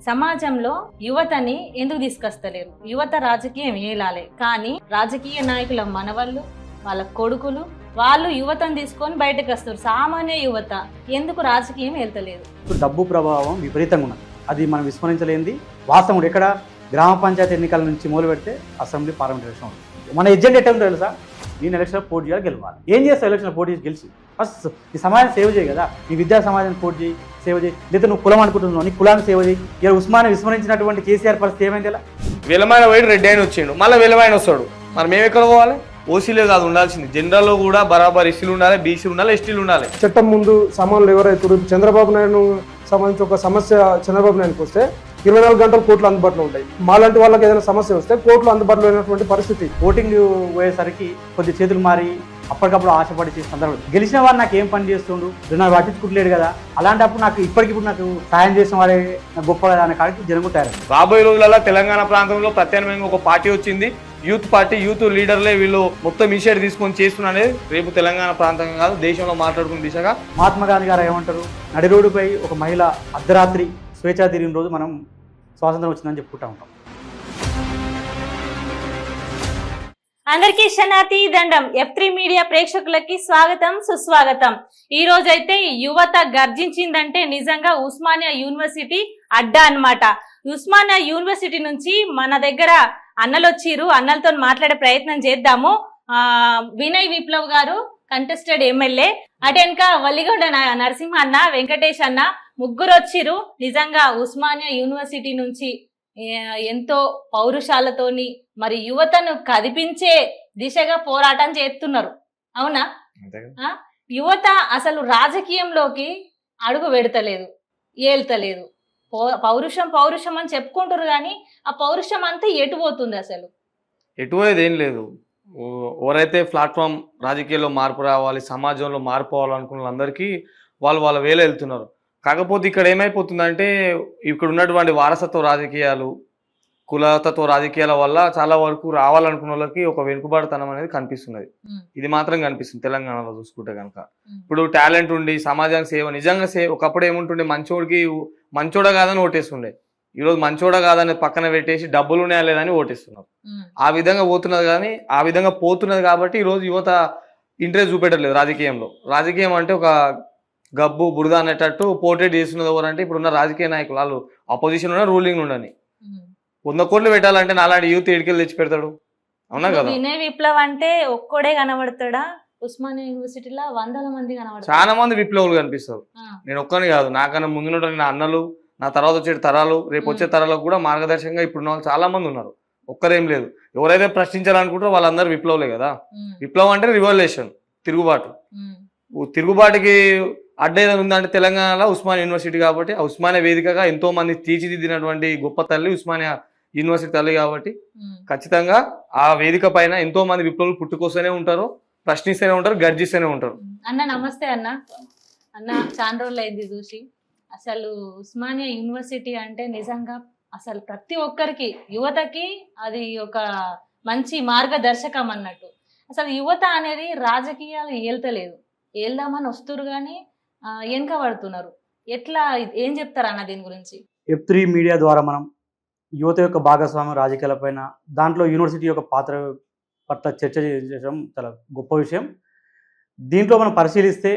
సమాజంలో యువతని ఎందుకు తీసుకొస్తలేరు? యువత రాజకీయం ఏలాలి, కానీ రాజకీయ నాయకుల మనవళ్ళు, వాళ్ళ కొడుకులు, వాళ్ళు యువతను తీసుకొని బయటకు వస్తారు. సామాన్య యువత ఎందుకు రాజకీయం వెళ్తలేదు? డబ్బు ప్రభావం విపరీతంగా ఉన్నది. అది మనం విస్మరించలేనిది వాస్తవం. ఇక్కడ గ్రామ పంచాయతీ ఎన్నికల నుంచి మొదలు పెడితే అసెంబ్లీ పార్లమెంట్ ఎలక్షన్ ఉంది. మన ఎజెండా ఎట్లా ఉందో తెలుసా? నేను ఎలక్షన్లో పోటీ చేయాలి, గెలవాలి. ఏం చేస్తావు ఎలక్షన్లో పోటీ చేసి గెలిచి? ఫస్ట్ ఈ సమాజం సేవ చేయి కదా. నీ విద్యా సమాజాన్ని పోటీ చేయి, సేవ చేయి. లేదా నువ్వు కులం అనుకుంటున్నావు, నీ కులాన్ని సేవ చేయి. ఇలా ఉస్మానియా విస్మరించినటువంటి కేసీఆర్ పరిస్థితి ఏమైంది? ఇలా విలమైన వైడు రెడ్డి అయిన వచ్చిండు, మళ్ళీ విలమైన వస్తాడు. మరి మేము ఎక్కడ పోవాలి? ఓసీలే కాదు ఉండాల్సింది, జనరల్లో కూడా బరాబర్ ఎస్సీలు ఉండాలి, బీసీలు ఉండాలి, ఎస్టీలు ఉండాలి. చట్టం ముందు సమానులు ఎవరైతే చంద్రబాబు నాయుడు సంబంధించి ఒక సమస్య చంద్రబాబు నాయుడుకి వస్తే 24 గంటలు కోర్టులు అందుబాటులో ఉంటాయి. మాలాంటి వాళ్ళకి ఏదైనా సమస్య వస్తే కోర్టులు అందుబాటులో అయినటువంటి పరిస్థితి. ఓటింగ్ పోయేసరికి కొద్ది చేతులు మారి అప్పటికప్పుడు ఆశపడి చేసే సందర్భం. గెలిచిన వాడు నాకు ఏం పని చేస్తుండు, నాకు పట్టించుకుంటలేడు కదా, అలాంటప్పుడు నాకు ఇప్పటికిప్పుడు నాకు సాయం చేసిన వాడే నాకు గొప్ప కదా అనే కాడికి జరుగుతారు. రాబోయే రోజులలో తెలంగాణ ప్రాంతంలో ప్రత్యామ్నాయంగా ఒక పార్టీ వచ్చింది, యూత్ పార్టీ. యూత్ లీడర్లే వీళ్ళు మొత్తం ఇనిషియేటివ్ తీసుకొని చేస్తున్నది రేపు తెలంగాణ ప్రాంతం కాదు దేశంలో మాట్లాడుకున్న దిశగా. మహాత్మా గాంధీ గారు ఏమంటారు? నడి రోడ్డుపై ఒక మహిళ అర్ధరాత్రి స్వేచ్ఛా తిరిగిన రోజు మనం స్వాతంత్రం వచ్చిందని చెప్పుకుంటా ఉంటాం. అందరికీ శనార్థి దండం. F3 మీడియా ప్రేక్షకులకి స్వాగతం, సుస్వాగతం. ఈ రోజైతే యువత గర్జించిందంటే నిజంగా ఉస్మానియా యూనివర్సిటీ అడ్డా అన్నమాట. ఉస్మానియా యూనివర్సిటీ నుంచి మన దగ్గర అన్నలు వచ్చిర్రు, అన్నలతో మాట్లాడే ప్రయత్నం చేద్దాము. వినయ్ విప్లవ్ గారు కంటెస్టెడ్ ఎమ్మెల్యే, అటెనక వల్లిగొండ నరసింహ అన్న, వెంకటేష్ అన్న, ముగ్గురు వచ్చిర్రు. నిజంగా ఉస్మానియా యూనివర్సిటీ నుంచి ఎంతో పౌరుషాలతోని మరి యువతను కదిపించే దిశగా పోరాటం చేస్తున్నారు. అవునా? యువత అసలు రాజకీయంలోకి అడుగు పెడతలేదు, ఏల్తలేదు. పౌరుషం పౌరుషం అని చెప్పుకుంటారు, కానీ ఆ పౌరుషం అంతా ఎటు పోతుంది? అసలు ఎటుపోయేది ఏం లేదు. ఎవరైతే ప్లాట్ఫామ్ రాజకీయాల్లో మార్పు రావాలి, సమాజంలో మార్పు అవ్వాలనుకున్న వాళ్ళందరికీ వాళ్ళు వాళ్ళ వేలు వెళ్తున్నారు. కాకపోతే ఇక్కడ ఏమైపోతుందంటే ఇక్కడ ఉన్నటువంటి వారసత్వ రాజకీయాలు, కులతత్వ రాజకీయాల వల్ల చాలా వరకు రావాలనుకున్న వాళ్ళకి ఒక వెనుకబాటుతనం అనేది కనిపిస్తున్నది. ఇది మాత్రం కనిపిస్తుంది తెలంగాణలో చూసుకుంటే కనుక. ఇప్పుడు టాలెంట్ ఉండి సమాజానికి సేవ, నిజంగా సేవ. ఒకప్పుడు ఏముంటుండే, మంచోడికి మంచోడ కాదని ఓటేస్తుండే. ఈరోజు మంచోడ కాదని పక్కన పెట్టేసి డబ్బులు ఉన్నాయా లేదని ఓటేస్తున్నారు. ఆ విధంగా పోతున్నది, కానీ ఆ విధంగా పోతున్నది కాబట్టి ఈరోజు యువత ఇంట్రెస్ట్ చూపెట్టలేదు రాజకీయంలో. రాజకీయం అంటే ఒక గబ్బు బురద అనేటట్టు పోర్ట్రేట్ చేస్తున్నది. ఎవరంటే ఇప్పుడున్న రాజకీయ నాయకులు, వాళ్ళు అపోజిషన్ ఉన్న రూలింగ్ ఉండని 100 కోట్లు పెట్టాలంటే నాలాంటి యూత్ ఎడికెళ్ళి తెచ్చి పెడతాడు. అవునా కదా? వినయ్ విప్లవ్ అంటే ఒక్కడే కనబడతాడా? ఉస్మానియా యూనివర్సిటీలో 100 మంది కనబడతారు. చాలా మంది విప్లవులు కనిపిస్తారు. నేను ఒక్కని కాదు, నాకన్నా ముందు నా అన్నలు, నా తర్వాత వచ్చే తరాలు, రేపు వచ్చే తరాలకు కూడా మార్గదర్శకంగా ఇప్పుడున్న వాళ్ళు చాలా మంది ఉన్నారు. ఒక్కరేం లేదు. ఎవరైతే ప్రశ్నించాలనుకుంటారో వాళ్ళందరూ విప్లవులే కదా. విప్లవం అంటే రివల్యూషన్, తిరుగుబాటు. తిరుగుబాటుకి అడ్డ ఏదైనా ఉందంటే తెలంగాణలో ఉస్మానియా యూనివర్సిటీ కాబట్టి, ఆ ఉస్మానియా వేదికగా ఎంతో మంది తీర్చిదిద్దినటువంటి గొప్ప తల్లి ఉస్మానియా యూనివర్సిటీ తల్లి కాబట్టి ఖచ్చితంగా ఆ వేదిక పైన ఎంతో మంది విప్లవులు పుట్టుకొస్తూనే ఉంటారు, ప్రశ్నిస్తూనే ఉంటారు, గర్జిస్తూనే ఉంటారు. అన్న నమస్తే. అన్న చాలా రోజులు అయింది చూసి. అసలు ఉస్మానియా యూనివర్సిటీ అంటే నిజంగా అసలు ప్రతి ఒక్కరికి, యువతకి అది ఒక మంచి మార్గదర్శకం అన్నట్టు. అసలు యువత అనేది రాజకీయాలు ఏల్తలేదు, ఏల్దామని వస్తున్నారు కానీ వెనక పడుతున్నారు. ఎట్లా, ఏం చెప్తారు అన్న దీని గురించి? F3 మీడియా ద్వారా మనం యువత యొక్క భాగస్వామ్యం రాజకీయాలపైన, దాంట్లో యూనివర్సిటీ యొక్క పాత్ర పట్ల చర్చ చేయడం చాలా గొప్ప విషయం. దీంట్లో మనం పరిశీలిస్తే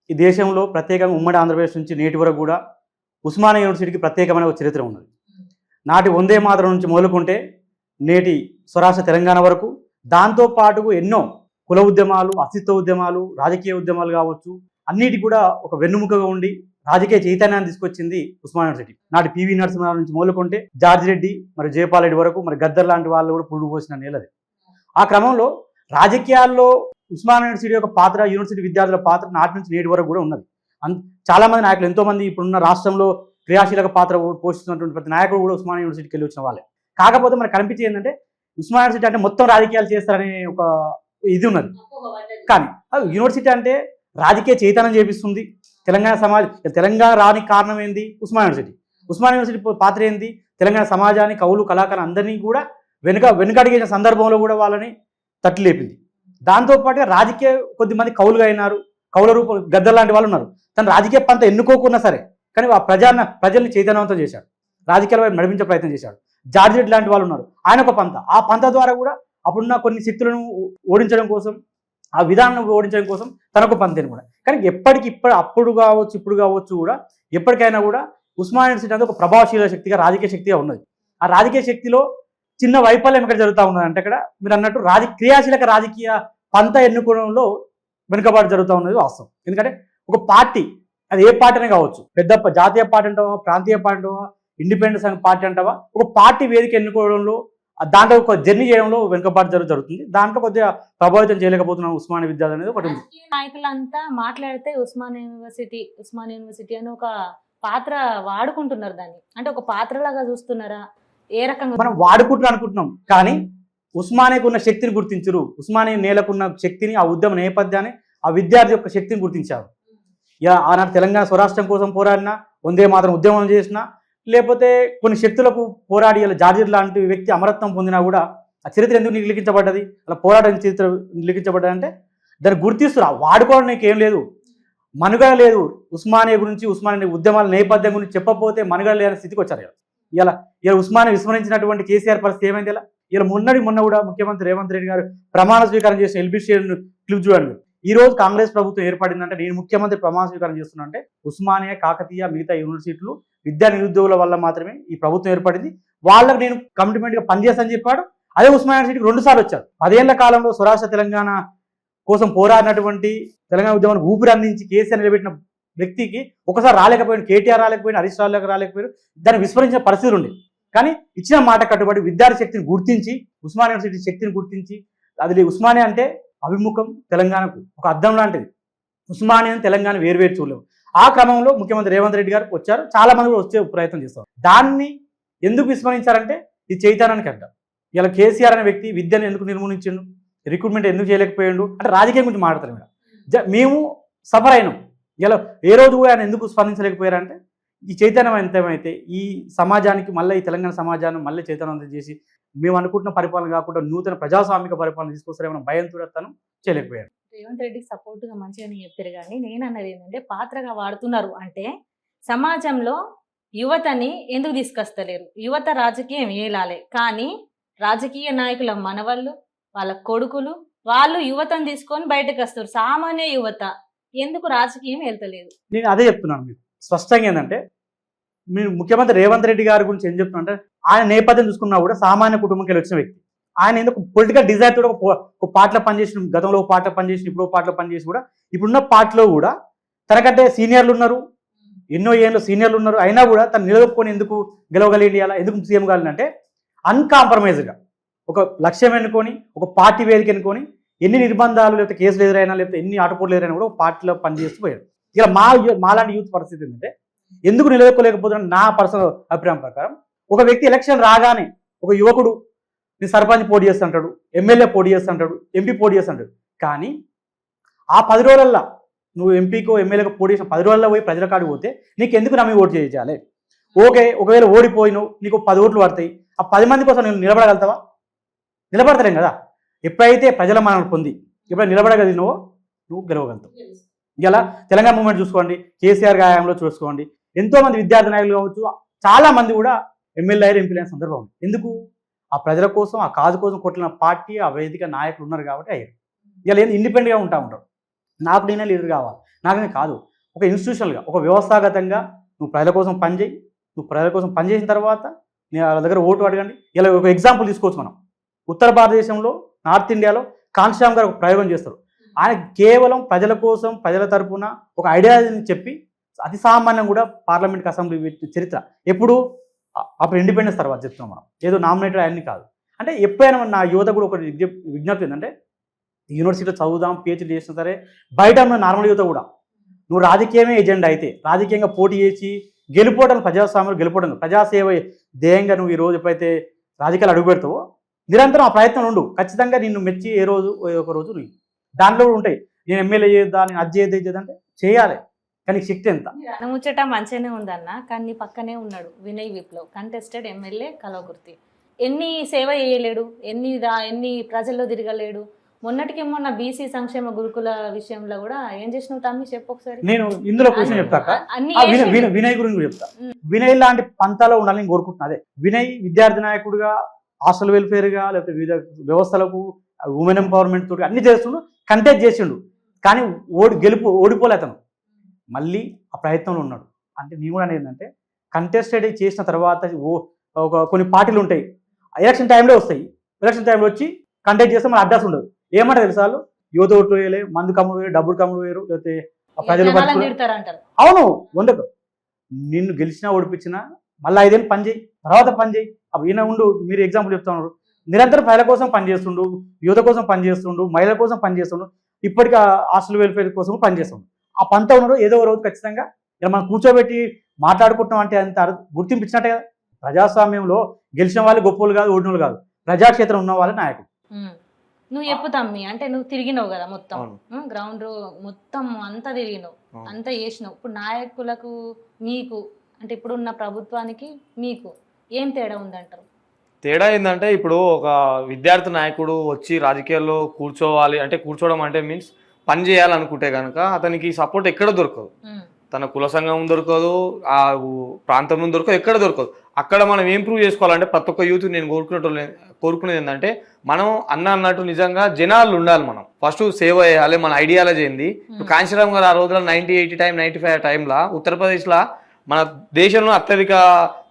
ఈ దేశంలో ప్రత్యేకంగా ఉమ్మడి ఆంధ్రప్రదేశ్ నుంచి నేటి వరకు కూడా ఉస్మానియా యూనివర్సిటీకి ప్రత్యేకమైన ఒక చరిత్ర ఉన్నది. నాటి వందే మాతరం నుంచి మొదలుకుంటే నేటి స్వరాష్ట్ర తెలంగాణ వరకు, దాంతోపాటు ఎన్నో కుల ఉద్యమాలు, అస్తిత్వ ఉద్యమాలు, రాజకీయ ఉద్యమాలు కావచ్చు, అన్నిటి కూడా ఒక వెన్నుముకగా ఉండి రాజకీయ చైతన్యాన్ని తీసుకొచ్చింది ఉస్మానియా యూనివర్సిటీ. నాటి పివి నరసింహారావు నుంచి మొదలుకుంటే జార్జి రెడ్డి, మరి జయపాల్ రెడ్డి వరకు, మరి గద్దర్ లాంటి వాళ్ళు కూడా పురుడు పోసిన నేలది. ఆ క్రమంలో రాజకీయాల్లో ఉస్మానియా యూనివర్సిటీ యొక్క పాత్ర, యూనివర్సిటీ విద్యార్థుల పాత్ర నాటి నుంచి నేటి వరకు కూడా ఉన్నది. చాలా మంది నాయకులు, ఎంతో మంది ఇప్పుడున్న రాష్ట్రంలో క్రియాశీలక పాత్ర పోషిస్తున్నటువంటి ప్రతి నాయకుడు కూడా ఉస్మానియా యూనివర్సిటీకి వెళ్ళి వచ్చిన వాళ్ళే. కాకపోతే మనకు కనిపించేది ఏంటంటే ఉస్మానియా యూనివర్సిటీ అంటే మొత్తం రాజకీయాలు చేస్తారనే ఒక ఇది ఉన్నది. కానీ యూనివర్సిటీ అంటే రాజకీయ చైతన్యం చేపిస్తుంది తెలంగాణ సమాజం. తెలంగాణ రానికి కారణం ఏంది? ఉస్మానియా యూనివర్సిటీ. ఉస్మానియా యూనివర్సిటీ పాత్ర ఏంది? తెలంగాణ సమాజాన్ని, కవులు, కళాకారులు అందరినీ కూడా వెనుకడిగిన సందర్భంలో కూడా వాళ్ళని తట్టి లేపింది. దాంతోపాటుగా రాజకీయ కొద్దిమంది కవులుగా అయినారు, కవుల రూపం గద్దర్ లాంటి వాళ్ళు ఉన్నారు. తను రాజకీయ పంత ఎన్నుకోకున్నా సరే కానీ ఆ ప్రజల్ని చైతన్యవంతం చేశాడు. రాజకీయాల వైపు నడిపించే ప్రయత్నం చేశాడు. జార్జ్ రెడ్డి లాంటి వాళ్ళు ఉన్నారు, ఆయన ఒక పంత. ఆ పంత ద్వారా కూడా అప్పుడున్న కొన్ని శక్తులను ఓడించడం కోసం, ఆ విధానం ఓడించడం కోసం తనకు పంతేను కూడా. కానీ అప్పుడు కావచ్చు ఇప్పుడు కావచ్చు కూడా ఎప్పటికైనా కూడా ఉస్మానియా యూనివర్సిటీ అనేది ఒక ప్రభావశీల శక్తిగా, రాజకీయ శక్తిగా ఉన్నది. ఆ రాజకీయ శక్తిలో చిన్న వైఫల్యం ఎక్కడ జరుగుతూ ఉన్నది అంటే అక్కడ మీరు అన్నట్టు క్రియాశీలక రాజకీయ పంత ఎన్నుకోవడంలో వెనుకబాటు జరుగుతూ ఉన్నది వాస్తవం. ఎందుకంటే ఒక పార్టీ, అది ఏ పార్టీ అనే కావచ్చు, పెద్ద జాతీయ పార్టీ అంటావా, ప్రాంతీయ పార్టీ అంటావా, ఇండిపెండెన్స్ పార్టీ అంటావా, ఒక పార్టీ వేదిక ఎన్నుకోవడంలో దాంట్లో ఒక జర్నీ చేయడంలో వెనుకబాటు జరుగుతుంది. దాంట్లో కొద్దిగా ప్రభావితం చేయలేకపోతున్నాం ఉస్మానియా విద్యార్థి అనేది ఒకటి ఉంది. నాయకులంతా మాట్లాడితే ఉస్మానియా యూనివర్సిటీ అని ఒక పాత్ర వాడుకుంటున్నారు దాన్ని, అంటే ఒక పాత్రలాగా చూస్తున్నారా? ఏ రకంగా మనం వాడుకుంటున్నాం అనుకుంటున్నాం, కానీ ఉస్మానియాకు ఉన్న శక్తిని గుర్తించరు. ఉస్మానియా నేలకున్న శక్తిని, ఆ ఉద్యమ నేపథ్యాన్ని, ఆ విద్యార్థి యొక్క శక్తిని గుర్తించారు. ఆనాడు తెలంగాణ స్వరాష్ట్రం కోసం పోరాడినా, వందే మాత్రం ఉద్యమం చేసినా, లేకపోతే కొన్ని శక్తులకు పోరాడి ఇలా జార్జ్ లాంటి వ్యక్తి అమరత్వం పొందినా కూడా ఆ చరిత్ర ఎందుకు లిఖించబడ్డది, అలా పోరాటం చరిత్ర లిఖించబడ్డది అంటే దాన్ని గుర్తిస్తున్నా. వాడుకోవడం నీకు ఏం లేదు, మనుగడ లేదు. ఉస్మానియా గురించి, ఉస్మానియా ఉద్యమాల నేపథ్యం గురించి చెప్పకపోతే మనుగడ లేని స్థితికి వచ్చారు. ఇలా ఉస్మానియా విస్మరించినటువంటి కేసీఆర్ పరిస్థితి ఏమైంది? ఇలా మొన్న కూడా ముఖ్యమంత్రి రేవంత్ రెడ్డి గారు ప్రమాణ స్వీకారం చేసిన ఎల్బీ షేర్ క్లిప్ చూడండి. ఈ రోజు కాంగ్రెస్ ప్రభుత్వం ఏర్పడిందంటే, నేను ముఖ్యమంత్రి ప్రమాణ స్వీకారం చేస్తున్నా అంటే ఉస్మానియా, కాకతీయ, మిగతా యూనివర్సిటీలు విద్యా నిరుద్యోగుల వల్ల మాత్రమే ఈ ప్రభుత్వం ఏర్పడింది. వాళ్ళకు నేను కమిట్మెంట్గా పనిచేస్తానని చెప్పాడు. అదే ఉస్మానియా యూనివర్సిటీకి 2 సార్లు వచ్చారు. 10 ఏళ్ల కాలంలో స్వరాష్ట్ర తెలంగాణ కోసం పోరాడినటువంటి, తెలంగాణ ఉద్యమాన్ని ఊపిరి అందించి కేసీఆర్ నిలబెట్టిన వ్యక్తికి ఒకసారి రాలేకపోయాడు, కేటీఆర్ రాలేకపోయినా, హరీష్ రాలేకపోయారు. దాన్ని విస్మరించిన పరిస్థితులు ఉండే. కానీ ఇచ్చిన మాట కట్టుబడి విద్యార్థి శక్తిని గుర్తించి, ఉస్మానియా యూనివర్సిటీ శక్తిని గుర్తించి, అది ఉస్మానియా అంటే అభిముఖం తెలంగాణకు ఒక అద్దం లాంటిది. ఉస్మానియా తెలంగాణ వేరువేరు చూడలేవు. ఆ క్రమంలో ముఖ్యమంత్రి రేవంత్ రెడ్డి గారు వచ్చారు, చాలా మంది కూడా వచ్చే ప్రయత్నం చేస్తారు. దాన్ని ఎందుకు విస్మరించారంటే ఇది చైతన్యానికి అడ్డ. ఇలా కేసీఆర్ అనే వ్యక్తి విద్యను ఎందుకు నిర్మూలించిండు, రిక్రూట్మెంట్ ఎందుకు చేయలేకపోయాడు అంటే రాజకీయం గురించి మాట్లాడతారు మేడం. మేము సఫర్ అయినాం. ఇలా ఏ రోజు కూడా ఆయన ఎందుకు స్పందించలేకపోయారంటే ఈ చైతన్యవంతమైతే ఈ సమాజానికి, మళ్ళీ ఈ తెలంగాణ సమాజాన్ని మళ్ళీ చైతన్యవంతం చేసి మేము అనుకుంటున్న పరిపాలన కాకుండా నూతన ప్రజాస్వామిక పరిపాలన తీసుకొస్తారేమో భయంతో తను చేయలేకపోయాడు. రేవంత్ రెడ్డికి సపోర్ట్ గా మంచిగానే చెప్పారు, కానీ నేను అన్నది ఏంటంటే పాత్రగా వాడుతున్నారు అంటే సమాజంలో యువతని ఎందుకు తీసుకొస్తలేరు? యువత రాజకీయం ఏలాలే, కానీ రాజకీయ నాయకుల మనవళ్ళు, వాళ్ళ కొడుకులు, వాళ్ళు యువతను తీసుకొని బయటకు వస్తారు. సామాన్య యువత ఎందుకు రాజకీయం వెళ్తలేదు? నేను అదే చెప్తున్నాను మీకు స్పష్టంగా. ఏంటంటే మీరు ముఖ్యమంత్రి రేవంత్ రెడ్డి గారి గురించి ఏం చెప్తున్నా అంటే, ఆయన నేపథ్యం చూసుకున్నా కూడా సామాన్య కుటుంబంకి వచ్చిన వ్యక్తి. ఆయన ఎందుకు పొలిటికల్ డిజైర్ తోటి ఒక పార్టీలో పనిచేసిన, గతంలో ఒక పార్టీలో పనిచేసిన, ఇప్పుడు ఒక పార్టీలో పనిచేసి కూడా ఇప్పుడున్న పార్టీలో కూడా తనకంటే సీనియర్లు ఉన్నారు, ఎన్నో ఏళ్ళు సీనియర్లు ఉన్నారు. అయినా కూడా తను నిలదొక్కుని ఎందుకు గెలవగలిగింది, అలా ఎందుకు సీఎం కావాలంటే అన్కాంప్రమైజ్డ్గా ఒక లక్ష్యం ఎన్నుకొని, ఒక పార్టీ వేదిక ఎన్నుకొని, ఎన్ని నిర్బంధాలు లేకపోతే కేసులు ఎదురైనా, లేకపోతే ఎన్ని ఆటపోట్లు ఎదురైనా కూడా ఒక పార్టీలో పనిచేస్తూ పోయాడు. ఇలా మాలాంటి యూత్ పరిస్థితి ఏంటంటే ఎందుకు నిలదొక్కలేకపోతున్నా నా పర్సనల్ అభిప్రాయం ప్రకారం, ఒక వ్యక్తి ఎలక్షన్ రాగానే ఒక యువకుడు నేను సర్పంచ్ పోటీ చేస్తుంటాడు, ఎమ్మెల్యే పోటీ చేస్తుంటాడు, ఎంపీ పోటీ చేస్తుంటాడు. కానీ ఆ 10 రోజులల్లో నువ్వు ఎంపీకో ఎమ్మెల్యేకో పోటీ చేసిన 10 రోజుల్లో పోయి ప్రజల కాడికి పోతే నీకు ఎందుకు నమ్మి ఓటు చేయాలి? ఓకే, ఒకవేళ ఓడిపోయినావు, నీకు 10 ఓట్లు పడతాయి, ఆ 10 మంది కోసం నేను నిలబడగలుగుతావా? నిలబడతలేం కదా. ఎప్పుడైతే ప్రజల మనల్ని పొంది ఎప్పుడైతే నిలబడగలిగినవో నువ్వు గెలవగలుగుతావు. ఇలా తెలంగాణ మూవ్మెంట్ చూసుకోండి, కేసీఆర్ గాయంలో చూసుకోండి, ఎంతోమంది విద్యార్థి నాయకులు కావచ్చు, చాలా మంది కూడా ఎమ్మెల్యే అయ్యారు, ఎంపీలు అయిన సందర్భం ఉంది. ఎందుకు? ఆ ప్రజల కోసం, ఆ కాజు కోసం కొట్టిన పార్టీ, ఆ వేదిక నాయకులు ఉన్నారు కాబట్టి అయ్యారు. ఇలా ఇండిపెండెంట్గా ఉంటారు. నాకు నేనే లీడర్ కావాలి, నాకనే కాదు, ఒక ఇన్స్టిట్యూషనల్గా, ఒక వ్యవస్థాగతంగా నువ్వు ప్రజల కోసం పనిచేయి. నువ్వు ప్రజల కోసం పనిచేసిన తర్వాత నేను వాళ్ళ దగ్గర ఓటు అడగండి. ఇలా ఒక ఎగ్జాంపుల్ తీసుకోవచ్చు మనం. ఉత్తర భారతదేశంలో, నార్త్ ఇండియాలో కాన్షిరామ్ గారు ఒక ప్రయోగం చేస్తారు. ఆయన కేవలం ప్రజల కోసం, ప్రజల తరపున ఒక ఐడియాలజీని చెప్పి అతి సామాన్యం కూడా పార్లమెంట్కి, అసెంబ్లీ చరిత్ర ఎప్పుడు అప్పుడు ఇండిపెండెన్స్ తర్వాత చెప్తున్నాం మనం, ఏదో నామినేటెడ్ అన్నీ కాదు. అంటే ఎప్పుడైనా నా యువత కూడా ఒకటి విజ్ఞప్తి ఏంటంటే, యూనివర్సిటీలో చదువుదాం, పిహెచ్డీ చేసినా సరే బయట ఉన్న నార్మల్ యువత కూడా నువ్వు రాజకీయమే ఎజెండా అయితే, రాజకీయంగా పోటీ చేసి గెలుపోవడం, ప్రజాస్వామ్యం గెలుపోవడం, ప్రజాసేవ ధ్యేయంగా నువ్వు ఈ రోజు ఎప్పుడైతే రాజకీయాలు అడుగు పెడతావో నిరంతరం ఆ ప్రయత్నం ఉండు. ఖచ్చితంగా నిన్ను మెచ్చి ఏ రోజు ఒక రోజు నువ్వు దాంట్లో కూడా ఉంటాయి. నేను ఎమ్మెల్యే చేద్దా, నేను అది చేద్దంటే చేయాలి, కానీ శక్తి ఎంత? ముచ్చట మంచిగానే ఉందన్న, కానీ పక్కనే ఉన్నాడు వినయ్ విప్లవ్, కంటెస్టెడ్ ఎమ్మెల్యే కల్వకుర్తి. ఎన్ని సేవ చేయలేడు, ఎన్ని ప్రజల్లో తిరగలేడు, మొన్నటికి మొన్న బీసీ సంక్షేమ గురుకుల విషయంలో కూడా ఏం చేసినావు తమ్మి చెప్పు ఒకసారి. నేను ఇందులో క్వశ్చన్ చెప్తాక అన్ని వినయ్ గురించి కూడా చెప్తా. వినయ్ లాంటి పంతాలో ఉండాలని కోరుకుంటున్నా. అదే వినయ్ విద్యార్థి నాయకుడిగా, హాస్టల్ వెల్ఫేర్గా, లేకపోతే వివిధ వ్యవస్థలకు ఉమెన్ ఎంపవర్మెంట్ తోటి అన్ని చేస్తుండు, కంటెస్ట్ చేసిండు. కానీ ఓడిపోలే అతను, మళ్ళీ ఆ ప్రయత్నంలో ఉన్నాడు. అంటే నేను కూడా అనేది ఏంటంటే కంటెస్టెడ్ చేసిన తర్వాత కొన్ని పార్టీలు ఉంటాయి, ఎలక్షన్ టైంలో వస్తాయి. ఎలక్షన్ టైంలో వచ్చి కంటెస్ట్ చేస్తే మన అడ్రస్ ఉండదు. ఏమంటారు తెలుసు వాళ్ళు, యువత ఓట్లు వేయలే, మందు కమ్ముడు వేయరు, డబ్బులు కమ్ముడు వేయరు, లేకపోతే ప్రజలు తిడతారంటారు. అవును, వందకు నిన్ను గెలిచినా ఓడిపించినా మళ్ళీ 5 ఏళ్ళు పని చేయి, తర్వాత పని చేయి. అవి ఈయన ఉండు, మీరు ఎగ్జాంపుల్ చెప్తున్నారు, నిరంతరం ప్రజల కోసం పనిచేస్తుండు, యువత కోసం పనిచేస్తుండు, మహిళల కోసం పనిచేస్తుండు, ఇప్పటికీ హాస్టల్ వెల్ఫేర్ కోసం పనిచేస్తుండు. ఆ పంత ఉన్నారు ఏదో ఒక రోజు ఖచ్చితంగా ఇలా మనం కూర్చోబెట్టి మాట్లాడుకుంటాం అంటే అంత గుర్తింపు ఇచ్చినట్టే కదా. ప్రజాస్వామ్యంలో గెలిచిన వాళ్ళు గొప్పలు కాదు, ఓడిన వాళ్ళు కాదు, ప్రజాక్షేత్రం ఉన్న వాళ్ళే నాయకుడు. నువ్వు చెప్పు తమ్మి, అంటే నువ్వు తిరిగినావు కదా మొత్తం గ్రౌండ్ మొత్తం అంతా తిరిగినావు, అంతా చేసినావు. ఇప్పుడు నాయకులకు మీకు అంటే ఇప్పుడున్న ప్రభుత్వానికి మీకు ఏం తేడా ఉందంటారు? తేడా ఏంటంటే ఇప్పుడు ఒక విద్యార్థి నాయకుడు వచ్చి రాజకీయాల్లో కూర్చోవాలి అంటే, కూర్చోవడం అంటే మీన్స్ పని చేయాలనుకుంటే కనుక అతనికి సపోర్ట్ ఎక్కడ దొరకదు. తన కుల సంఘం దొరకదు, ఆ ప్రాంతం దొరకదు, ఎక్కడ దొరకదు. అక్కడ మనం ఏం ప్రూవ్ చేసుకోవాలంటే ప్రతి ఒక్క యూత్ నేను కోరుకునేది ఏంటంటే, మనం అన్నట్టు నిజంగా జనాలు ఉండాలి. మనం ఫస్ట్ సేవ చేయాలి. మన ఐడియాలజీ ఏంది. ఇప్పుడు కాంశీరామ్ గారు ఆ రోజుల్లో 90, 80 95 టైంలో ఉత్తరప్రదేశ్లో మన దేశంలో అత్యధిక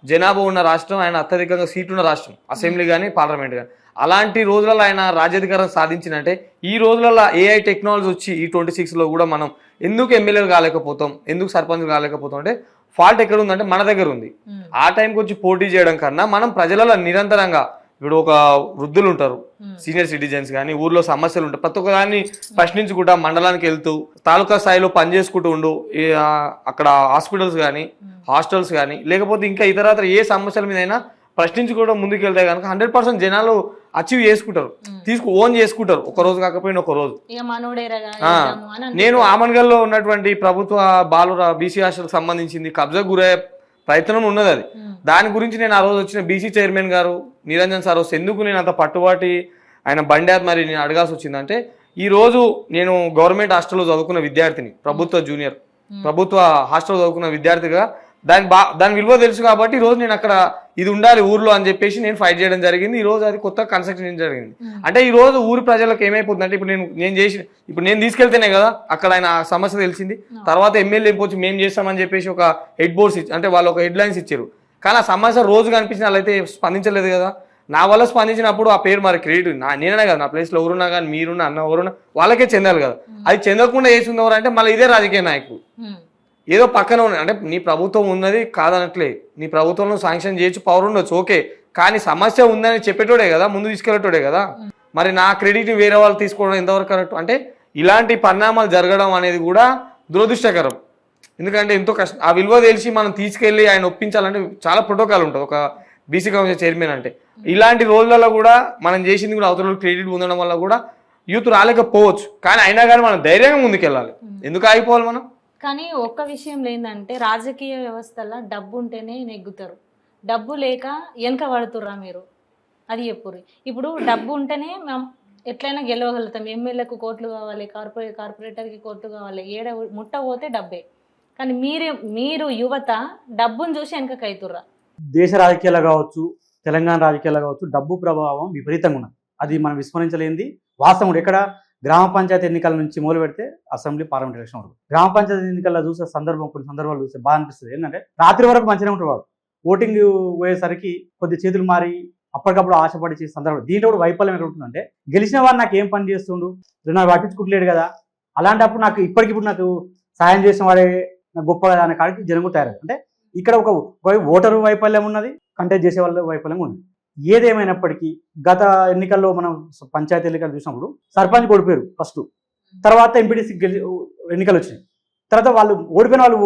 జనాభా ఉన్న రాష్ట్రం, ఆయన అత్యధికంగా సీట్లు ఉన్న రాష్ట్రం, అసెంబ్లీ కానీ పార్లమెంట్ కానీ. అలాంటి రోజులలో ఆయన రాజ్యాధికారం సాధించినంటే, ఈ రోజులలో AI టెక్నాలజీ వచ్చి ఈ 26లో కూడా మనం ఎందుకు ఎమ్మెల్యేలు కాలేకపోతాం, ఎందుకు సర్పంచ్ కాలేకపోతాం అంటే ఫాల్ట్ ఎక్కడ ఉందంటే మన దగ్గర ఉంది. ఆ టైంకి వచ్చి పోటీ చేయడం కన్నా మనం ప్రజలలో నిరంతరంగా, ఇప్పుడు ఒక వృద్ధులు ఉంటారు, సీనియర్ సిటిజన్స్ కానీ, ఊర్లో సమస్యలు ఉంటాయి, ప్రతి ఒక్క దాన్ని ప్రశ్నించుకుంటా మండలానికి వెళ్తూ తాలూకా స్థాయిలో పనిచేసుకుంటూ ఉండు. అక్కడ హాస్పిటల్స్ కానీ, హాస్టల్స్ కానీ, లేకపోతే ఇంకా ఇతర ఏ సమస్యల మీద అయినా ప్రశ్నించుకోవడం ముందుకు వెళ్తే కనుక 100% జనాలు అచీవ్ చేసుకుంటారు, ఓన్ చేసుకుంటారు, ఒక రోజు కాకపోయినా ఒక రోజు. నేను ఆమన్గల్లో ఉన్నటువంటి ప్రభుత్వ బాలుర బీసీ హాస్టల్కి సంబంధించింది కబ్జా గురయ్యే ప్రయత్నం ఉన్నది. అది దాని గురించి నేను ఆ రోజు వచ్చిన బీసీ చైర్మన్ గారు నిరంజన్ సార్ వస్తే ఎందుకు నేను అంత పట్టుబాటి ఆయన బండారు మరి నేను అడగాల్సి వచ్చిందంటే, ఈ రోజు నేను గవర్నమెంట్ హాస్టల్లో చదువుకున్న విద్యార్థిని, ప్రభుత్వ హాస్టల్లో చదువుకున్న విద్యార్థిగా దాని విలువ తెలుసు కాబట్టి ఈ రోజు నేను అక్కడ ఇది ఉండాలి ఊర్లో అని చెప్పేసి నేను ఫైట్ చేయడం జరిగింది. ఈ రోజు అది కొత్త కన్స్ట్రక్షన్ జరిగింది. అంటే ఈ రోజు ఊరి ప్రజలకు ఏమైపోతుంది అంటే, ఇప్పుడు నేను తీసుకెళ్తేనే కదా అక్కడ ఆయన సమస్య తెలిసింది. తర్వాత ఎమ్మెల్యే పోవచ్చు మేము చేస్తామని చెప్పేసి ఒక హెడ్ బోర్డ్స్ అంటే వాళ్ళు ఒక హెడ్ లైన్స్ ఇచ్చారు. కానీ ఆ సమస్య రోజు కనిపించిన వాళ్ళైతే స్పందించలేదు కదా. నా వల్ల స్పందించినప్పుడు ఆ పేరు మరి క్రెడిట్ నేనే కదా, నా ప్లేస్లో ఎవరున్నా కానీ, మీరున్నా అన్న ఎవరున్నా వాళ్ళకే చెందాలి కదా. అది చెందకుండా వేసింది ఎవరు అంటే మళ్ళీ ఇదే రాజకీయ నాయకుడు. ఏదో పక్కన ఉన్నాయి అంటే, నీ ప్రభుత్వం ఉన్నది కాదనట్లే, నీ ప్రభుత్వంలో శాంక్షన్ చేయొచ్చు, పవర్ ఉండొచ్చు, ఓకే, కానీ సమస్య ఉందని చెప్పేటోడే కదా, ముందు తీసుకెళ్ళేటోడే కదా. మరి నా క్రెడిట్ వేరే వాళ్ళు తీసుకోవడం ఎంతవరకు కరెక్ట్ అంటే, ఇలాంటి పరిణామాలు జరగడం అనేది కూడా దురదృష్టకరం. ఎందుకంటే ఎంతో కష్టం, ఆ విలువ తెలిసి మనం తీసుకెళ్ళి ఆయన ఒప్పించాలంటే చాలా ప్రోటోకాల్ ఉంటుంది ఒక బీసీ కమిషన్ చైర్మన్ అంటే. ఇలాంటి రోజులలో కూడా మనం చేసింది కూడా అవతల క్రెడిట్ ఉండడం వల్ల కూడా యూత్ రాలేకపోవచ్చు. కానీ అయినా కానీ మనం ధైర్యంగా ముందుకెళ్ళాలి. ఎందుకు ఆగిపోవాలి మనం? కానీ ఒక్క విషయం ఏంటంటే, రాజకీయ వ్యవస్థలో డబ్బు ఉంటేనే నెగ్గుతారు, డబ్బు లేక వెనక పడుతుర్రా మీరు? అది చెప్పుర్రు. ఇప్పుడు డబ్బు ఉంటేనే మేము ఎట్లయినా గెలవగలుగుతాం. ఎమ్మెల్యేకు కోట్లు కావాలి, కార్పొరేటర్కి కోట్లు కావాలి, ముట్ట పోతే డబ్బే. కానీ మీరు యువత డబ్బును చూసి వెనకకి అవుతుర్రా? దేశ రాజకీయాలు కావచ్చు, తెలంగాణ రాజకీయాలు కావచ్చు, డబ్బు ప్రభావం విపరీతంగా ఉన్నది. అది మనం విస్మరించలేనిది వాస్తవం. ఎక్కడ గ్రామ పంచాయతీ ఎన్నికల నుంచి మొదలు పెడితే అసెంబ్లీ, పార్లమెంట్ ఎలక్షన్ వరకు గ్రామ పంచాయతీ ఎన్నికల్లో చూసే కొన్ని సందర్భాలు చూస్తే బాగా అనిపిస్తుంది. ఏంటంటే రాత్రి వరకు మంచిగా ఉంటాడు వాడు, ఓటింగ్ పోయేసరికి కొద్ది చేతులు మారి అప్పటికప్పుడు ఆశపడి చేసే సందర్భం. దీంట్లో కూడా వైఫల్యం ఎక్కడ ఉంటుందంటే, గెలిచిన వాడు నాకు ఏం పని చేస్తుండు, నాకు పట్టించుకుంటలేడు కదా, అలాంటప్పుడు నాకు ఇప్పటికిప్పుడు నాకు సాయం చేసిన వాడే నాకు గొప్ప కదా అనే కాడికి జనం కూడా తయారు. అంటే ఇక్కడ ఒక ఓటరు వైఫల్యం ఉన్నది, కంటెస్ట్ చేసే వాళ్ళ వైఫల్యం ఉన్నది. ఏదేమైనప్పటికీ గత ఎన్నికల్లో మనం పంచాయతీ ఎన్నికలు చూసినప్పుడు సర్పంచ్ ఓడిపోయారు ఫస్ట్, తర్వాత ఎంపీటీసీ ఎన్నికలు వచ్చినాయి, తర్వాత వాళ్ళు ఓడిపోయిన వాళ్ళు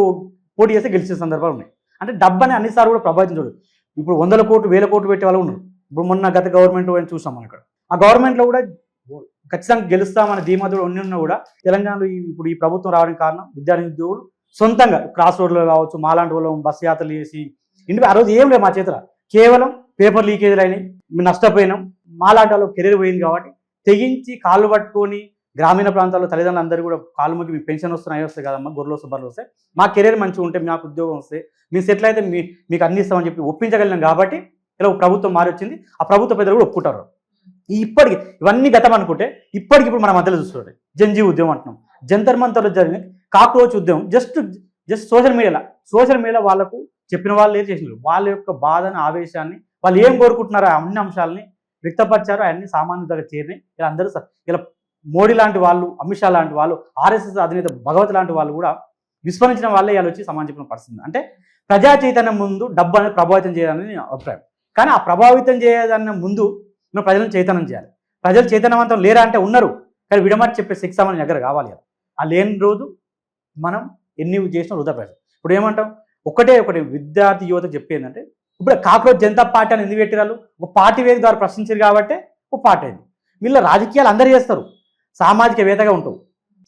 పోటీ చేస్తే గెలిచిన సందర్భాలు ఉన్నాయి. అంటే డబ్బని అన్నిసార్లు కూడా ప్రభావితం. ఇప్పుడు 100 కోట్లు 1000 కోట్లు పెట్టే వాళ్ళు ఉన్నారు. ఇప్పుడు మొన్న గత గవర్నమెంట్ అని చూసాం మనం ఇక్కడ. ఆ గవర్నమెంట్లో కూడా ఖచ్చితంగా గెలుస్తామని ధీమాతో ఉన్నా కూడా తెలంగాణలో ఇప్పుడు ఈ ప్రభుత్వం రావడానికి కారణం విద్యార్థి ఉద్యోగులు సొంతంగా క్రాస్ రోడ్లో కావచ్చు, మాలాంటి వాళ్ళు బస్సు యాత్రలు చేసి ఇంటికి ఆ రోజు ఏం లేదు మా చేతిలో, కేవలం పేపర్ లీకేజీలు అయినాయి, మేము నష్టపోయినాం, మాలాంటి వాళ్ళు కెరీర్ పోయింది కాబట్టి తెగించి కాళ్ళు పట్టుకొని గ్రామీణ ప్రాంతాల్లో తల్లిదండ్రులు అందరూ కూడా కాళ్ళు మొక్కి మీకు పెన్షన్ వస్తున్నాయి వస్తాయి కదమ్మా, గొర్రెలు వస్తే బర్రెలు వస్తాయి, మా కెరీర్ మంచిగా ఉంటే మాకు ఉద్యోగం వస్తే మీరు సెటిల్ అయితే మీకు అన్ని ఇస్తామని చెప్పి ఒప్పించగలిగినాం కాబట్టి ఇలా ప్రభుత్వం మారి వచ్చింది. ఆ ప్రభుత్వ పెద్దలు కూడా ఒప్పుకుంటారు. ఇప్పటికి ఇవన్నీ గతం అనుకుంటే ఇప్పటికి ఇప్పుడు మన మధ్యలో చూస్తుండే జంజీ ఉద్యమం అంటున్నాం, జంతర్ మంతర్లో జరిగిన కాక్రోచ్ ఉద్యమం జస్ట్ సోషల్ మీడియాలో వాళ్ళకు చెప్పిన వాళ్ళు ఏం చేసినారు, వాళ్ళ యొక్క బాధను ఆవేశాన్ని వాళ్ళు ఏం కోరుకుంటున్నారో అన్ని అంశాలని వ్యక్తపరిచారు. అవన్నీ సామాన్యుల దగ్గర చేరినాయి. ఇలా అందరూ ఇలా మోడీ లాంటి వాళ్ళు, అమిత్ షా లాంటి వాళ్ళు, ఆర్ఎస్ఎస్ అధినేత భగవత్ లాంటి వాళ్ళు కూడా విస్మరించిన వాళ్ళే ఇలా వచ్చి సమాజం చెప్పిన పరిస్థితి. అంటే ప్రజా చైతన్యం ముందు డబ్బు అనేది ప్రభావితం చేయాలని నేను అభిప్రాయం. కానీ ఆ ప్రభావితం చేయడాన్ని ముందు మనం ప్రజలను చైతన్యం చేయాలి. ప్రజలు చైతన్యవంతం లేరా అంటే ఉన్నారు, కానీ విడమర్చి చెప్పే శిక్ష మన దగ్గర కావాలి కదా. ఆ లేని రోజు మనం ఎన్ని చేసినా వృధా పెడతాం. ఇప్పుడు ఏమంటాం, ఒకటి విద్యార్థి యువత చెప్పేందంటే, ఇప్పుడు కాక్రోచ్ జనతా పార్టీ అని ఎందుకు పెట్టిరాలు, ఒక పార్టీ వేదిక ద్వారా ప్రశ్నించారు కాబట్టి ఒక పార్టీ అయింది. వీళ్ళ రాజకీయాలు అందరూ చేస్తారు, సామాజికవేత్తగా ఉంటావు.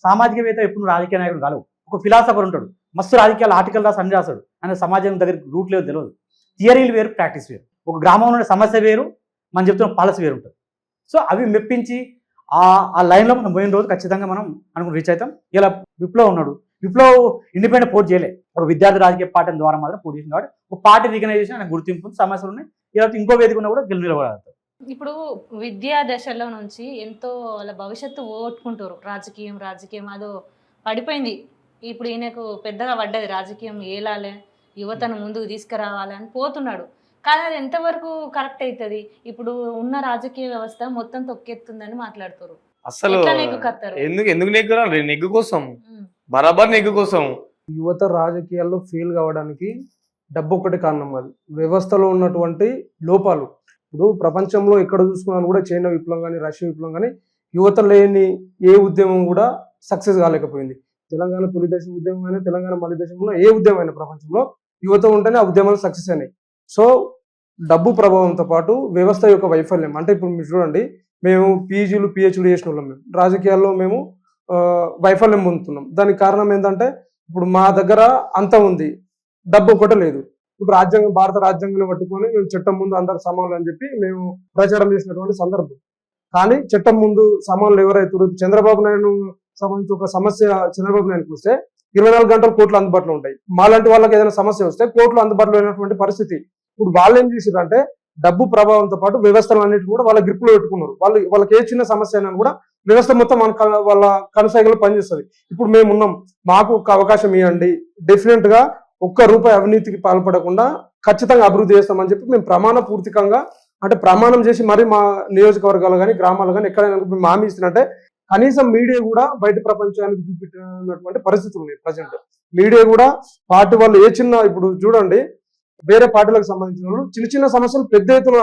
సామాజికవేత్త ఎప్పుడు రాజకీయ నాయకుడు కాలేవు. ఒక ఫిలాసఫర్ ఉంటాడు, మస్తు రాజకీయాలు ఆర్టికల్ రాసి అన్ని రాస్తాడు, ఆయన సమాజం దగ్గర రూట్ లేదు తెలియదు. థియరీలు వేరు, ప్రాక్టీస్ వేరు. ఒక గ్రామంలో సమస్య వేరు, మనం చెప్తున్న పాలసీ వేరు ఉంటుంది. సో అవి మెప్పించి ఆ లైన్లో మనం పోయిన రోజు ఖచ్చితంగా మనం అనుకుని రీచ్ అవుతాం. ఇలా విప్లవ్ ఉన్నాడు, విప్లవ్ ఇండిపెండెంట్ పోటీ చేయలే, ఒక విద్యార్థి రాజకీయ పార్టీ ద్వారా మాత్రం పోటీ చేసింది. కాబట్టి ఒక పార్టీ రికగ్నైజేషన్ ఆయన గుర్తింపు సమస్యలు ఉన్నాయి. ఇలా ఇంకో వేదిక ఉన్నా కూడా నిలబడతారు. ఇప్పుడు విద్యా దశలో నుంచి ఎంతో వాళ్ళ భవిష్యత్తు పోగొట్టుకుంటారు. రాజకీయం అదో పడిపోయింది. ఇప్పుడు ఈయనకు పెద్దగా పడ్డది, రాజకీయం ఏలాలే, యువతను ముందుకు తీసుకురావాలి అని పోతున్నాడు. కానీ అది ఎంతవరకు కరెక్ట్ అవుతుంది? ఇప్పుడు ఉన్న రాజకీయ వ్యవస్థ మొత్తం తొక్కెత్తుందని మాట్లాడుతారు. అసలు ఎట్లా నెగ్గుకత్తారు? ఎందుకు నెగ్గురా? నెగ్గు కోసం, బరాబర్ నెగ్గు కోసం. యువత రాజకీయాల్లో ఫెయిల్ కావడానికి డబ్బు ఒకటి కారణం. అది వ్యవస్థలో ఉన్నటువంటి లోపాలు. ఇప్పుడు ప్రపంచంలో ఎక్కడ చూసుకున్నాను కూడా చైనా విప్లవం కానీ, రష్యా విప్లవం కానీ, యువత లేని ఏ ఉద్యమం కూడా సక్సెస్ కాలేకపోయింది. తెలంగాణ తొలి దశ ఉద్యమం అయినా, తెలంగాణ మలి దశంలో ఏ ఉద్యమం అయినా ప్రపంచంలో యువత ఉంటేనే ఆ ఉద్యమాలు సక్సెస్ అయినాయి. సో డబ్బు ప్రభావంతో పాటు వ్యవస్థ యొక్క వైఫల్యం. అంటే ఇప్పుడు మీరు చూడండి, మేము పీజీలు పిహెచ్డీ చేసిన వాళ్ళం, మేము రాజకీయాల్లో మేము వైఫల్యం పొందుతున్నాం. దానికి కారణం ఏంటంటే, ఇప్పుడు మా దగ్గర అంత ఉంది, డబ్బు ఒకటే లేదు. ఇప్పుడు భారత రాజ్యాంగాన్ని పట్టుకొని మేము చట్టం ముందు అందరు సమానులు అని చెప్పి మేము ప్రచారం చేసినటువంటి సందర్భం. కానీ చట్టం ముందు సమానులు ఎవరైతే చంద్రబాబు నాయుడు సంబంధించి ఒక సమస్య చంద్రబాబు నాయుడుకి వస్తే 24 గంటలు కోర్టులు అందుబాటులో ఉంటాయి. మాలాంటి వాళ్ళకి ఏదైనా సమస్య వస్తే కోర్టులు అందుబాటులో లేనటువంటి పరిస్థితి. ఇప్పుడు వాళ్ళు ఏం చేశారంటే, డబ్బు ప్రభావంతో పాటు వ్యవస్థలు అన్నిటి కూడా వాళ్ళ గ్రిప్ లో పెట్టుకున్నారు. వాళ్ళకి ఏ చిన్న సమస్య అయినా కూడా వ్యవస్థ మొత్తం వాళ్ళ కనుసైగలు పనిచేస్తుంది. ఇప్పుడు మేము ఉన్నాం, మాకు ఒక అవకాశం ఇవ్వండి, డెఫినెట్ గా ₹1 అవినీతికి పాల్పడకుండా ఖచ్చితంగా అభివృద్ధి చేస్తామని చెప్పి మేము ప్రమాణపూర్తికంగా, అంటే ప్రమాణం చేసి మరి మా నియోజకవర్గాలు కానీ గ్రామాలు కానీ ఎక్కడైనా మేము హామీ ఇస్తున్నట్టే కనీసం మీడియా కూడా బయట ప్రపంచానికి చూపించినటువంటి పరిస్థితులు ఉన్నాయి. ప్రజెంట్ మీడియా కూడా పార్టీ వాళ్ళు ఏ చిన్న, ఇప్పుడు చూడండి వేరే పార్టీలకు సంబంధించిన వాళ్ళు చిన్న సమస్యలు పెద్ద ఎత్తున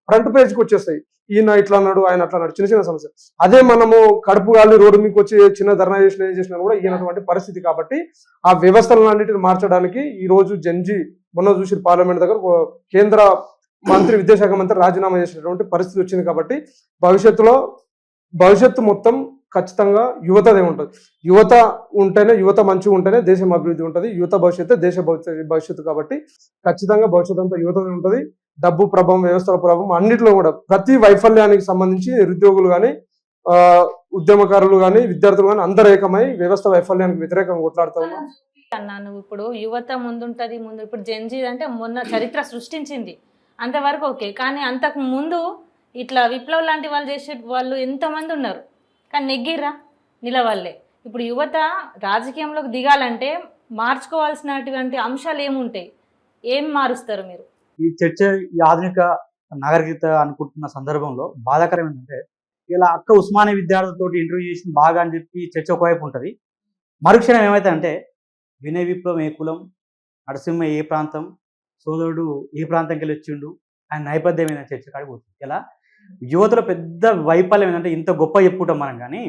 ఫ్రంట్ పేజ్కి వచ్చేస్తాయి. ఈయన ఇట్లా అన్నాడు, ఆయన అట్లా అన్నాడు, చిన్న సమస్య. అదే మనము కడుపు గాలి రోడ్డు మీకు వచ్చి చిన్న ధర్నా చేసినా కూడా ఈయనటువంటి పరిస్థితి. కాబట్టి ఆ వ్యవస్థలన్నిటిని మార్చడానికి ఈ రోజు జంజీ మొన్న చూసి పార్లమెంట్ దగ్గర కేంద్ర మంత్రి, విద్యాశాఖ మంత్రి రాజీనామా చేసినటువంటి పరిస్థితి వచ్చింది. కాబట్టి భవిష్యత్తు మొత్తం ఖచ్చితంగా యువతదే ఉంటుంది. యువత ఉంటేనే, యువత మంచిగా ఉంటేనే దేశం అభివృద్ధి ఉంటుంది. యువత భవిష్యత్తు దేశ భవిష్యత్తు. కాబట్టి ఖచ్చితంగా భవిష్యత్తు అంతా యువతదే ఉంటుంది. డబ్బు ప్రభావం, వ్యవస్థల ప్రభావం అన్నింటిలో కూడా ప్రతి వైఫల్యానికి సంబంధించి నిరుద్యోగులు కానీ, ఉద్యమకారులు కానీ, విద్యార్థులు కానీ అందరూ ఏకమై వ్యవస్థ వైఫల్యానికి వ్యతిరేకంగా కొట్లాడుతూ ఉన్నాం. అన్నాను ఇప్పుడు యువత ముందుంటది. ఇప్పుడు జెన్జీ అంటే మొన్న చరిత్ర సృష్టించింది, అంతవరకు ఓకే. కానీ అంతకు ముందు ఇట్లా విప్లవ్ లాంటి వాళ్ళు చేసే వాళ్ళు ఎంతమంది ఉన్నారు, కానీ నెగ్గిర్రా, నిలవల్లే. ఇప్పుడు యువత రాజకీయంలోకి దిగాలంటే మార్చుకోవాల్సినటువంటి అంశాలు ఏముంటాయి, ఏం మారుస్తారు మీరు? ఈ చర్చ, ఈ ఆధునిక నాగరికత అనుకుంటున్న సందర్భంలో బాధాకరం ఏంటంటే, ఇలా అక్క ఉస్మానియా విద్యార్థులతో ఇంటర్వ్యూ చేసిన బాగా అని చెప్పి చర్చ ఒకవైపు ఉంటుంది. మరుక్షణం ఏమైతే అంటే, వినయ్ విప్లవం ఏ కులం, నరసింహ ఏ ప్రాంతం, సోదరుడు ఏ ప్రాంతంకి వెళ్ళి వచ్చిండు, ఆయన నేపథ్యమైన చర్చ కాడిపోతుంది. ఇలా యువతలో పెద్ద వైఫల్యం ఏంటంటే, ఇంత గొప్ప చెప్పుకుంటాం మనం, కానీ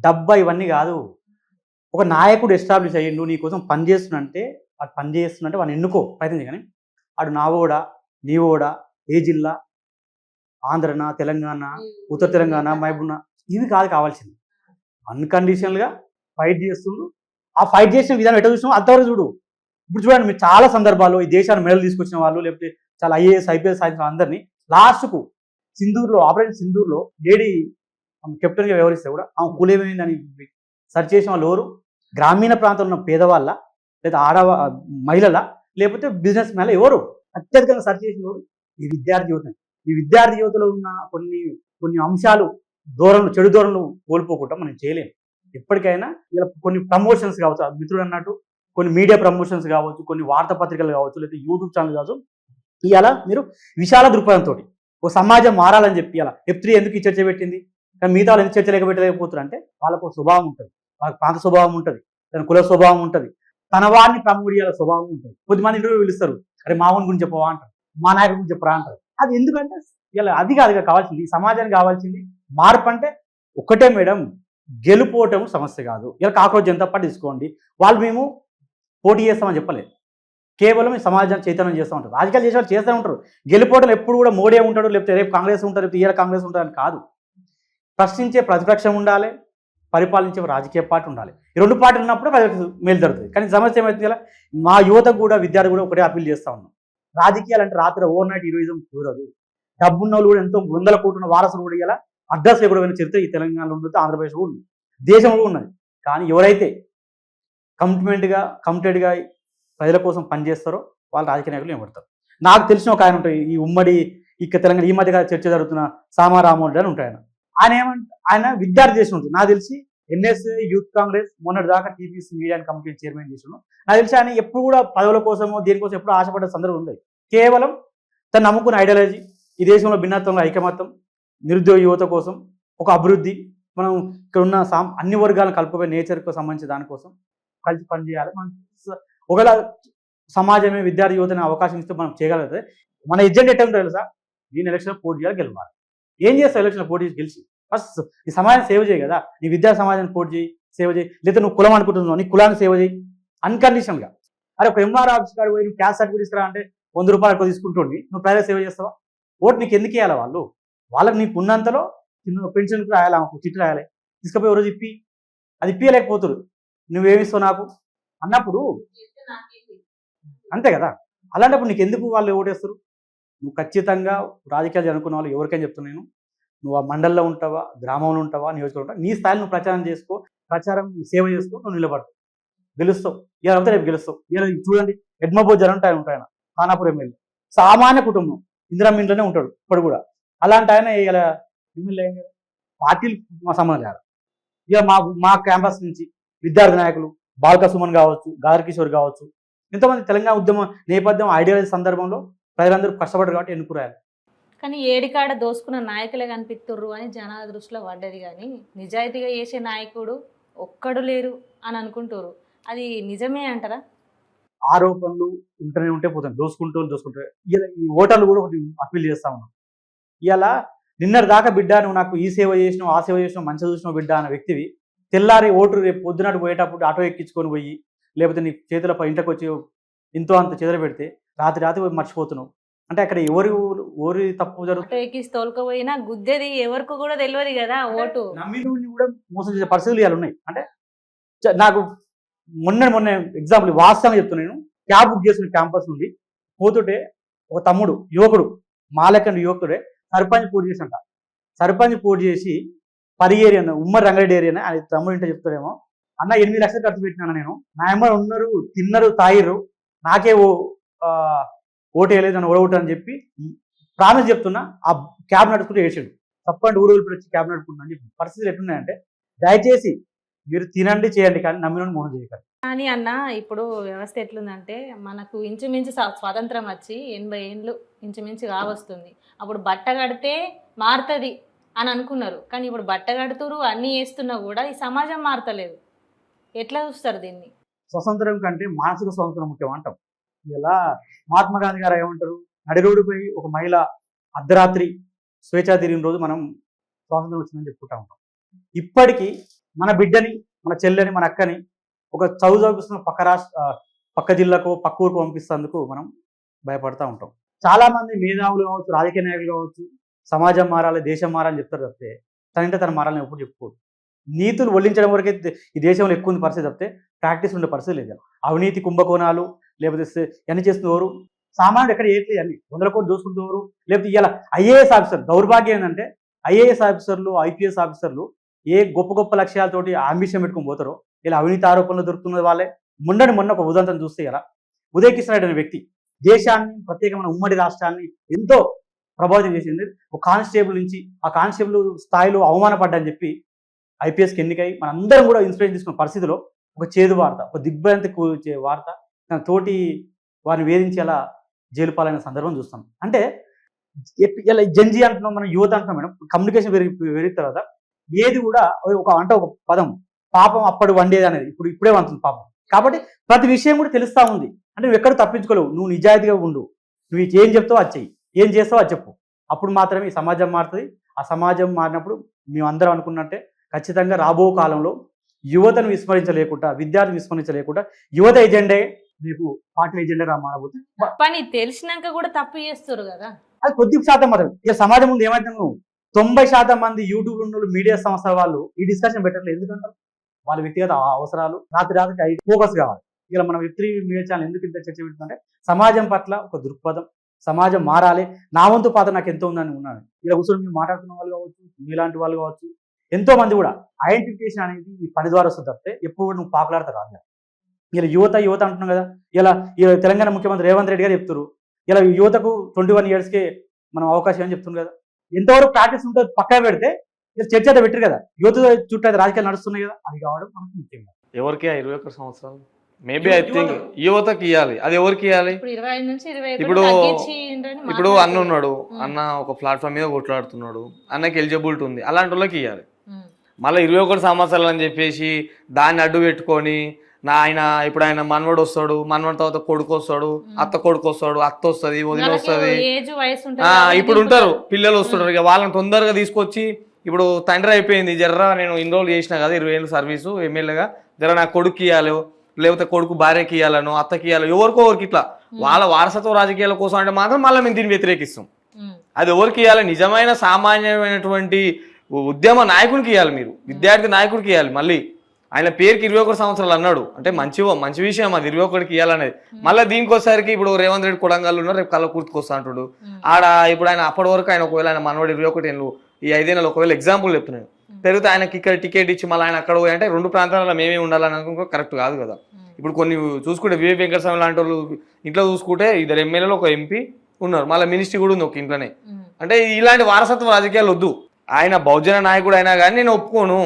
డబ్బా ఇవన్నీ కాదు. ఒక నాయకుడు ఎస్టాబ్లిష్ అయ్యిండు, నీ కోసం పని చేస్తున్నంటే వాడిని ఎన్నుకో ప్రయత్నించి. కానీ వాడు నావోడా, నీవోడా, ఏ జిల్లా, ఆంధ్రనా, తెలంగాణ, ఉత్తర తెలంగాణ, మహబూబ్నా, ఇవి కాదు కావాల్సింది. అన్కండిషనల్గా ఫైట్ చేస్తుండు. ఆ ఫైట్ చేసిన విధానం ఎట్లా చూసినాం అంతవరకు చూడు. ఇప్పుడు చూడండి, మీరు చాలా సందర్భాల్లో ఈ దేశాన్ని మెడల్ తీసుకొచ్చిన వాళ్ళు, లేకపోతే చాలా IAS IPS సాధించిన అందరినీ లాస్ట్కు సింధూర్లో, ఆపరేషన్ సింధూర్లో లేడీ కెప్టెన్గా వ్యవహరిస్తే కూడా ఆమె కులేమైందని సెర్చ్ చేసిన వాళ్ళు ఎవరు? గ్రామీణ ప్రాంతంలో ఉన్న పేదవాళ్ళ, లేదా మహిళల, లేకపోతే బిజినెస్ మ్యాన్ల, ఎవరు అత్యధికంగా సెర్చ్ చేసిన ఎవరు? ఈ విద్యార్థి యువత. ఈ విద్యార్థి యువతలో ఉన్న కొన్ని అంశాలు, చెడు ధోరణులు కోల్పోకుండా మనం చేయలేము. ఎప్పటికైనా ఇలా కొన్ని ప్రమోషన్స్ కావచ్చు, మిత్రుడు అన్నట్టు కొన్ని మీడియా ప్రమోషన్స్ కావచ్చు, కొన్ని వార్తాపత్రికలు కావచ్చు, లేదా యూట్యూబ్ ఛానల్ కావచ్చు, ఇలా మీరు విశాల దృక్పథంతో ఒక సమాజం మారాలని చెప్పి అలా F3 ఎందుకు ఈ చర్చ పెట్టింది, కానీ మిగతా వాళ్ళు ఎందుకు చర్చ పెట్టలేకపోతారు అంటే వాళ్ళకు స్వభావం ఉంటుంది, వాళ్ళకి ప్రాంత స్వభావం ఉంటుంది, తన కుల స్వభావం ఉంటుంది, తన వారిని ప్రమోట్ చేయాల స్వభావం ఉంటుంది. కొద్దిమంది ఇంటర్వ్యూ పిలుస్తారు, అరే మా ఊని గురించి చెప్పవా అంటారు, మా నాయకుడి గురించి చెప్పరా అంటారు. అది ఎందుకంటే ఇలా అది కాదుగా కావాల్సింది, ఈ సమాజానికి కావాల్సింది మార్పు. అంటే ఒక్కటే మేడం, గెలుపోవటం సమస్య కాదు. ఇలా కాక్రోచ్ జనతా పార్టీ తీసుకోండి, వాళ్ళు మేము పోటీ చేస్తామని చెప్పలేదు, కేవలం ఈ సమాజాన్ని చైతన్యం చేస్తూ ఉంటారు. రాజకీయాలు చేసే వాళ్ళు చేస్తూ ఉంటారు. గెలిపోవడం ఎప్పుడు కూడా మోడీ ఉంటాడు, లేకపోతే రేపు కాంగ్రెస్ ఉంటారు, లేకపోతే ఇవాళ కాంగ్రెస్ ఉంటారని కాదు. ప్రశ్నించే ప్రతిపక్షం ఉండాలి, పరిపాలించే రాజకీయ పార్టీ ఉండాలి. ఈ రెండు పార్టీలు ఉన్నప్పుడు ప్రజలకు మేలు జరుగుతుంది. కానీ సమస్య ఏమవుతుంది, ఇలా మా యువతకు కూడా, విద్యార్థి కూడా ఒకటే అప్పీల్ చేస్తూ ఉన్నాం, రాజకీయాలు అంటే రాత్రి ఓవర్ నైట్ హీరోయిజం కుదరదు. డబ్బున్న వాళ్ళు కూడా ఎంతో వందల కోట్ల వారసులు కూడా ఇలా అడ్రస్ లేకుండా చరిత్ర ఈ తెలంగాణలో ఉండదు, ఆంధ్రప్రదేశ్ కూడా ఉంది, దేశంలో ఉన్నది. కానీ ఎవరైతే కమిటెడ్గా ప్రజల కోసం పనిచేస్తారో వాళ్ళు రాజకీయ నాయకులు నిలబడతారు. నాకు తెలిసిన ఒక ఆయన ఉంటాయి, ఈ ఉమ్మడి తెలంగాణ ఈ మధ్యగా చర్చ జరుగుతున్న సామారామోరెడ్డి అని ఉంటాయి. ఆయన విద్యార్థి చేసి ఉంటుంది. నాకు తెలిసి NSA యూత్ కాంగ్రెస్ మొన్నటి దాకా TPC media and committee chairman చేసిన. నాకు తెలిసి ఆయన ఎప్పుడు కూడా పదవుల కోసమో దేనికోసం ఎప్పుడు ఆశపడ్డ సందర్భం ఉంది. కేవలం తను నమ్ముకున్న ఐడియాలజీ, ఈ దేశంలో భిన్నత్వంలో ఐకమత్యం, నిరుద్యోగ యువత కోసం ఒక అభివృద్ధి, మనం ఇక్కడ ఉన్న అన్ని వర్గాలను కలుపుకునే నేచర్కు సంబంధించి దానికోసం కలిసి పనిచేయాలి. మనం ఒకవేళ సమాజమే విద్యార్థి యువతని అవకాశం ఇస్తే మనం చేయగలిగితే మన ఎజెండా ఎట్లా తెలుసా, నేను ఎలక్షన్లో పోటీ చేయాలి, గెలవాలి. ఏం చేస్తావు ఎలక్షన్లో పోటీ చేసి గెలిచి? ఫస్ట్ ఈ సమాజాన్ని సేవ చేయి కదా, నీ విద్యా సమాజాన్ని పోటీ చేయి, సేవ చేయి. లేదా నువ్వు కులం అనుకుంటున్నావు, నీ కులాన్ని సేవ చేయి అన్కండిషనల్గా. అరే ఒక MR ఆఫీస్ కాడ పోయి నువ్వు క్యాస్ట్ సర్టిఫికేట్ ఇస్తారా అంటే 100 రూపాయలు ఎక్కువ తీసుకుంటుండి, నువ్వు ప్రజల సేవ చేస్తావా? ఓటు నీకు ఎందుకు వేయాలి? వాళ్ళకి నీకు ఉన్నంతలో పెన్షన్కి రాయాలి, ఆమెకు చిట్టు రాయాలి, తీసుకుపోయి ఎవరో ఇప్పి అది ఇప్పియలేకపోతురు, నువ్వేమిస్తావు నాకు అన్నప్పుడు అంతే కదా. అలాంటప్పుడు నీకు ఎందుకు వాళ్ళు ఓటేస్తారు? నువ్వు ఖచ్చితంగా రాజకీయాలు అనుకున్న వాళ్ళు ఎవరికైనా చెప్తున్నాను, నువ్వు ఆ మండలంలో ఉంటావా, గ్రామంలో ఉంటావా, నియోజకవర్గం ఉంటావా, నీ స్థాయిలో నువ్వు ప్రచారం చేసుకో, సేవ చేసుకో, నువ్వు నిలబడతావు, గెలుస్తావు. ఇలా అంతా రేపు గెలుస్తావు. ఇలా చూడండి, ఎడ్మబో జనం ఉంటాయి ఖానాపూర్ ఎమ్మెల్యే, సామాన్య కుటుంబం, ఇందిరమ్మ ఇంట్లోనే ఉంటాడు ఇప్పుడు కూడా. అలాంటి ఆయన ఇలా ఎమ్మెల్యే అయ్యాం కదా. పార్టీలు మా సంబంధం లేదు. ఇక మా క్యాంపస్ నుంచి విద్యార్థి నాయకులు బాల్క సుమన్ కావచ్చు, గారి కిషోర్ కావచ్చు, ఎంతోమంది తెలంగాణ ఉద్యమ నేపథ్యం ఐడియాలజీ సందర్భంలో ప్రజలందరూ కష్టపడ్డారు కాబట్టి ఎన్నుకురారు. కానీ ఏడికాడ దోసుకున్న నాయకులే కనిపిస్తుర్రు అని జనాల దృష్టిలో పడ్డది. కానీ నిజాయితీగా చేసే నాయకుడు ఒక్కడు లేరు అని అనుకుంటారు. అది నిజమే అంటారా? ఆరోపణలు ఉంటూనే ఉంటే పోతాను, దోసుకుంటారు. ఇలా ఈ ఓటర్లు కూడా ఒకటి అప్పీల్ చేస్తా ఉన్నాం. ఇలా నిన్నటి దాకా బిడ్డ నువ్వు నాకు ఈ సేవ చేసినావు, ఆ సేవ చేసినావు, మంచిగా చూసినావు బిడ్డ అన్న వ్యక్తివి తెల్లారి ఓటు రేపు పొద్దునాడు పోయేటప్పుడు ఆటో ఎక్కించుకొని పోయి, లేకపోతే నీ చేతుల ఇంటికి వచ్చి ఇంతో అంత చెదర పెడితే రాత్రి మర్చిపోతున్నావు అంటే అక్కడ ఎవరి తప్పు జరుగుతుంది? తోలుకపోయినా గుద్దేది ఎవరికి కూడా తెలియదు కదా. ఓటు నమ్మిని కూడా మోసం చేసే పరిస్థితులు ఇవాళ ఉన్నాయి. అంటే నాకు మొన్న ఎగ్జాంపుల్ వాస్తవంగా చెప్తున్నాను, క్యాబ్ బుక్ చేసిన క్యాంపస్ నుండి పోతుంటే ఒక తమ్ముడు యువకుడు, మాలకండ యువకుడే సర్పంచ్ పోటీ చేసినట్ట. సర్పంచ్ పోటీ చేసి పరిగేరి అన్న ఉమ్మడి రంగారెడ్డి ఏరియా అని తమ్ముడు ఇంటే చెప్తాడేమో, అన్న 8 లక్షలు ఖర్చు పెట్టినాను నేను, నా అమ్మాయి ఉన్నారు, తిన్నారు, తాగిర్రు, నాకే ఓటు వేయలేదు, నన్ను ఓడవుతా అని చెప్పి ప్రామిస్ చెప్తున్నా. ఆ క్యాబ్ నడుపుకుంటూ వేసాడు, తప్పండి ఊరు వెళ్ళి వచ్చి క్యాబ్ నడుపుకుంటా అని చెప్పి. పరిస్థితులు ఎట్లున్నాయంటే దయచేసి మీరు తినండి చేయండి కానీ నమ్మిన మోసం చేయకండి. కానీ అన్న ఇప్పుడు వ్యవస్థ ఎట్లుందంటే, మనకు ఇంచుమించు స్వాతంత్రం వచ్చి 80 ఏళ్ళు ఇంచుమించు కావస్తుంది. అప్పుడు బట్ట కడితే మారుతుంది అని అనుకున్నారు. కానీ ఇప్పుడు బట్ట కడుతురు, అన్నీ వేస్తున్నా కూడా ఈ సమాజం మారతలేదు. ఎట్లా చూస్తారు దీన్ని? స్వతంత్రం కంటే మానసిక స్వతంత్రం ముఖ్యం అంటాం. ఇలా మహాత్మా గాంధీ గారు ఏమంటారు, నడి రోడ్డుపై ఒక మహిళ అర్ధరాత్రి స్వేచ్ఛా తిరిగిన రోజు మనం స్వాతంత్రం వచ్చిందని చెప్పుకుంటా ఉంటాం. ఇప్పటికీ మన బిడ్డని, మన చెల్లెని, మన అక్కని ఒక చదువుతున్న పక్క జిల్లాకు, పక్క ఊరుకు పంపిస్తేందుకు మనం భయపడతా ఉంటాం. చాలా మంది మేధావులు కావచ్చు, రాజకీయ నాయకులు కావచ్చు, సమాజం మారాలి, దేశం మారాలని చెప్తారు తప్పితే తన మారాలని ఎప్పుడు చెప్పుకోదు. నీతులు ఒళ్ళించడం వరకే ఈ దేశంలో ఎక్కువ ఉంది పరిస్థితి తప్పితే ప్రాక్టీస్ ఉండే పరిస్థితి లేదు. అవినీతి కుంభకోణాలు లేకపోతే ఎన్ని చేస్తున్నవారు సామాన్యుడు ఎక్కడ ఏట్లేదు, అన్ని 100 కోట్లు దోసుకుంటున్నారు. లేకపోతే ఇలా IAS ఆఫీసర్ దౌర్భాగ్యం ఏంటంటే ఐఏఎస్ ఆఫీసర్లు, ఐపీఎస్ ఆఫీసర్లు ఏ గొప్ప గొప్ప లక్ష్యాలతోటి ఆంబిషన్ పెట్టుకొని పోతారో ఇలా అవినీతి ఆరోపణలు దొరుకుతున్న వాళ్ళే. మొన్న ఒక ఉదాంతం చూస్తే ఇలా ఉదయ్ కిషన్ రెడ్డి అనే వ్యక్తి దేశాన్ని, ప్రత్యేకమైన ఉమ్మడి రాష్ట్రాన్ని ఎంతో ప్రభావితం చేసింది. ఒక కానిస్టేబుల్ నుంచి ఆ కానిస్టేబుల్ స్థాయిలో అవమానపడ్డని చెప్పి ఐపీఎస్కి ఎన్నికై మనందరం కూడా ఇన్స్పిరేషన్ తీసుకున్న పరిస్థితిలో ఒక చేదు వార్త, ఒక దిగ్భ్రాంతి కూర్చే వార్త, తన తోటి వారిని వేధించి అలా జైలు పాలైన సందర్భం చూస్తాం. అంటే ఇలా జంజీ అంటున్నాం, మనం యువత అంటున్నాం మేడం. కమ్యూనికేషన్ పెరిగిన తర్వాత ఏది కూడా ఒక పదం పాపం అప్పుడు వండేది అనేది ఇప్పుడే వంతుంది పాపం. కాబట్టి ప్రతి విషయం కూడా తెలుస్తూ ఉంది. అంటే నువ్వు ఎక్కడ తప్పించుకోలేవు, నువ్వు నిజాయితీగా ఉండు, నువ్వు ఏం చెప్తావు అది చెయ్యి, ఏం చేస్తావు అది చెప్పు, అప్పుడు మాత్రమే ఈ సమాజం మారుతుంది. ఆ సమాజం మారినప్పుడు మేమందరం అనుకున్నట్టే ఖచ్చితంగా రాబో కాలంలో యువతను విస్మరించలేకుండా, విద్యార్థిని విస్మరించలేకుండా యువత ఎజెండే రేపు పార్టీ ఎజెండా మారబోతుంది. పని తెలిసినాక కూడా తప్పు చేస్తారు కదా, అది కొద్ది శాతం మాత్రం. ఇక సమాజం ముందు ఏమైతే 90% మంది యూట్యూబ్ ఉన్న మీడియా సంస్థల వాళ్ళు ఈ డిస్కషన్ పెట్టట్లేదు. ఎందుకంటారు వాళ్ళ వ్యక్తిగత అవసరాలు, రాత్రి ఫోకస్ కావాలి. ఇలా మనం F3 మీడియా ఛానల్ ఎందుకు ఇంత చర్చ పెడుతుందంటే సమాజం పట్ల ఒక దృక్పథం, సమాజం మారాలి, నా వంతు పాత్ర నాకు ఎంతో ఉందని ఉన్నాను. ఇలా కూర్చొని మీరు మాట్లాడుతున్న వాళ్ళు కావచ్చు, మీలాంటి వాళ్ళు కావచ్చు, ఎంతో మంది కూడా ఐడెంటిఫికేషన్ అనేది ఈ పని ద్వారా వస్తుంది తప్పితే ఎప్పుడు నువ్వు పాకులాడతా రాదు. ఇలా యువత అంటున్నాం కదా, ఇలా తెలంగాణ ముఖ్యమంత్రి రేవంత్ రెడ్డి గారు చెప్తారు ఇలా యువతకు 21 yearsకే మనం అవకాశం అని చెప్తుంది కదా. ఎంతవరకు ప్రాక్టీస్ ఉంటుంది పక్కన పెడితే చర్చ అయితే పెట్టారు కదా, యువత చుట్టూ అయితే రాజకీయాలు నడుస్తున్నాయి కదా, అది కావడం మనకు ముఖ్యంగా. ఎవరికి 21 సంవత్సరాలు మేబీ ఐ థింక్ యువతకి ఇవ్వాలి. అది ఎవరికి ఇవ్వాలి? ఇప్పుడు అన్న ఉన్నాడు, అన్న ఒక ప్లాట్ఫామ్ మీద కొట్లాడుతున్నాడు, అన్నకి ఎలిజిబిలిటీ ఉంది, అలాంటి వాళ్ళకి ఇవ్వాలి. మళ్ళీ 21 సంవత్సరాలు అని చెప్పేసి దాన్ని అడ్డు పెట్టుకొని ఇప్పుడు ఆయన మనవడు వస్తాడు, మనవడి తర్వాత కొడుకు వస్తాడు, అత్త కొడుకు వస్తాడు, అత్త వస్తుంది, వదిలి వస్తుంది, ఇప్పుడు ఉంటారు పిల్లలు వస్తుంటారు. ఇక వాళ్ళని తొందరగా తీసుకొచ్చి ఇప్పుడు తండ్రి అయిపోయింది జర్రా, నేను ఇన్ని రోజులు చేసినా కదా 20 ఏళ్ళు సర్వీసు ఎమ్మెల్యేగా, జర నా కొడుకు ఇవ్వాలి, లేకపోతే కొడుకు భార్యకి ఇవ్వాలను, అత్తకి ఇవ్వాలి, ఎవరికి ఇట్లా వాళ్ళ వారసత్వ రాజకీయాల కోసం అంటే మాత్రం మళ్ళీ మేము దీన్ని వ్యతిరేకిస్తాం. అది ఎవరికి ఇవ్వాలి? నిజమైన సామాన్యమైనటువంటి ఉద్యమ నాయకుడికి ఇవ్వాలి, మీరు విద్యార్థి నాయకుడికి ఇవ్వాలి. మళ్ళీ ఆయన పేరుకి 21 సంవత్సరాలు అన్నాడు అంటే మంచి విషయం అది 21కి ఇవ్వాలనేది. మళ్ళీ దీనికోసరికి ఇప్పుడు రేవంత్ రెడ్డి కొడంగల్ ఉన్నారు, రేపు కళ్ళకుర్తికి వస్తా అంటాడు ఆడ. ఇప్పుడు ఆయన అప్పటి వరకు ఆయన ఒకవేళ ఆయన మనవాడు 21 ఏళ్ళు ఈ 5 ఏళ్ళు ఒకవేళ ఎగ్జాంపుల్ చెప్తున్నాను పెరిగితే ఆయనకి ఇక్కడ టికెట్ ఇచ్చి మళ్ళీ ఆయన అక్కడ పోయి అంటే 2 ప్రాంతాలలో మేమే ఉండాలని అనుకో కరెక్ట్ కాదు కదా. ఇప్పుడు కొన్ని చూసుకుంటే వివేక్ వెంకటస్వామి లాంటి వాళ్ళు ఇంట్లో చూసుకుంటే 2 ఎమ్మెల్యేలు 1 MP ఉన్నారు, మళ్ళీ మినిస్ట్రీ కూడా ఉంది ఒక ఇంట్లోనే. అంటే ఇలాంటి వారసత్వ రాజకీయాలు వద్దు. ఆయన బహుజన నాయకుడు అయినా కానీ నేను ఒప్పుకోను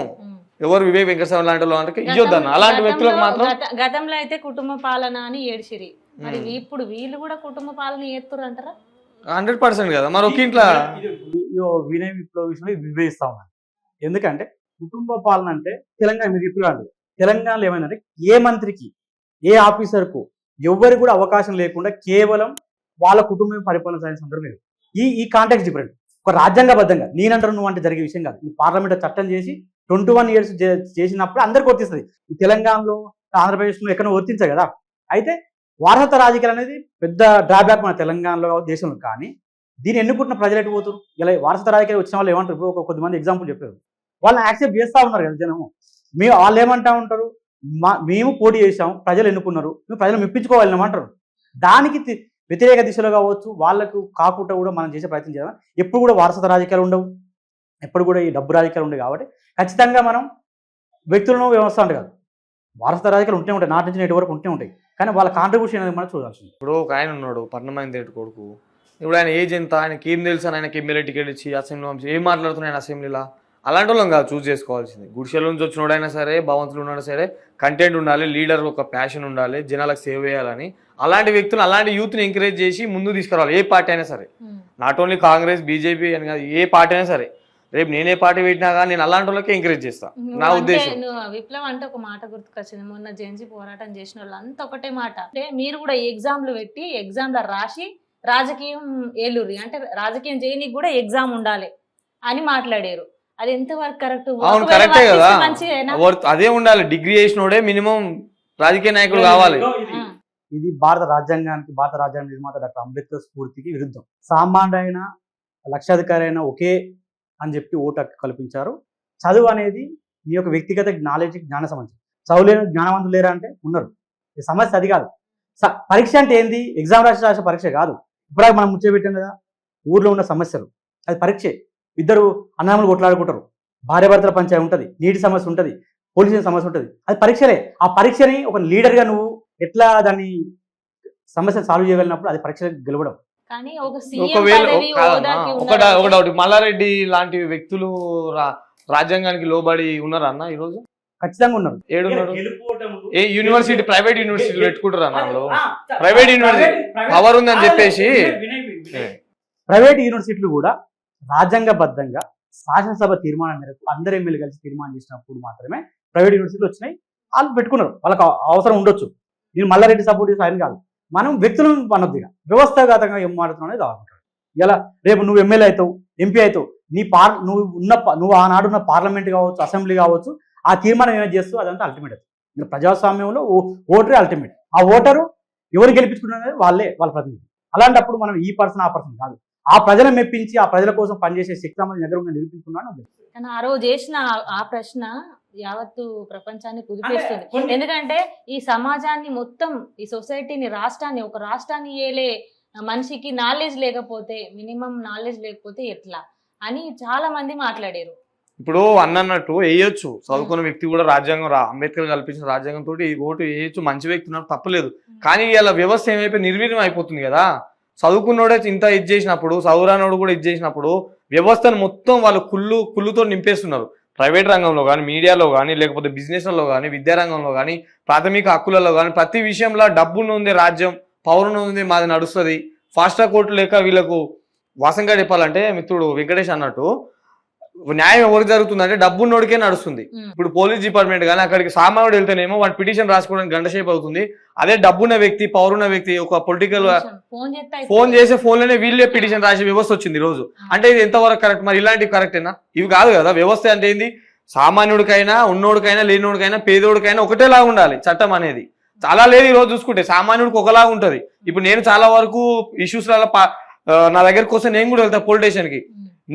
ఎవరు వివేక్ వెంకటస్వామి లాంటి వాళ్ళు అంటే ఇయ్యొద్దన్న. అలాంటి వ్యక్తులకు మాత్రం గతంలో అయితే కుటుంబ పాలన అని ఏడ్చిరి, మరి ఇప్పుడు వీళ్ళు కూడా కుటుంబ పాలన చేస్తారు అంటారా? 100% కదా. మరి ఒక ఇంట్లో వినయ విప్లవ విషయంలో విభేదిస్తా ఉన్నాను. ఎందుకంటే కుటుంబ పాలన అంటే తెలంగాణ మీరు చెప్పారు, తెలంగాణలో ఏమైందంటే ఏ మంత్రికి ఏ ఆఫీసర్కు ఎవరికి కూడా అవకాశం లేకుండా కేవలం వాళ్ళ కుటుంబం పరిపాలన సాగిన సందర్భం లేదు. ఈ కాంటాక్ట్ డిఫరెంట్. ఒక రాజ్యాంగబద్ధంగా నేనంటారు నువ్వు అంటే జరిగే విషయం కాదు. ఈ పార్లమెంట్ చట్టం చేసి 21 years చేసినప్పుడు అందరికి వర్తిస్తుంది. ఈ తెలంగాణలో ఆంధ్రప్రదేశ్లో ఎక్కడో వర్తించాయి కదా. అయితే వారసత్వ రాజకీయాలు అనేది పెద్ద డ్రాబ్యాక్ మన తెలంగాణలో దేశంలో. కానీ దీన్ని ఎన్నుకుంటున్న ప్రజలు ఎటు పోతారు? ఇలా వారసత్వ రాజకీయాలు వచ్చిన వాళ్ళు ఏమంటారు? ఇప్పుడు కొద్దిమంది ఎగ్జాంపుల్ చెప్పారు, వాళ్ళని యాక్సెప్ట్ చేస్తూ ఉన్నారు కదా జనము. వాళ్ళు ఏమంటా ఉంటారు, మేము పోటీ చేసాము, ప్రజలు ఎన్నుకున్నారు, మేము ప్రజలు మెప్పించుకోవాలన్నమాంటారు. దానికి వ్యతిరేక దిశలో కావచ్చు, వాళ్ళకు కాకుండా కూడా మనం చేసే ప్రయత్నం చేయాలి. ఎప్పుడు కూడా వారసత్వ రాజకీయాలు ఉండవు, ఎప్పుడు కూడా ఈ డబ్బు రాజకీయాలు ఉండవు. కాబట్టి ఖచ్చితంగా మనం వ్యక్తులను వ్యవస్థ అంటే కాదు, వారసత్వ రాజకీయాలు ఉంటే ఉంటాయి, నాటి నుంచి నేటి వరకు ఉంటే ఉంటాయి. కానీ వాళ్ళ కాంట్రిబ్యూషన్ అనేది మనం చూడాల్సింది. ఇప్పుడు ఒక ఆయన ఉన్నాడు పర్ణమైన తేటి కొడుకు, ఇప్పుడు ఆయన ఏజ్ ఎంత, ఆయనకి ఏం తెలుసు అని ఆయనకి ఎమ్మెల్యే టికెట్ ఇచ్చి అసెంబ్లీలో ఏం మాట్లాడుతున్నాయి అసెంబ్లీలో, అలాంటి వాళ్ళం కాదు చూస్ చేసుకోవాల్సింది. గుడిసెల నుంచి వచ్చినోడైనా సరే, భవంతులు ఉన్నాడు సరే, కంటెంట్ ఉండాలి, లీడర్ ఒక ప్యాషన్ ఉండాలి, జనాలకు సేవ్ చేయాలని. అలాంటి వ్యక్తులు అలాంటి యూత్ని ఎంకరేజ్ చేసి ముందుకు తీసుకురావాలి. ఏ పార్టీ అయినా సరే, నాట్ ఓన్లీ కాంగ్రెస్ బీజేపీ అని కాదు, ఏ పార్టీ అయినా సరే. రేపు నేనే పార్టీ పెట్టినా కానీ నేను అలాంటి వాళ్ళకి ఎంకరేజ్ చేస్తాను. నా ఉద్దేశం విప్లవం అంటే ఒక మాట గుర్తుకొచ్చింది, మొన్న జెన్జీ పోరాటం చేసిన వాళ్ళు అంతా ఒకటే మాట, అంటే మీరు కూడా ఎగ్జామ్లు పెట్టి ఎగ్జామ్లో రాసి రాజకీయం ఏలూరి అంటే రాజకీయం చేయడానికి కూడా ఎగ్జామ్ ఉండాలి అని మాట్లాడారు. అది ఎంతవరకు కరెక్ట్? అవును, కరెక్టే కదా, అదే ఉండాలి. డిగ్రీ చేసినోడే మినిమం రాజకీయ నాయకుడు కావాలి. ఇది భారత రాజ్యాంగానికి, భారత రాజ్యాంగ నిర్మాత డాక్టర్ అంబేద్కర్ స్ఫూర్తికి విరుద్ధం. సామాన్యుడైన లక్షాధికారి అయినా ఒకే అని చెప్పి ఓటు హక్కు కల్పించారు. చదువు అనేది మీ యొక్క వ్యక్తిగత నాలెడ్జ్, జ్ఞాన సమస్య. చదువులేని జ్ఞానవంతులు లేరా అంటే ఉన్నారు. ఈ సమస్య అది కాదు. పరీక్ష అంటే ఏంది? ఎగ్జామ్ రాసే పరీక్ష కాదు. ఇప్పుడు మనం ముచ్చబెట్టాం కదా ఊర్లో ఉన్న సమస్యలు, అది పరీక్షే. ఇద్దరు అన్నదమ్ములు కొట్లాడుకుంటారు, భార్యాభర్తల పంచాయతీ ఉంటుంది, నీటి సమస్య ఉంటుంది, పోలీసు సమస్య ఉంటుంది. అది పరీక్షలే. ఆ పరీక్షని ఒక లీడర్గా నువ్వు ఎట్లా దాన్ని సమస్యను సాల్వ్ చేయగలిగినప్పుడు అది పరీక్ష గెలవడం. కానీ ఒక సీఎం ఒకవేళ పదవి కాదమ్మా, హోదాకి ఒక ఉన్నారంటే డౌట్, మల్లారెడ్డి లాంటి వ్యక్తులు రాజ్యాంగానికి లోబడి ఉన్నారా అన్న ఈరోజు? ఖచ్చితంగా ఉన్నారు. ఏడున్నారు? ఏ యూనివర్సిటీ, ప్రైవేట్ యూనివర్సిటీలు పెట్టుకుంటారు అన్న వాళ్ళు? ప్రైవేట్ యూనివర్సిటీ పవర్ ఉందని చెప్పేసి ప్రైవేట్ యూనివర్సిటీలు కూడా రాజ్యాంగబద్ధంగా శాసనసభ తీర్మానం మేరకు అందరు ఎమ్మెల్యే కలిసి తీర్మానం చేసినప్పుడు మాత్రమే ప్రైవేట్ యూనివర్సిటీలు వచ్చినాయి. వాళ్ళు పెట్టుకున్నారు, వాళ్ళకి అవసరం ఉండొచ్చు. నేను మల్లారెడ్డి సపోర్ట్ చేసి ఆయన కాదు, మనం వ్యక్తులను అనొద్దు. వ్యవస్థాగతంగా ఏం మాడుతున్నావు అనేది కావాలంటారు. ఇలా రేపు నువ్వు ఎమ్మెల్యే అవుతావు, ఎంపీ అవుతావు, నువ్వు ఆనాడున్న పార్లమెంట్ కావచ్చు, అసెంబ్లీ కావచ్చు, ఆ తీర్మానం ఏమైనా చేస్తూ అదంతా అల్టిమేట్ అవుతుంది. ప్రజాస్వామ్యంలో ఓటరే అల్టిమేట్. ఆ ఓటరు ఎవరు గెలిపించుకున్నది వాళ్ళ ప్రతినిధి. అలాంటప్పుడు మనం ఈ పర్సన్ ఆ పర్సన్ కాదు, ఆ ప్రజలను మెప్పించి ఆ ప్రజల కోసం పనిచేసే శక్తి మన దగ్గర ఉన్న నిరూపించుకున్నాను. కానీ ఆ రోజు చేసిన ఆ ప్రశ్న యావత్తు ప్రపంచాన్ని కుదిపేస్తుంది. ఎందుకంటే ఈ సమాజాన్ని మొత్తం, ఈ సొసైటీని, రాష్ట్రాన్ని, ఒక రాష్ట్రాన్ని ఏలే మనిషికి నాలెడ్జ్ లేకపోతే, మినిమం నాలెడ్జ్ లేకపోతే ఎట్లా అని చాలా మంది మాట్లాడారు. ఇప్పుడు అన్నట్టు వేయొచ్చు, చదువుకున్న వ్యక్తి కూడా రాజ్యాంగం అంబేద్కర్ కల్పించిన రాజ్యాంగం తోటి ఓటు వేయొచ్చు, మంచి వ్యక్తి ఉన్నారు, తప్పలేదు. కానీ ఇలా వ్యవస్థ ఏమైపోయి నిర్వీర్యం అయిపోతుంది కదా. చదువుకున్నోడే ఇంత ఇది చేసినప్పుడు, చదువురానోడు కూడా ఇది చేసినప్పుడు వ్యవస్థను మొత్తం వాళ్ళు కుళ్ళుతో నింపేస్తున్నారు. ప్రైవేట్ రంగంలో కానీ, మీడియాలో కానీ, లేకపోతే బిజినెస్లలో కానీ, విద్యారంగంలో కానీ, ప్రాథమిక హక్కులలో కానీ, ప్రతి విషయంలో డబ్బును ఉంది రాజ్యం, పౌరును ఉంది మాది నడుస్తుంది. ఫాస్ట్ ట్రాక్ కోర్టు లేక వీళ్ళకు వాసంగా చెప్పాలంటే మిత్రుడు వెంకటేష్ అన్నట్టు న్యాయం ఎవరికి జరుగుతుందంటే డబ్బున్నోడికే నడుస్తుంది. ఇప్పుడు పోలీస్ డిపార్ట్మెంట్ కానీ అక్కడికి సామాన్యుడు వెళ్తేనేమో వాటి పిటిషన్ రాసుకోవడానికి గంట సేపు అవుతుంది. అదే డబ్బున్న వ్యక్తి, పౌరున్న వ్యక్తి ఒక పొలిటికల్ ఫోన్ చేసే ఫోన్లోనే వీళ్ళే పిటిషన్ రాసే వ్యవస్థ వచ్చింది ఈ రోజు. అంటే ఇది ఎంతవరకు కరెక్ట్? మరి ఇలాంటివి కరెక్టేనా? ఇవి కాదు కదా. వ్యవస్థ అంటే ఏంది? సామాన్యుడికైనా, ఉన్నోడికైనా, లేనివాడికైనా, పేదోడికైనా ఒకటేలా ఉండాలి చట్టం అనేది. చాలా లేదు ఈ రోజు చూసుకుంటే, సామాన్యుడికి ఒకలాగా ఉంటది. ఇప్పుడు నేను చాలా వరకు ఇష్యూస్ నా దగ్గరకు వస్తే నేను కూడా వెళ్తా పోలీస్ స్టేషన్ కి.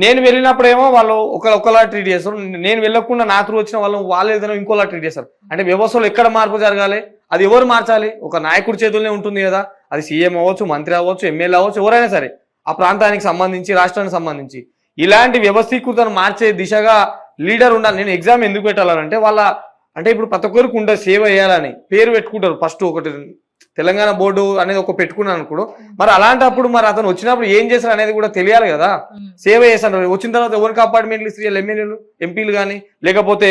నేను వెళ్ళినప్పుడేమో వాళ్ళు ఒకలా ట్రీట్ చేస్తారు, నేను వెళ్ళకుండా నా త్రూ వచ్చిన వాళ్ళు ఏదైనా ఇంకోలా ట్రీట్ చేస్తారు. అంటే వ్యవస్థలో ఎక్కడ మార్పు జరగాలి? అది ఎవరు మార్చాలి? ఒక నాయకుడి చేతుల్లోనే ఉంటుంది కదా. అది సీఎం అవ్వచ్చు, మంత్రి అవ్వచ్చు, ఎమ్మెల్యే అవ్వచ్చు, ఎవరైనా సరే ఆ ప్రాంతానికి సంబంధించి, రాష్ట్రానికి సంబంధించి ఇలాంటి వ్యవస్థీకృతను మార్చే దిశగా లీడర్ ఉండాలి. నేను ఎగ్జామ్ ఎందుకు పెట్టాలంటే అంటే ఇప్పుడు ప్రతి ఒక్కరికి ఉంటుంది సేవ చేయాలని పేరు పెట్టుకుంటారు. ఫస్ట్ ఒకటి తెలంగాణ బోర్డు అనేది ఒక పెట్టుకున్నాను అనుకో. మరి అలాంటప్పుడు మరి అతను వచ్చినప్పుడు ఏం చేశారు అనేది కూడా తెలియాలి కదా. సేవ చేశారు, వచ్చిన తర్వాత ఎవరికి అపార్ట్మెంట్లు ఇస్తారు? ఎమ్మెల్యేలు, ఎంపీలు కానీ, లేకపోతే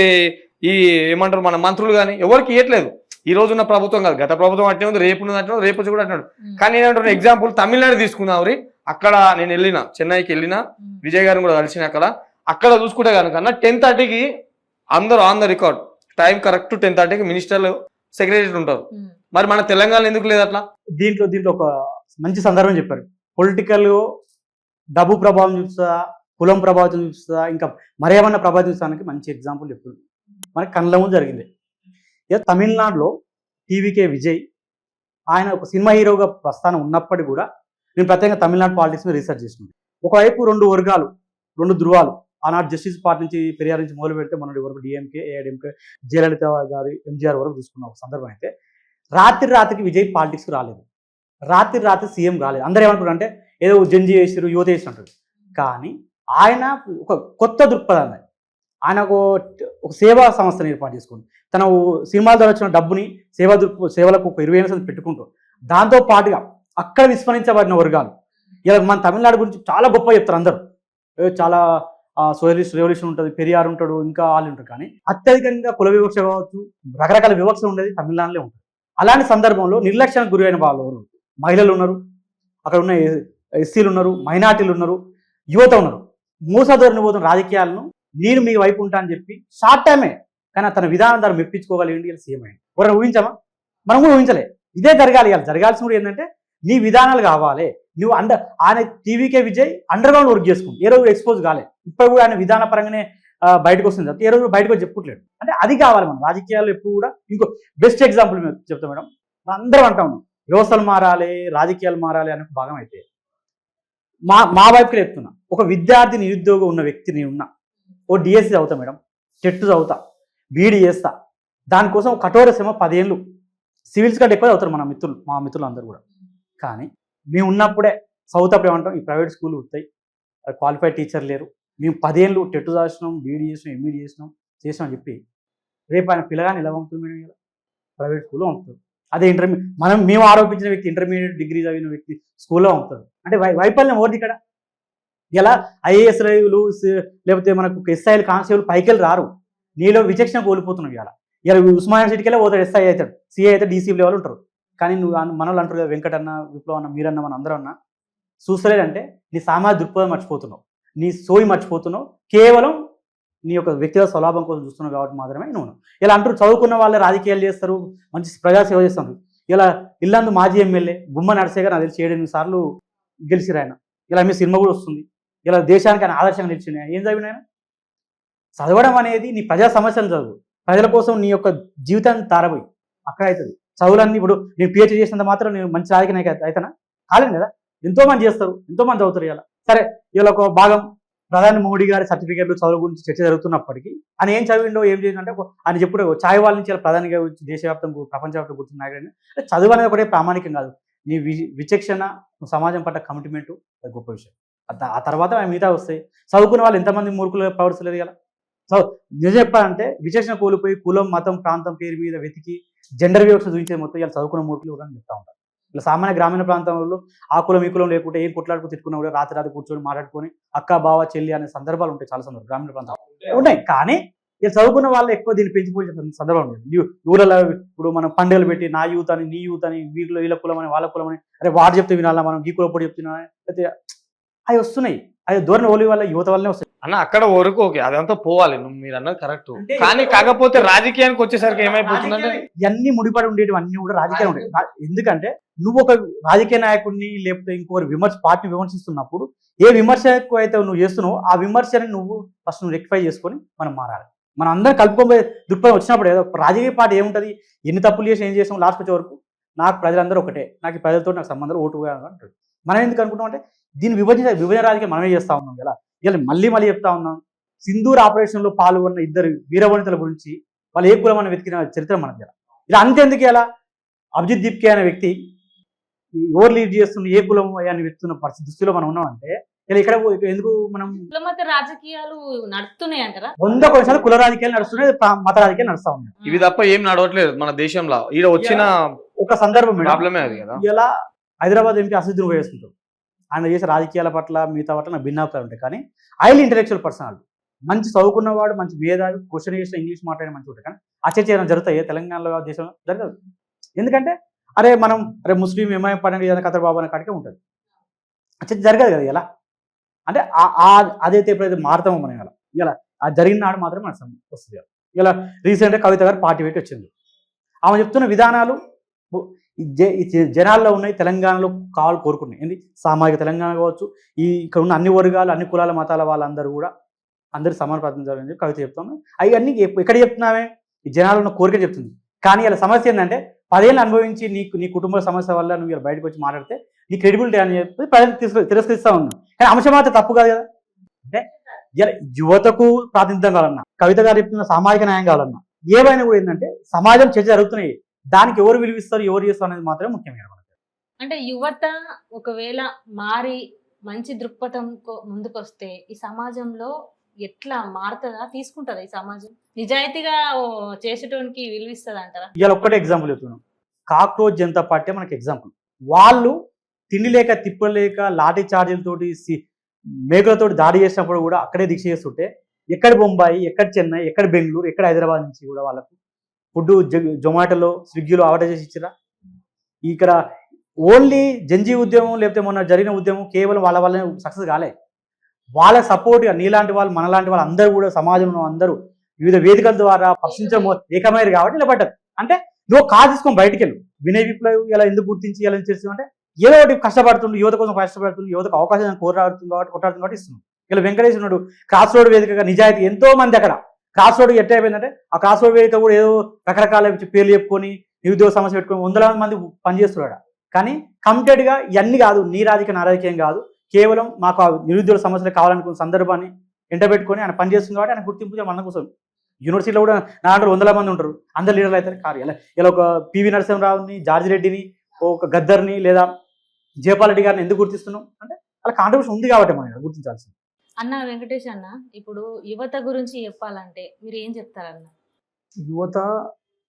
ఈ ఏమంటారు మన మంత్రులు కానీ ఎవరికి ఇవ్వట్లేదు. ఈ రోజున్న ప్రభుత్వం కాదు, గత ప్రభుత్వం అట్నే ఉంది, రేపు రేపు వచ్చి కూడా అంటున్నాడు. కానీ నేనంటున్నా ఎగ్జాంపుల్ తమిళనాడు తీసుకున్నావు. అక్కడ నేను వెళ్ళిన, చెన్నైకి వెళ్ళిన, విజయ్ గారిని కూడా కలిసిన. అక్కడ చూసుకుంటే కనుక 10:30కి అందరూ on the record time correct 10:30కి మినిస్టర్లు, సెక్రటరీ ఉంటారు. మరి మన తెలంగాణ ఎందుకు లేదు అట్లా? దీంట్లో ఒక మంచి సందర్భం చెప్పారు. పొలిటికల్ డబ్బు ప్రభావం చూపిస్తుందా, కులం ప్రభావితం చూపిస్తుందా, ఇంకా మరేమన్నా ప్రభావితం చూపించడానికి మంచి ఎగ్జాంపుల్ చెప్పారు. మనకి కళ్ళ ముందు జరిగింది. తమిళనాడులో టీవీకే విజయ్ ఆయన ఒక సినిమా హీరోగా ప్రస్థానం ఉన్నప్పటికీ కూడా నేను ప్రత్యేకంగా తమిళనాడు పాలిటిక్స్ మీద రీసెర్చ్ చేస్తున్నాను. ఒకవైపు రెండు వర్గాలు, రెండు ధృవాలు. ఆనాడు జస్టిస్ పార్టీ నుంచి, పెరియార్ నుంచి మొదలు పెడితే మొన్నటి వరకు డిఎంకే, ఏఐడిఎంకే, జయలలిత గారి, ఎంజీఆర్ వరకు చూసుకున్న ఒక సందర్భం అయితే రాత్రికి విజయ్ పాలిటిక్స్ రాలేదు. రాత్రి సీఎం కాలేదు. అందరూ ఏమనుకుంటారు అంటే ఏదో జంజీ చేసారు, యువత చేసినట్టు. కానీ ఆయన ఒక కొత్త దృక్పథాన్ని, ఆయన ఒక సేవా సంస్థను ఏర్పాటు చేసుకుంటూ తన సినిమాల ద్వారా వచ్చిన డబ్బుని సేవలకు ఒక 20% పెట్టుకుంటూ, దాంతో పాటుగా అక్కడ విస్మరించబడిన వర్గాలు, ఇలా మన తమిళనాడు గురించి చాలా గొప్ప చెప్తారు అందరూ. చాలా సోషలిస్ట్ రెవల్యూషన్ ఉంటుంది, పెరియార్ ఉంటాడు, ఇంకా వాళ్ళు ఉంటారు. కానీ అత్యధికంగా కుల వివక్ష కావచ్చు, రకరకాల వివక్ష ఉండేది తమిళనాడులో ఉంటుంది. అలాంటి సందర్భంలో నిర్లక్ష్యానికి గురైన వాళ్ళు మహిళలు ఉన్నారు, అక్కడ ఉన్న ఎస్సీలు ఉన్నారు, మైనార్టీలు ఉన్నారు, యువత ఉన్నారు. మూసధోరణి పోతున్న రాజకీయాలను నేను మీ వైపు ఉంటా అని చెప్పి షార్ట్ టైమే కానీ తన విధానం ద్వారా మెప్పించుకోగలిగి సీఎం అయింది. ఎవరైనా ఊహించామా? మనం కూడా ఊహించలే. ఇదే జరగాలి. జరగాల్సిన కూడా ఏంటంటే నీ విధానాలు కావాలి. నువ్వు ఆయన TVK Vijay under ground work చేసుకుంది, ఏ రోజు ఎక్స్పోజ్ కాలే. ఇప్పుడు కూడా ఆయన విధాన పరంగానే బయటకు వస్తుంది, ఏ రోజు బయటకు చెప్పుకోవట్లేదు. అంటే అది కావాలి మనం రాజకీయాల్లో ఎప్పుడు కూడా. ఇంకో బెస్ట్ ఎగ్జాంపుల్ మేము చెప్తాం మేడం, అందరం అంటాం వ్యవస్థలు మారాలి, రాజకీయాలు మారాలి అనే భాగం అయితే మా వైపుకి చెప్తున్నా. ఒక విద్యార్థి, నిరుద్యోగం ఉన్న వ్యక్తిని ఉన్నా, ఓ డిఎస్సి చదువుతా మేడం, టెట్ చదువుతా, బీఈడీ చేస్తా, దానికోసం కఠోర శ్రమ 10 ఏళ్ళు, సివిల్స్ కంటే ఎక్కువ చదువుతారు మా మిత్రులు అందరూ కూడా. కానీ మేము ఉన్నప్పుడే చదువుతాప్పుడు ఏమంటాం, ఈ ప్రైవేట్ స్కూల్ ఉంటాయి, క్వాలిఫైడ్ టీచర్ లేరు, మేము 10 ఏళ్ళు టెట్ రాసినాం, బీఈడీ చేసినాం, ఎంఈడీ చేసినాం అని చెప్పి రేపు ఆయన పిల్లగాని ఎలా పంపుతుంది మేడం? ఇలా ప్రైవేట్ స్కూల్లో పంపుతారు. అదే మేము ఆరోపించిన వ్యక్తి ఇంటర్మీడియట్ డిగ్రీ చదివిన వ్యక్తి స్కూల్లో పంపుతారు. అంటే వైఫల్యం ఎవరిది ఇక్కడ? ఇలా ఐఏఎస్ రైలు లేకపోతే మనకు ఎస్ఐలు కానిస్టేబుల్ పైకెళ్ళి రారు. నీలో విచక్షణ కోల్పోతున్నావు. ఇలా ఉస్మానియా యూనివర్సిటీకెళ్ళే పోతాడు, ఎస్ఐ అవుతాడు, సిఐ అయితే డీసీ లెవెల్ ఉంటారు. కానీ నువ్వు మనోళ్ళు అంటారు కదా, వెంకటన్న, విప్లవ్ అన్న, మీరన్న, మన అందరూ అన్న చూస్తలేదంటే నీ సామాజిక దృక్పథం మర్చిపోతున్నావు, నీ సోయి మర్చిపోతున్నావు, కేవలం నీ యొక్క వ్యక్తిగత స్వలాభం కోసం చూస్తున్నావు కాబట్టి మాత్రమే నువ్వు. ఇలా అంటారు చదువుకున్న వాళ్ళే రాజకీయాలు చేస్తారు, మంచి ప్రజాసేవ చేస్తారు. ఇలా ఇల్లందు మాజీ ఎమ్మెల్యే గుమ్మ నర్సే గారు నాకు తెలిసి 7-8 సార్లు గెలిచిరు ఆయన. ఇలా మీ సినిమా కూడా వస్తుంది. ఇలా దేశానికి ఆయన ఆదర్శంగా నిలిచింది. ఏం చదివిన ఆయన? చదవడం అనేది నీ ప్రజా సమస్యలు చదువు, ప్రజల కోసం నీ యొక్క జీవితాన్ని తారబోయి అక్కడ అవుతుంది. చదువులన్నీ ఇప్పుడు నేను పిహెచ్డీ చేసినంత మాత్రం నేను మంచి రాజకీయ నాయకుడు అవుతానా? కాలేను కదా. ఎంతోమంది చేస్తారు, ఎంతోమంది చదువుతారు. ఇలా సరే, ఇలా ఒక భాగం ప్రధాని మోడీ గారి సర్టిఫికేట్లు చదువు గురించి చర్చ జరుగుతున్నప్పటికీ ఆయన ఏం చదివిండో ఏం చేసిందంటే ఆయన చెప్పుడు ఛాయ్ వాళ్ళ నుంచి ప్రధానిగా దేశవ్యాప్తంగా ప్రపంచవ్యాప్తంగా కూర్చున్న నాయకుడు. చదువు అనేది ఒకటే ప్రామాణికం కాదు, నీ విచక్షణ, సమాజం పట్ల కమిట్మెంటు అది గొప్ప విషయం. ఆ తర్వాత మిగతా వస్తాయి. చదువుకున్న వాళ్ళు ఎంతమంది మూర్ఖులు ప్రవర్తించలేదు. ఇలా నిజం చెప్పాలంటే విచక్షణ కోల్పోయి కులం, మతం, ప్రాంతం పేరు మీద వెతికి జెండర్ వివక్ష చూపించే మొత్తం ఇలా చదువుకున్న మూర్ఖులు అని చెప్తా ఉంటారు. ఇలా సామాన్య గ్రామీణ ప్రాంతంలో ఆ కులం ఈ కులం లేకుంటే ఏం కొట్లాడుకు తిట్టుకున్నా కూడా రాత్రి కూర్చొని మాట్లాడుకొని అక్క, బావ, చెల్లి అనే సందర్భాలు ఉంటాయి. చాలా సందర్భాలు గ్రామీణ ప్రాంతాలు ఉన్నాయి. కానీ ఇలా చదువుకున్న వాళ్ళు ఎక్కువ దీన్ని పెంచిపోయే సందర్భం ఉంటుంది. ఊళ్ళలో ఇప్పుడు మనం పండుగలు పెట్టి నా యూత్ అని, నీ యూత్ అని, వీళ్ళ కులం అని, వాళ్ళ కులం అని, అరే వాడు చెప్తే వినాలా, మనం ఈ కులప్పుడు చెప్తున్నా, అయితే అవి వస్తున్నాయి. అది ధోరణి ఓలి వల్ల యువత వల్లనే వస్తాయి అన్న. అక్కడ వరకు ఓకే, అదంతా పోవాలి, మీరు అన్నది కరెక్ట్. కానీ కాకపోతే రాజకీయానికి వచ్చేసరికి ఏమైపోతుందంటే ఇవన్నీ ముడిపడి ఉండేవి అన్ని కూడా రాజకీయాలు ఉంటాయి. ఎందుకంటే నువ్వు ఒక రాజకీయ నాయకుడిని లేకపోతే ఇంకొకరి పార్టీని విమర్శిస్తున్నప్పుడు ఏ విమర్శ అయితే నువ్వు చేస్తున్నావో ఆ విమర్శని నువ్వు ఫస్ట్ రెక్టిఫై చేసుకొని మనం మారాలి. మనం అందరం కలుపుకోబోయే దృక్పథం వచ్చినప్పుడు ఏదో రాజకీయ పార్టీ ఏముంటుంది, ఎన్ని తప్పులు చేసి ఏం చేసాం, లాస్ట్ వచ్చే వరకు నాకు ప్రజలందరూ ఒకటే, నాకు ఈ ప్రజలతో నాకు సంబంధాలు ఓటు అంటాడు. మనం ఎందుకు అనుకుంటాం అంటే దీన్ని విభజన రాజకీయం మనమే చేస్తా ఉన్నాం. ఇలా మళ్ళీ చెప్తా ఉన్నాం. సింధూర్ ఆపరేషన్లో పాల్గొన్న 2 వీరవనితల గురించి వాళ్ళు ఏ కులం అని వెతికిన చరిత్ర మనకి. ఇలా అంతెందుకు ఇలా అభిజిత్ దీప్కే అనే వ్యక్తి ఎవరు లీడ్ చేస్తున్న ఏ కులం అని వెతున్న పరిస్థితి దృష్టిలో మనం ఉన్నామంటే ఇలా ఇక్కడ ఎందుకు మనం రాజకీయాలు నడుస్తున్నాయి అంటారా? 100% కుల రాజకీయాలు నడుస్తున్నాయి, మత రాజకీయాలు నడుస్తా ఉన్నాయి. ఇవి తప్ప ఏం నడవట్లేదు మన దేశంలో. ఈడ వచ్చిన ఒక సందర్భం ప్రాబ్లమే అది కదా. ఇలా హైదరాబాద్ ఎంపీ అసదుద్దీన్ వేసుకుంటారు. ఆయన చేసే రాజకీయాల పట్ల మిగతా పట్ల నాకు భిన్నాభిప్రాయాలు ఉంటాయి. కానీ హైలీ ఇంటెలెక్చువల్ పర్సనాలిటీ, మంచి చదువుకున్నవాడు, మంచి మేధావి, క్వశ్చన్ చేసిన ఇంగ్లీష్ మాట్లాడే మంచి ఉంటాయి. కానీ చర్చ ఏమైనా జరుగుతాయి తెలంగాణలో, దేశంలో జరగదు. ఎందుకంటే అరే ముస్లిం ఏమైనా పడండి ఏదైనా కథ బాబు అనే కాడికే ఉంటుంది. చర్చ జరగదు కదా. ఇలా అంటే అదైతే ఎప్పుడైతే మారుతామో మనం ఇలా ఆ జరిగిన నాడు మాత్రమే మనకు వస్తుంది. ఇలా రీసెంట్గా కవిత గారు పార్టీ పెట్టి వచ్చింది. ఆమె చెప్తున్న విధానాలు జనాల్లో ఉన్నాయి, తెలంగాణలో కోరుకున్నాయి. ఏంటి సామాజిక తెలంగాణ కావచ్చు, ఇక్కడ ఉన్న అన్ని వర్గాలు, అన్ని కులాల, మతాల వాళ్ళందరూ కూడా అందరూ సమాన ప్రాతినిధ్యం చెప్పి కవిత చెప్తున్నాను. అవన్నీ ఎక్కడ చెప్తున్నామే, ఈ జనాలు ఉన్న కోరిక చెప్తుంది. కానీ ఇలా సమస్య ఏంటంటే 10 ఏళ్ళు అనుభవించి నీ కుటుంబ సమస్య వల్ల నువ్వు ఇలా బయటకు వచ్చి మాట్లాడితే నీ క్రెడిబిలిటీ అని చెప్పి ప్రజలు తిరస్కరిస్తూ ఉన్నావు. కానీ అంశం మాత్రం తప్పు కాదు కదా. అంటే యువతకు ప్రాతినిధ్యం కావాలన్నా, కవిత గారు చెప్తున్న సామాజిక న్యాయం కావాలన్నా, ఏవైనా కూడా ఏంటంటే సమాజం చర్చ జరుగుతున్నాయి, దానికి ఎవరు విలువిస్తారు, ఎవరు చేస్తారు అనేది మాత్రమే ముఖ్యమైన. అంటే యువత ఒకవేళ మారి మంచి దృక్పథం ముందుకు వస్తే ఈ సమాజంలో ఎట్లా మారుతుందా, తీసుకుంటుందా ఈ సమాజం? నిజాయితీగా చేసేటోనికి విలువిస్తుంది అంటారా? ఇవాళ ఒక్కటే ఎగ్జాంపుల్ చెప్తున్నాం. కాక్రోచ్ జనతా పార్టీ మనకి ఎగ్జాంపుల్. వాళ్ళు తిండి లేక తిప్పలేక లాఠీ చార్జీలతోటి మేకలతోటి దాడి చేసినప్పుడు కూడా అక్కడే దీక్ష చేస్తుంటే ఎక్కడ బొంబాయి, ఎక్కడ చెన్నై, ఎక్కడ బెంగళూరు, ఎక్కడ హైదరాబాద్ నుంచి కూడా వాళ్ళకు ఫుడ్ జొమాటోలో, స్విగ్గీలో ఆర్డర్ చేసి ఇచ్చిరా. ఇక్కడ ఓన్లీ జంజీ ఉద్యమం లేకపోతే మొన్న జరిగిన ఉద్యమం కేవలం వాళ్ళ వల్లనే సక్సెస్ కాలే. వాళ్ళ సపోర్ట్గా నీలాంటి వాళ్ళు, మనలాంటి వాళ్ళు అందరూ కూడా సమాజంలో అందరూ వివిధ వేదికల ద్వారా ప్రశ్నించడం ఏకమైరు కాబట్టి నిలబడ్డారు. అంటే నువ్వు కాదు తీసుకొని బయటికి వెళ్ళు. వినయ్ విప్లవ్ ఇలా ఎందుకు గుర్తించి ఇలా చేస్తుందంటే ఏదో ఒకటి కష్టపడుతుంది, యువత కోసం కష్టపడుతుంది, యువతకు అవకాశం కొట్టాడుతుంది కాబట్టి ఇస్తున్నాం. ఇలా వెంకటేష్ ఉన్నాడు, క్రాస్ రోడ్ వేదికగా నిజాయితీ ఎంతో మంది అక్కడ. క్రాస్ రోడ్ ఎట్లా అయిపోయిందంటే ఆ క్రాస్ రోడ్ వేదిక కూడా ఏదో రకరకాల పేర్లు చెప్పుకొని నిరుద్యోగ సమస్య పెట్టుకొని 100 మంది పనిచేస్తున్నాడు. కానీ కమిటెడ్గా ఇవన్నీ కాదు, నీ రాజకీయ నా రాజకీయం కాదు, కేవలం మాకు నిరుద్యోగ సమస్యలు కావాలనుకున్న సందర్భాన్ని ఎంటబెట్టుకొని ఆయన పనిచేస్తుంది కాబట్టి ఆయన గుర్తింపు మన కోసం. యూనివర్సిటీలో కూడా నా అంటే 100 మంది ఉంటారు, అందరు లీడర్లు అవుతారు కారు. ఇలా ఒక పివి నరసింహరావుని, జార్జి రెడ్డిని, ఒక గద్దర్ని లేదా జయపాల్ రెడ్డి గారిని ఎందుకు గుర్తిస్తున్నాం అంటే అలా కాంట్రిబ్యూషన్ ఉంది కాబట్టి మనం గుర్తించాల్సింది. అన్న వెంకటేష్ అన్న, ఇప్పుడు యువత గురించి చెప్పాలంటే మీరు ఏం చెప్తారన్న? యువత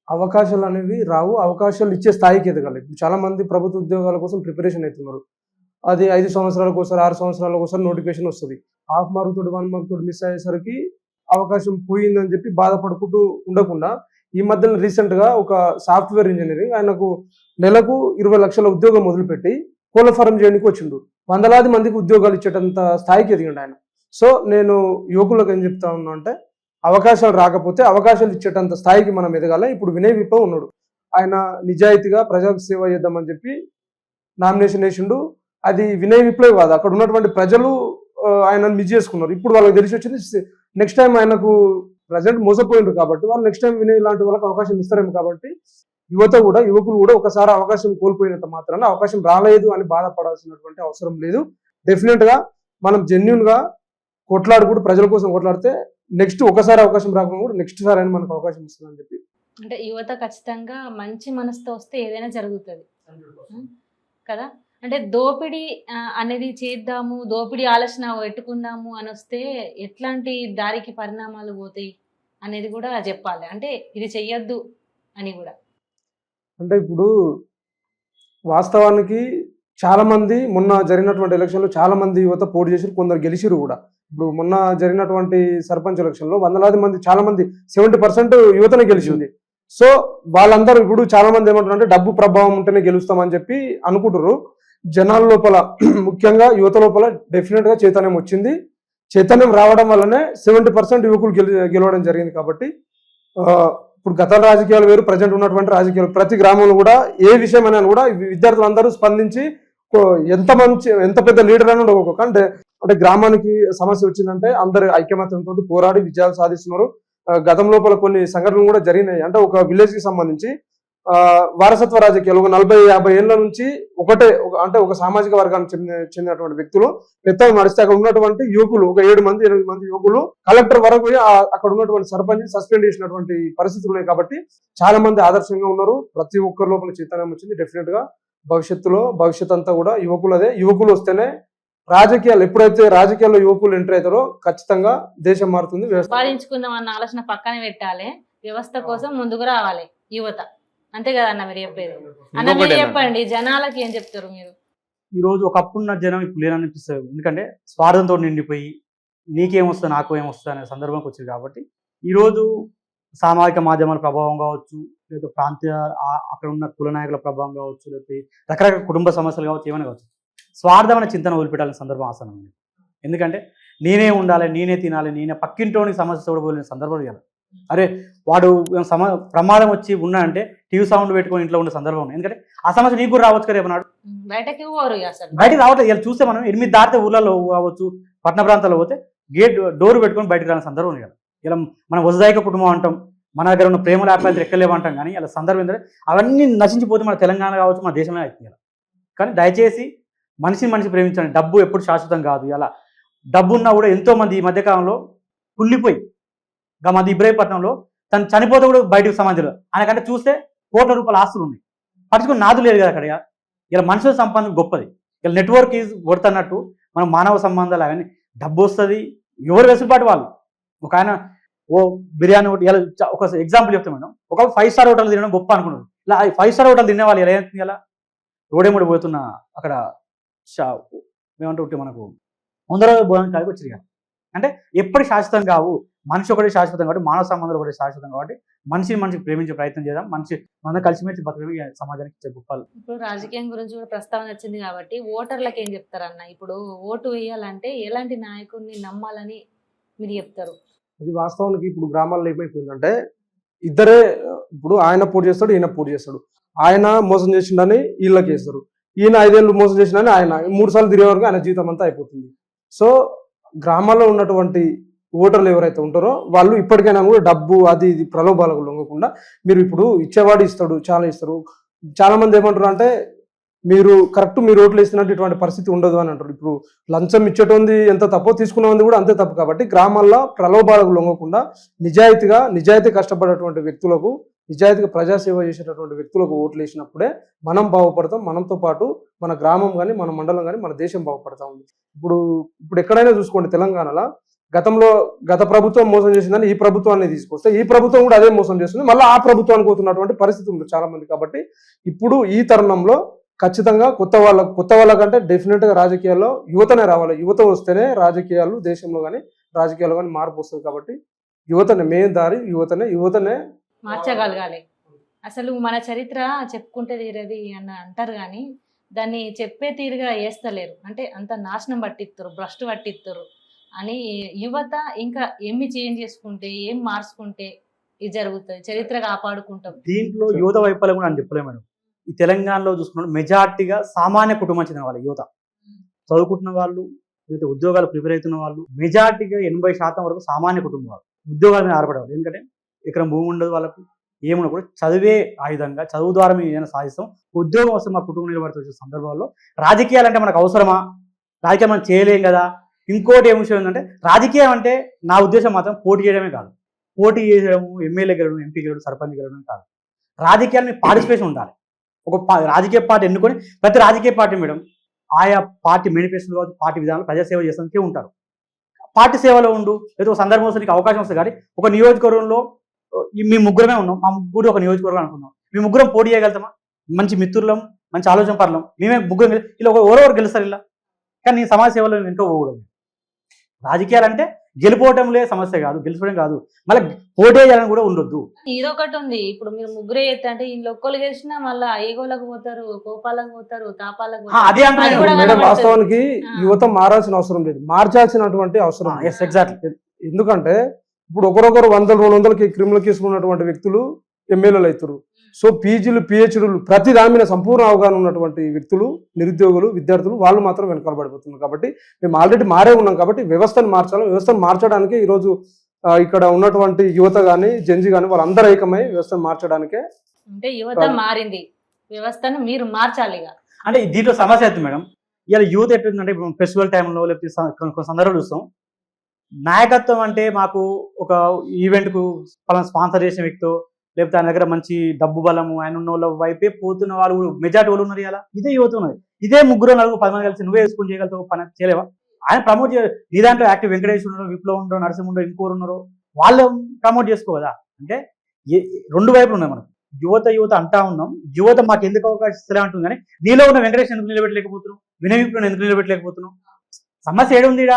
అవకాశాలు అనేవి రావు, అవకాశాలు ఇచ్చే స్థాయికి ఎదగాలి. ఇప్పుడు చాలా మంది ప్రభుత్వ ఉద్యోగాల కోసం ప్రిపరేషన్ అవుతున్నారు. అది 5 సంవత్సరాలకు ఒకసారి 6 సంవత్సరాలకు ఒకసారి నోటిఫికేషన్ వస్తుంది. హాఫ్ మార్క్ తోటి 1 మార్క్ తోటి మిస్ అయ్యేసరికి అవకాశం పోయిందని చెప్పి బాధపడుకుంటూ ఉండకుండా ఈ మధ్యలో రీసెంట్గా ఒక సాఫ్ట్వేర్ ఇంజనీరింగ్ ఆయనకు నెలకు 20 లక్షల ఉద్యోగం మొదలుపెట్టి కోళ్ళ ఫారం చేయడానికి వచ్చిండు. వందలాది మందికి ఉద్యోగాలు ఇచ్చేటంత స్థాయికి ఎదిగిండు ఆయన. సో నేను యువకులకు ఏం చెప్తా ఉన్నా అంటే అవకాశాలు రాకపోతే అవకాశాలు ఇచ్చేటంత స్థాయికి మనం ఎదగాలి. ఇప్పుడు వినయ్ విప్లవ్ ఉన్నాడు, ఆయన నిజాయితీగా ప్రజలకు సేవ చేద్దామని చెప్పి నామినేషన్ వేసిండు. అది వినయ్ విప్లవ్ కాదు, అక్కడ ఉన్నటువంటి ప్రజలు ఆయనను మిస్ చేసుకున్నారు. ఇప్పుడు వాళ్ళకి తెలిసి వచ్చింది నెక్స్ట్ టైం ఆయనకు ప్రజెంట్ మోసపోయిండ్రు కాబట్టి వాళ్ళు నెక్స్ట్ టైం వినయ్ లాంటి వాళ్ళకి అవకాశం ఇస్తారేమో. కాబట్టి యువకులు కూడా ఒకసారి అవకాశం కోల్పోయినంత మాత్రాన అవకాశం రాలేదు అని బాధపడాల్సినటువంటి అవసరం లేదు. డెఫినెట్ గా మనం జెన్యున్ గా కొట్లాడుకుంటూ ప్రజల కోసం కొట్లాడితే నెక్స్ట్ ఒకసారి అవకాశం రాకుండా కూడా నెక్స్ట్ సారి అయినా మనకు అవకాశం ఇస్తుందని చెప్పి అంటే యువత ఖచ్చితంగా మంచి మనసుతో వస్తే ఏదైనా జరుగుతుంది కదా. అంటే దోపిడీ అనేది చేద్దాము, దోపిడీ ఆలోచన పెట్టుకుందాము అని వస్తే ఎట్లాంటి దారికి పరిణామాలు పోతాయి అనేది కూడా చెప్పాలి. అంటే ఇది చెయ్యొద్దు అని కూడా. అంటే ఇప్పుడు వాస్తవానికి చాలా మంది మొన్న జరిగినటువంటి ఎలక్షన్లో చాలా మంది యువత పోటీ చేసి కొందరు గెలిచిరు కూడా. ఇప్పుడు మొన్న జరిగినటువంటి సర్పంచ్ ఎలక్షన్లో వందలాది మంది, చాలా మంది 70% యువతనే గెలిచింది. సో వాళ్ళందరూ ఇప్పుడు చాలా మంది ఏమంటారు అంటే డబ్బు ప్రభావం ఉంటేనే గెలుస్తామని చెప్పి అనుకుంటారు. జనాల లోపల ముఖ్యంగా యువత లోపల డెఫినెట్ గా చైతన్యం వచ్చింది. చైతన్యం రావడం వల్లనే 70% యువకులు గెలవడం జరిగింది. కాబట్టి ఇప్పుడు గత రాజకీయాలు వేరు, ప్రజెంట్ ఉన్నటువంటి రాజకీయాలు, ప్రతి గ్రామంలో కూడా ఏ విషయం అయినా కూడా విద్యార్థులందరూ స్పందించి ఎంత పెద్ద లీడర్ అని ఉండకపోతే అంటే గ్రామానికి సమస్య వచ్చిందంటే అందరు ఐక్యమత్యంతో పోరాడి విజయాలు సాధిస్తున్నారు. గతం లోపల కొన్ని సంఘటనలు కూడా జరిగినాయి. అంటే ఒక విలేజ్ కి సంబంధించి వారసత్వ రాజకీయాలు ఒక 40-50 ఏళ్ల నుంచి ఒక సామాజిక వర్గానికి చెందినటువంటి వ్యక్తులు పెద్ద నడిస్తే అక్కడ ఉన్నటువంటి యువకులు ఒక 7-8 మంది యువకులు కలెక్టర్ వరకు అక్కడ ఉన్నటువంటి సర్పంచ్ సస్పెండ్ చేసినటువంటి పరిస్థితులు ఉన్నాయి. కాబట్టి చాలా మంది ఆదర్శంగా ఉన్నారు. ప్రతి ఒక్కరి లోపల చైతన్యం వచ్చింది. డెఫినెట్ గా భవిష్యత్ అంతా కూడా యువకులదే. యువకులు వస్తేనే రాజకీయాలు, ఎప్పుడైతే రాజకీయాల్లో యువకులు ఎంటర్ అవుతారో ఖచ్చితంగా దేశం మారుతుంది. సంపాదించుకుందాం అన్న ఆలోచన పక్కన పెట్టాలి, వ్యవస్థ కోసం ముందుకు రావాలి యువత. అంతే కదా అన్న మీరు చెప్పేది? అన్న మీరు చెప్పండి, జనాలకి ఏం చెప్తారు మీరు? ఈ రోజు ఒకప్పుడున్న జనం ఇప్పుడు లేననిపిస్తుంది. ఎందుకంటే స్వార్థంతో నిండిపోయి నీకేమొస్తుంది నాకు ఏమొస్తుంది అనే సందర్భంకి వచ్చింది. కాబట్టి ఈరోజు సామాజిక మాధ్యమాల ప్రభావం కావచ్చు, లేదా ప్రాంతీయ అక్కడ ఉన్న కుల నాయకుల ప్రభావం కావచ్చు, లేకపోతే రకరకాల కుటుంబ సమస్యలు కావచ్చు, ఏమైనా కావచ్చు, స్వార్థమైన చింతన వదిలిపెట్టాలని సందర్భం ఆసనం. ఎందుకంటే నేనే ఉండాలి, నేనే తినాలి, నేనే పక్కింటోని సమస్య చూడబోయే సందర్భం ఇవ్వాలి. అరే వాడు ప్రమాదం వచ్చి ఉన్నా అంటే టీవీ సౌండ్ పెట్టుకొని ఇంట్లో ఉండే సందర్భం ఉంది. ఎందుకంటే ఆ సమస్య నీకు కూడా రావచ్చు కదా. రేపనాడు బయటకి రావట్లేదు. ఇలా చూస్తే మనం 8 దాటితే ఊళ్ళలో కావచ్చు, పట్టణ ప్రాంతాల్లో పోతే డోర్ పెట్టుకొని బయటకు రాని సందర్భం ఉంది కదా. ఇలా మనం వజదాయక కుటుంబం అంటాం, మన దగ్గర ఉన్న ప్రేమల ఆప్యాయతలు ఎక్కలేమంటాం. కానీ ఇలా సందర్భం ఏంటంటే అవన్నీ నశించిపోతే మన తెలంగాణ కావచ్చు, మన దేశంలో అవుతుంది కదా. కానీ దయచేసి మనిషి ప్రేమించండి. డబ్బు ఎప్పుడు శాశ్వతం కాదు. ఇలా డబ్బు ఉన్నా కూడా ఎంతోమంది ఈ మధ్యకాలంలో కుళ్ళిపోయి మాది ఇబ్రాహీంపట్నంలో తను చనిపోతే కూడా బయటకు సమాధిలో ఆయనకంటే చూస్తే కోట్ల రూపాయల ఆస్తులు ఉన్నాయి, పట్టుకుని నాదు లేదు కదా అక్కడ. ఇలా మనుషుల సంబంధం గొప్పది. ఇలా నెట్వర్క్ ఈజ్ కొడుతున్నట్టు మనం మానవ సంబంధాలు అవన్నీ డబ్బు వస్తుంది. ఎవరు వెసులుబాటు వాళ్ళు. ఒక ఆయన బిర్యానీ ఒకటి ఇలా ఒక ఎగ్జాంపుల్ చెప్తాం మేడం. ఒక 5 స్టార్ హోటల్ తినడం గొప్ప అనుకున్నారు. ఇలా 5 స్టార్ హోటల్ తినే వాళ్ళు ఎలా అవుతుంది? ఇలా రోడేముడి పోతున్న అక్కడ ఏమంటే మనకు 100 రోజుల భోజనం కాడికి వచ్చి అంటే ఎప్పటి శాశ్వతం కావు. మనిషి ఒకటి శాశ్వతం కాబట్టి, మానవ సంబంధాలు ఒకటి శాశ్వతం కాబట్టి మనిషిని ప్రేమించే ప్రయత్నం చేద్దాం. మన కలిసిమెలిసి బతకమే సమాజానికి గొప్పలు. ఇప్పుడు రాజకీయం గురించి కూడా ప్రస్తావన వచ్చింది కాబట్టి ఓటర్లకు ఏం చెప్తారన్న? ఇప్పుడు ఓటు వేయాలంటే ఎలాంటి నాయకుడిని నమ్మాలని మీరు చెప్తారు? అది వాస్తవానికి ఇప్పుడు గ్రామాల్లో ఏమైపోయిందంటే ఇద్దరే, ఇప్పుడు ఆయన పోటీ చేస్తాడు, ఈయన పోటీ చేస్తాడు. ఆయన మోసం చేసిండని వీళ్ళకి వేస్తారు, ఈయన 5 ఏళ్ళు మోసం చేసిండని ఆయన 3 సార్లు తిరిగే వరకు ఆయన జీవితం అంతా అయిపోతుంది. సో గ్రామాల్లో ఉన్నటువంటి ఓటర్లు ఎవరైతే ఉంటారో వాళ్ళు ఇప్పటికైనా కూడా డబ్బు అది ఇది ప్రలోభాలకు లొంగకుండా, మీరు ఇప్పుడు ఇచ్చేవాడు ఇస్తాడు, చాలా ఇస్తారు. చాలా మంది ఏమంటారు అంటే మీరు కరెక్ట్ మీరు ఓట్లు వేసినట్టు ఇటువంటి పరిస్థితి ఉండదు అని అంటారు. ఇప్పుడు లంచం ఇచ్చేటోంది ఎంత తప్పో తీసుకున్నది కూడా అంతే తప్పు. కాబట్టి గ్రామాల్లో ప్రలోభాలకు లొంగకుండా నిజాయితీ కష్టపడేటువంటి వ్యక్తులకు, నిజాయితీగా ప్రజాసేవ చేసేటటువంటి వ్యక్తులకు ఓట్లు వేసినప్పుడే మనం బాగుపడతాం. మనతో పాటు మన గ్రామం కానీ, మన మండలం కానీ, మన దేశం బాగుపడతా ఉంది. ఇప్పుడు ఎక్కడైనా చూసుకోండి, తెలంగాణలో గత ప్రభుత్వం మోసం చేసిందని ఈ ప్రభుత్వాన్ని తీసుకొస్తే ఈ ప్రభుత్వం కూడా అదే మోసం చేస్తుంది, మళ్ళీ ఆ ప్రభుత్వానికి పోతున్నటువంటి పరిస్థితి ఉంది చాలా మంది. కాబట్టి ఇప్పుడు ఈ తరుణంలో ఖచ్చితంగా కొత్త వాళ్ళకంటే డెఫినెట్గా రాజకీయాల్లో యువతనే రావాలి. యువత వస్తేనే రాజకీయాలు దేశంలో కానీ రాజకీయాల్లో కానీ మార్పు వస్తుంది. కాబట్టి యువతనే మెయిన్ దారి, యువతనే మార్చగలగాలి. అసలు మన చరిత్ర చెప్పుకుంటే తీరేది అని అంటారు కానీ దాన్ని చెప్పే తీరుగా వేస్తలేరు. అంటే అంత నాశనం పట్టిస్తారు, భ్రష్టు పట్టిస్తారు అని. యువత ఇంకా ఏమి చేంజ్ చేసుకుంటే, ఏం మార్చుకుంటే ఇది జరుగుతుంది, చరిత్ర కాపాడుకుంటాం. దీంట్లో యువత వైఫల్యం కూడా అని చెప్పలేము మేడం. ఈ తెలంగాణలో చూసుకున్న మెజార్టీగా సామాన్య కుటుంబం చెందిన వాళ్ళు యువత, చదువుకుంటున్న వాళ్ళు, లేదా ఉద్యోగాలు ప్రిపేర్ అవుతున్న వాళ్ళు, మెజార్టీగా 80% వరకు సామాన్య కుటుంబం వాళ్ళు ఉద్యోగాల మీద ఆధారపడేవాళ్ళు. ఎందుకంటే ఇక్కడ భూమి ఉండదు, వాళ్ళకు ఏమున్నా కూడా చదివే ఆయుధంగా, చదువు ద్వారా మేము ఏదైనా సాధిస్తాం, ఉద్యోగం వస్తే మా కుటుంబం నిలబడుతున్న సందర్భాల్లో రాజకీయాలు అంటే మనకు అవసరమా, రాజకీయం మనం చేయలేం కదా. ఇంకోటి ఏం విషయం ఏంటంటే, రాజకీయం అంటే నా ఉద్దేశం మాత్రం పోటీ చేయడమే కాదు. పోటీ చేయడము, ఎమ్మెల్యే గెలవడం, ఎంపీ గెలవడం, సర్పంచ్ గెలవడం కాదు. రాజకీయాలని పార్టిసిపేషన్ ఉండాలి. రాజకీయ పార్టీ ఎన్నుకొని ప్రతి రాజకీయ పార్టీ మేడం ఆయా పార్టీ మేనిఫెస్టోలు కావచ్చు, పార్టీ విధానాలు ప్రజాసేవ చేస్తానికే ఉంటారు. పార్టీ సేవలో ఉండు, లేదా ఒక సందర్భం వస్తే నీకు అవకాశం వస్తుంది. కానీ ఒక నియోజకవర్గంలో మీ ముగ్గురమే ఉన్నాం, మా ముగ్గురు ఒక నియోజకవర్గం అనుకున్నాం, మీ ముగ్గురం పోటీ చేయగలుగుతామా? మంచి మిత్రులం, మంచి ఆలోచన పడలేం, మేమే ముగ్గురం ఇలా ఎవరెవరు గెలుస్తారు ఇలా. కానీ నీ సమాజ సేవలో వెనుక పోకూడదు. రాజకీయాలు అంటే గెలిపోవటంలే సమస్య కాదు, గెలుచుకోవడం కాదు, మళ్ళీ పోటీ చేయాలని కూడా ఉండొద్దు. ఇదొకటి ఉంది. ఇప్పుడు మీరు ముగ్గురే చేస్తే అంటే ఈ ఒక్కరు గెలిచినా మళ్ళీ ఏగోలకు పోతారు, కోపాలకు పోతారు, తాపాలకు పోతారు. అదే అంటే మేడం, వాస్తవానికి యువత మారాల్సిన అవసరం లేదు, మార్చాల్సినటువంటి అవసరం. ఎగ్జాక్ట్లీ. ఎందుకంటే ఇప్పుడు ఒకరొకరు 100-200 క్రిమినల్ కేసులు ఉన్నటువంటి వ్యక్తులు ఎమ్మెల్యేలు అవుతారు. సో పీజీలు, పిహెచ్డీలు ప్రతి దాని మీద సంపూర్ణ అవగాహన ఉన్నటువంటి వ్యక్తులు, నిరుద్యోగులు, విద్యార్థులు వాళ్ళు మాత్రం వెనకాలబడిపోతున్నారు. కాబట్టి మేము ఆల్రెడీ మారే ఉన్నాం. కాబట్టి వ్యవస్థను మార్చాలి. వ్యవస్థను మార్చడానికి ఈరోజు ఇక్కడ ఉన్నటువంటి యువత కానీ, జెన్జీ కానీ వాళ్ళందరూ ఏకమై వ్యవస్థను మార్చడానికే. అంటే యువత మారింది, వ్యవస్థను మీరు మార్చాలి. అంటే దీంట్లో సమస్య అవుతుంది మేడం. ఇలా యూత్ ఎట్లుందంటే, ఇప్పుడు ఫెస్టివల్ టైంలో లేకపోతే కొన్ని సందర్భాలు చూస్తాం, నాయకత్వం అంటే మాకు ఒక ఈవెంట్కు పలానా స్పాన్సర్ చేసిన వ్యక్తి, లేకపోతే ఆయన దగ్గర మంచి డబ్బు బలము, ఆయన ఉన్న వాళ్ళ వైపే పోతున్న వాళ్ళు మెజార్టీ వాళ్ళు ఉన్నారు. ఇలా ఇదే యువత ఉన్నది. ఇదే 3-4-10 మంది కలిసి నువ్వే వేసుకొని చేయగలుగుతావు, పని చేయలేవా? ఆయన ప్రమోట్ నీ దాంట్లో యాక్టివ్ వెంకటేష్ ఉన్నారు, విప్లవ్ ఉండరు, నరసింహ ఉండరు, ఇంకోరు ఉన్నారు, వాళ్ళు ప్రమోట్ చేసుకోవదా? అంటే రెండు వైపులు ఉన్నాయి మనకు. యువత అంటా ఉన్నాం, యువత మాకు ఎందుకు అవకాశం ఇస్తలే అంటుంది. కానీ నీలో ఉన్న వెంకటేష్ ఎందుకు నిలబెట్టలేకపోతున్నావు, వినయ్ విప్లవ్ ఎందుకు నిలబెట్టలేకపోతున్నావు? సమస్య ఏడుంది?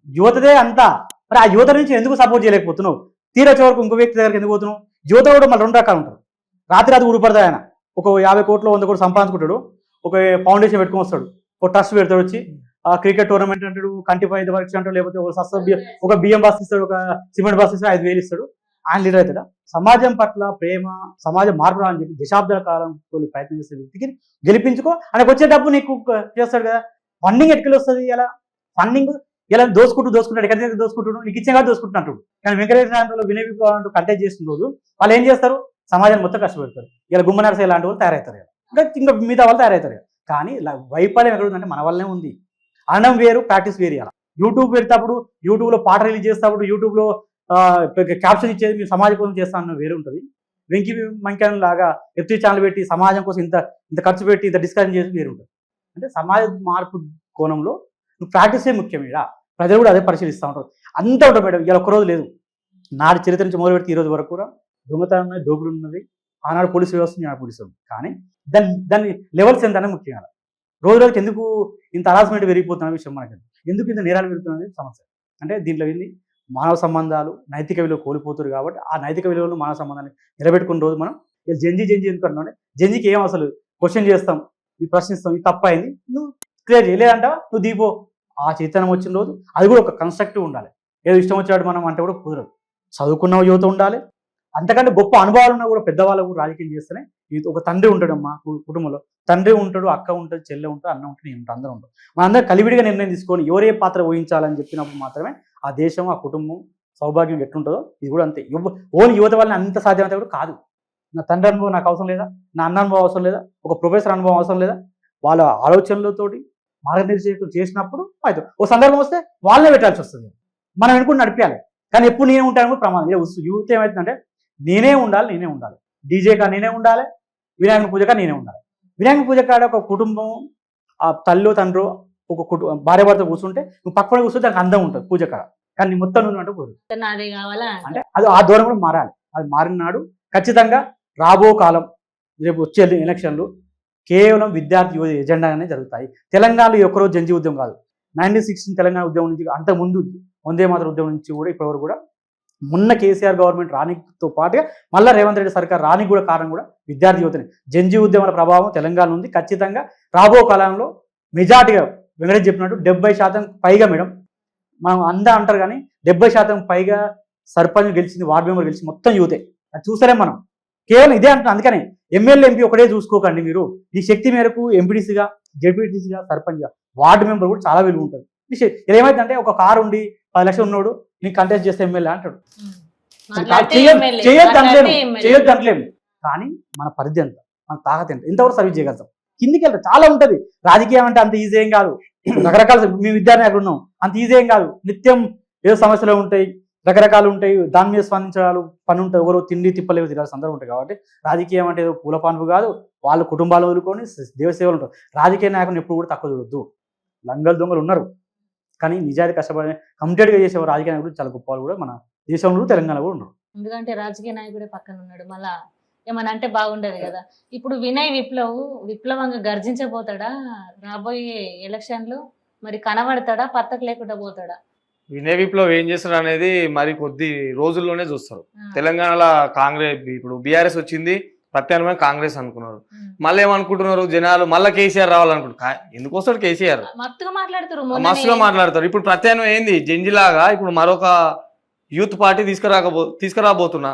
యువతదే అంతా. మరి ఆ యువత నుంచి ఎందుకు సపోర్ట్ చేయలేకపోతున్నావు? తీరొచ్చే వరకు ఇంకో వ్యక్తి దగ్గరికి ఎందుకు పోతున్నావు? యువత కూడా మళ్ళీ 2 రకాలు ఉంటారు. రాత్రి ఊడిపడతా ఆయన ఒక 50 కోట్లు 100 కోట్లు సంపాదించుకుంటాడు, ఒక ఫౌండేషన్ పెట్టుకొని వస్తాడు, ఒక ట్రస్ట్ పెడతాడు, వచ్చి క్రికెట్ టోర్నమెంట్ అంటాడు, కంటి 5 పరీక్ష అంటాడు, లేకపోతే ఒక బియ్యం బాస్ ఇస్తాడు, ఒక సిమెంట్ బాస్ ఇస్తాడు, 5,000 ఇస్తాడు. ఆయన లీడర్ అవుతాడా? సమాజం పట్ల ప్రేమ, సమాజం మార్పు అని చెప్పి దశాబ్దాల కాలం ప్రయత్నం చేసే వ్యక్తికి గెలిపించుకో, ఆయనకు వచ్చే డబ్బు నీకు చేస్తాడు కదా. ఫండింగ్ ఎట్టుకెళ్ళి వస్తుంది? ఇలా ఫండింగ్ ఇలా దోసుకుంటాడు, ఎక్కడ దోసుకుంటాడు, నీకు ఇచ్చే కాదు దోసుకుంటున్నట్టు. కానీ వెంకటేశ్వర వినయ్ విప్లవ్ అంటూ కంటెక్ట్ చేస్తున్న రోజు వాళ్ళు ఏం చేస్తారు? సమాజాన్ని మొత్తం కష్టపెడతారు. ఇలా గుమ్మ నరసే లాంటి వాళ్ళు తయారవుతారు, ఇంకా మిగతా వాళ్ళు తయారవుతారు. కానీ వైఫల్యం ఎక్కడుందంటే మన వల్లనే ఉంది. అనడం వేరు, ప్రాక్టీస్ వేరు. అలా యూట్యూబ్ పెడతాప్పుడు, యూట్యూబ్లో పాట రిలీజ్ చేసేటప్పుడు, యూట్యూబ్లో క్యాప్షన్ ఇచ్చేది మేము సమాజం కోసం చేస్తాను వేరు ఉంటుంది. వెంకీ మంకన్ లాగా ఎఫ్టీ ఛానల్ పెట్టి సమాజం కోసం ఇంత ఖర్చు పెట్టి ఇంత డిస్కషన్ చేసి వేరు ఉంటుంది. అంటే సమాజ మార్పు కోణంలో నువ్వు ప్రాక్టీసే ముఖ్యం. ఇక్కడ ప్రజలు కూడా అదే పరిశీలిస్తూ ఉంటారు. అంతా ఉంటుంది మేడం. ఇలా ఒక్కరోజు లేదు, నాటి చరిత్ర నుంచి మొదలు పెడితే ఈ రోజు వరకు కూడా దొంగతనం ఉన్నది, దోపిడీ ఉన్నది. ఆనాడు పోలీసు వ్యవస్థ, ఈనాడు పోలీసు వ్యవస్థ. కానీ దాన్ని లెవెల్స్ ఎంత అనేది ముఖ్యం. రోజు రోజుకి ఎందుకు ఇంత హరాస్మెంట్ పెరిగిపోతున్న విషయం మనకి, ఎందుకు ఇంత నేరాలు పెరుగుతున్నది సమస్య. అంటే దీంట్లో ఏంది, మానవ సంబంధాలు, నైతిక విలువ కోల్పోతారు. కాబట్టి ఆ నైతిక విలువలు, మానవ సంబంధాన్ని నిలబెట్టుకున్న రోజు మనం జంజీ ఎందుకు అంటున్నాం? జంజీకి ఏం అసలు క్వశ్చన్ చేస్తాం, ఇది ప్రశ్నిస్తాం, ఇది తప్పైంది, నువ్వు క్లియర్ చేయలేదంటావా, నువ్వు దీపో. ఆ చైతన్యం వచ్చిన రోజు అది కూడా ఒక కన్స్ట్రక్టివ్ ఉండాలి. ఏదో ఇష్టం వచ్చాడు మనం అంటే కూడా కుదరదు. చదువుకున్న యువత ఉండాలి, అంతకంటే గొప్ప అనుభవాలు ఉన్నా కూడా పెద్దవాళ్ళు కూడా రాజకీయం చేస్తేనే. ఒక తండ్రి ఉంటాడు మా కుటుంబంలో, తండ్రి ఉంటాడు, అక్క ఉంటుంది, చెల్లె ఉంటుంది, అన్న ఉంటుంది, నేను ఉంటాను, అందరూ ఉంటాం. మనందరం కలివిడిగా నిర్ణయం తీసుకొని ఎవరే పాత్ర ఊహించాలని చెప్పినప్పుడు మాత్రమే ఆ దేశం, ఆ కుటుంబం సౌభాగ్యం ఎట్లుంటుందో ఇది కూడా అంతే. ఓన్ యువత వల్ల అంత సాధ్యమైతే కూడా కాదు. నా తండ్రి అనుభవం నాకు అవసరం లేదా, నా అన్న అనుభవం అవసరం లేదా, ఒక ప్రొఫెసర్ అనుభవం అవసరం లేదా, వాళ్ళ ఆలోచనలతోటి మార్గనిర్దేశం చేసినప్పుడు అయితే ఓ సందర్భం వస్తే వాళ్ళే పెట్టాల్సి వస్తుంది. మనం వెనుకుంటూ నడిపించాలి. కానీ ఎప్పుడు నేనే ఉంటాను కూడా ప్రమాదం. యూత్ ఏమవుతుందంటే నేనే ఉండాలి. డీజే కా నేనే ఉండాలి, వినాయకుని పూజ కా నేనే ఉండాలి. వినాయకుని పూజ కాడ ఒక కుటుంబం, ఆ తల్లి తండ్రి ఒక భార్య భర్త కూర్చుంటే నువ్వు పక్కన కూర్చుంటే దానికి అందం ఉంటుంది పూజ కాడ. కానీ నీ మొత్తం నువ్వు అంటే పోదు. నాదే కావాలా అంటే అది ఆ దూరం కూడా మారాలి. అది మారిన నాడు ఖచ్చితంగా రాబో కాలం రేపు వచ్చే ఎలక్షన్లు కేవలం విద్యార్థి యువ ఎజెండానే జరుగుతాయి. తెలంగాణలో ఈ ఒక్కరోజు జంజీ ఉద్యమం కాదు. 1916 తెలంగాణ ఉద్యమం నుంచి అంతకుముందు వందే మాతరం ఉద్యమం నుంచి కూడా ఇప్పటివరకు కూడా మొన్న కేసీఆర్ గవర్నమెంట్ రానితో పాటుగా మళ్ళీ రేవంత్ రెడ్డి సర్కార్ రానికి కూడా కారణం కూడా విద్యార్థి యువతనే. జంజీ ఉద్యమాల ప్రభావం తెలంగాణ ఉంది. ఖచ్చితంగా రాబో కాలంలో మెజార్టీగా వెంకటేష్ చెప్పినట్టు 70% పైగా మేడం మనం అంటారు కానీ 70% పైగా సర్పంచ్ గెలిచింది, వార్డు మెంబర్ గెలిచింది మొత్తం యువతే. అది చూసలేం మనం. కేవలం ఇదే అంటున్నాం. అందుకని ఎమ్మెల్యే ఎంపీ ఒకటే చూసుకోకండి. మీరు ఈ శక్తి మేరకు ఎంపీటీసీగా, జెడ్పీటీసీగా, సర్పంచ్గా, వార్డు మెంబర్ కూడా చాలా విలువ ఉంటుంది. ఇది ఏమైందంటే ఒక కారు ఉండి 10 లక్షలు ఉన్నాడు నీకు కంటెస్ట్ చేస్తే ఎమ్మెల్యే అంటాడు. చేయొద్దు అంటలేము. కానీ మన పరిధి ఎంత, మన తాగత ఎంత, ఎంతవరకు సర్వీస్ చేయగలుగుతాం. కిందికి వెళ్తాం. చాలా ఉంటుంది. రాజకీయం అంటే అంత ఈజీ ఏం కాదు. రకరకాల మేము విద్యార్థి ఉన్నాం, అంత ఈజీ ఏం కాదు. నిత్యం ఏదో సమస్యలు ఉంటాయి, రకరకాలు ఉంటాయి, దాని మీద స్పందించాలి పని ఉంటుంది. ఎవరో తిండి తిప్పలేవు తినాల్సిన సందర్భం ఉంటాయి. కాబట్టి రాజకీయం అంటే ఏదో పూల పాన్పు కాదు. వాళ్ళ కుటుంబాలు వదులుకొని దేవసేవలు ఉంటారు. రాజకీయ నాయకులను ఎప్పుడు కూడా తక్కువ చూడొద్దు. లంగలు దొంగలు ఉన్నారు, కానీ నిజాయితీ కష్టపడే కమిటెడ్గా చేసే రాజకీయ నాయకులు చాలా గొప్ప వాళ్ళు కూడా మన దేశంలో తెలంగాణ కూడా ఉన్నారు. ఎందుకంటే రాజకీయ నాయకుడే పక్కన ఉన్నాడు. మళ్ళా ఏమన్నా అంటే బాగుండదు కదా. ఇప్పుడు వినయ్ విప్లవంగా గర్జించబోతాడా రాబోయే ఎలక్షన్లు? మరి కనబడతాడా, పత్తకు లేకుండా పోతాడా? వినయ్ విప్లవ్ ఏం చేస్తారు అనేది మరి కొద్ది రోజుల్లోనే చూస్తారు. తెలంగాణలో కాంగ్రెస్ ఇప్పుడు బీఆర్ఎస్ వచ్చింది, ప్రత్యామ్నాయం కాంగ్రెస్ అనుకున్నారు. మళ్ళీ ఏమనుకుంటున్నారు జనాలు, మళ్ళీ కేసీఆర్ రావాలనుకుంటారు. ఎందుకు వస్తాడు కేసీఆర్? మస్తుగా మాట్లాడతారు. ఇప్పుడు ప్రత్యామ్నాయం ఏంది? జంజిలాగా ఇప్పుడు మరొక యూత్ పార్టీ తీసుకురాబోతున్నా.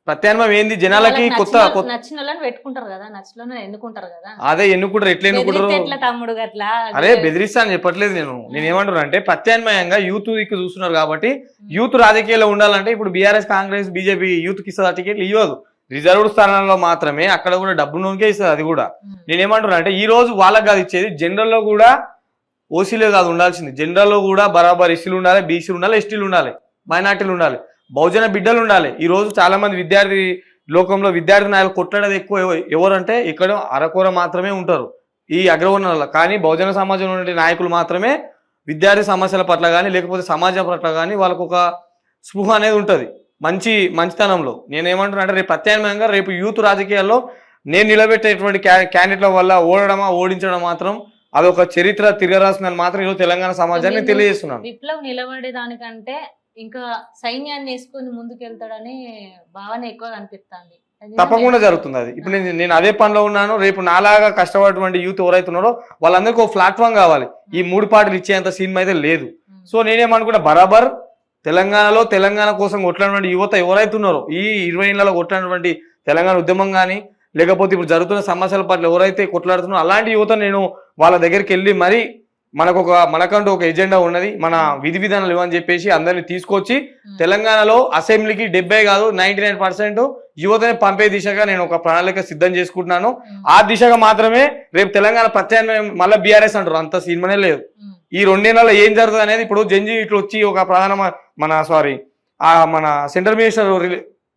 ప్రత్యామ్నాయం ఏంది? జనాలకి కొత్త నచ్చిన వాళ్ళని పెట్టుకుంటారు కదా, నచ్చిన వాళ్ళని ఎన్నుకుంటారు కదా. అదే ఎన్నుకుంటారు. ఎట్లా ఎన్నుకుంటారు? తమ్ముడు గట్లా అరే బెదిరిస్తా అని చెప్పట్లేదు నేను ఏమంటున్నా అంటే ప్రత్యామ్నాయంగా యూత్ దిక్కు చూస్తున్నారు కాబట్టి యూత్ రాజకీయాల్లో ఉండాలంటే ఇప్పుడు బీఆర్ఎస్, కాంగ్రెస్, బీజేపీ యూత్ కి ఇస్తుంది టికెట్లు ఇవ్వదు. రిజర్వ్డ్ స్థానాల్లో మాత్రమే, అక్కడ కూడా డబ్బు నోనికే ఇస్తుంది. అది కూడా నేనేమంటున్నా అంటే ఈ రోజు వాళ్ళకి కాదు ఇచ్చేది, జనరల్ లో కూడా ఓసీలే కాదు ఉండాల్సింది. జనరల్ లో కూడా బరాబర్ ఎస్సీలు ఉండాలి, బీసీలు ఉండాలి, ఎస్టీలు ఉండాలి, మైనార్టీలు ఉండాలి, బహుజన బిడ్డలు ఉండాలి. ఈ రోజు చాలా మంది విద్యార్థి లోకంలో విద్యార్థి నాయకులు కొట్లాడేది ఎక్కువ ఎవరంటే ఇక్కడ అరకొర మాత్రమే ఉంటారు ఈ అగ్రవర్ణాలలో. కానీ బహుజన సమాజంలో ఉండే నాయకులు మాత్రమే విద్యార్థి సమస్యల పట్ల కానీ లేకపోతే సమాజం పట్ల కానీ వాళ్ళకు ఒక స్పృహ అనేది ఉంటుంది మంచితనంలో. నేనేమంటున్నా అంటే రేపు ప్రత్యామ్నాయంగా రేపు యూత్ రాజకీయాల్లో నేను నిలబెట్టేటువంటి క్యాండిడేట్ల వల్ల ఓడించడం మాత్రం అదొక చరిత్ర తిరగరాసిందని మాత్రం ఈరోజు తెలంగాణ సమాజాన్ని తెలియజేస్తున్నాను. విప్లవ్ నిలబడేదానికంటే ఇంకా సైన్యాన్ని వేసుకొని ముందుకెళ్తాడని భావన ఎక్కువ అనిపిస్తుంది. తప్పకుండా జరుగుతుంది అది. ఇప్పుడు నేను అదే పనిలో ఉన్నాను. రేపు నాలాగా కష్టపడేటువంటి యూత్ ఎవరైతే ఉన్నారో వాళ్ళందరికీ ఒక ప్లాట్ఫామ్ కావాలి. ఈ 3 పార్టీలు ఇచ్చేంత సినిమా అయితే లేదు. సో నేనేమనుకున్నా బరాబర్ తెలంగాణలో తెలంగాణ కోసం కొట్లాడినటువంటి యువత ఎవరైతే ఉన్నారో ఈ 20 ఏళ్లలో కొట్లాడినటువంటి తెలంగాణ ఉద్యమం కానీ లేకపోతే ఇప్పుడు జరుగుతున్న సమస్యల పట్ల ఎవరైతే కొట్లాడుతున్నారో అలాంటి యువత నేను వాళ్ళ దగ్గరికి వెళ్ళి మరి మనకంటూ ఒక ఎజెండా ఉన్నది, మన విధి విధానాలు ఇవని చెప్పేసి అందరినీ తీసుకొచ్చి తెలంగాణలో అసెంబ్లీకి 70 కాదు 99% యువతని పంపే దిశగా నేను ఒక ప్రణాళిక సిద్ధం చేసుకుంటున్నాను. ఆ దిశగా మాత్రమే రేపు తెలంగాణ ప్రత్యామ్నాయం. మళ్ళీ బీఆర్ఎస్ అంటారు, అంత సినిమానే లేదు. ఈ 2 నెలల్లో ఏం జరుగుతుంది అనేది ఇప్పుడు జంజీ ఇట్లా వచ్చి ఒక మన సెంట్రల్ మినిస్టర్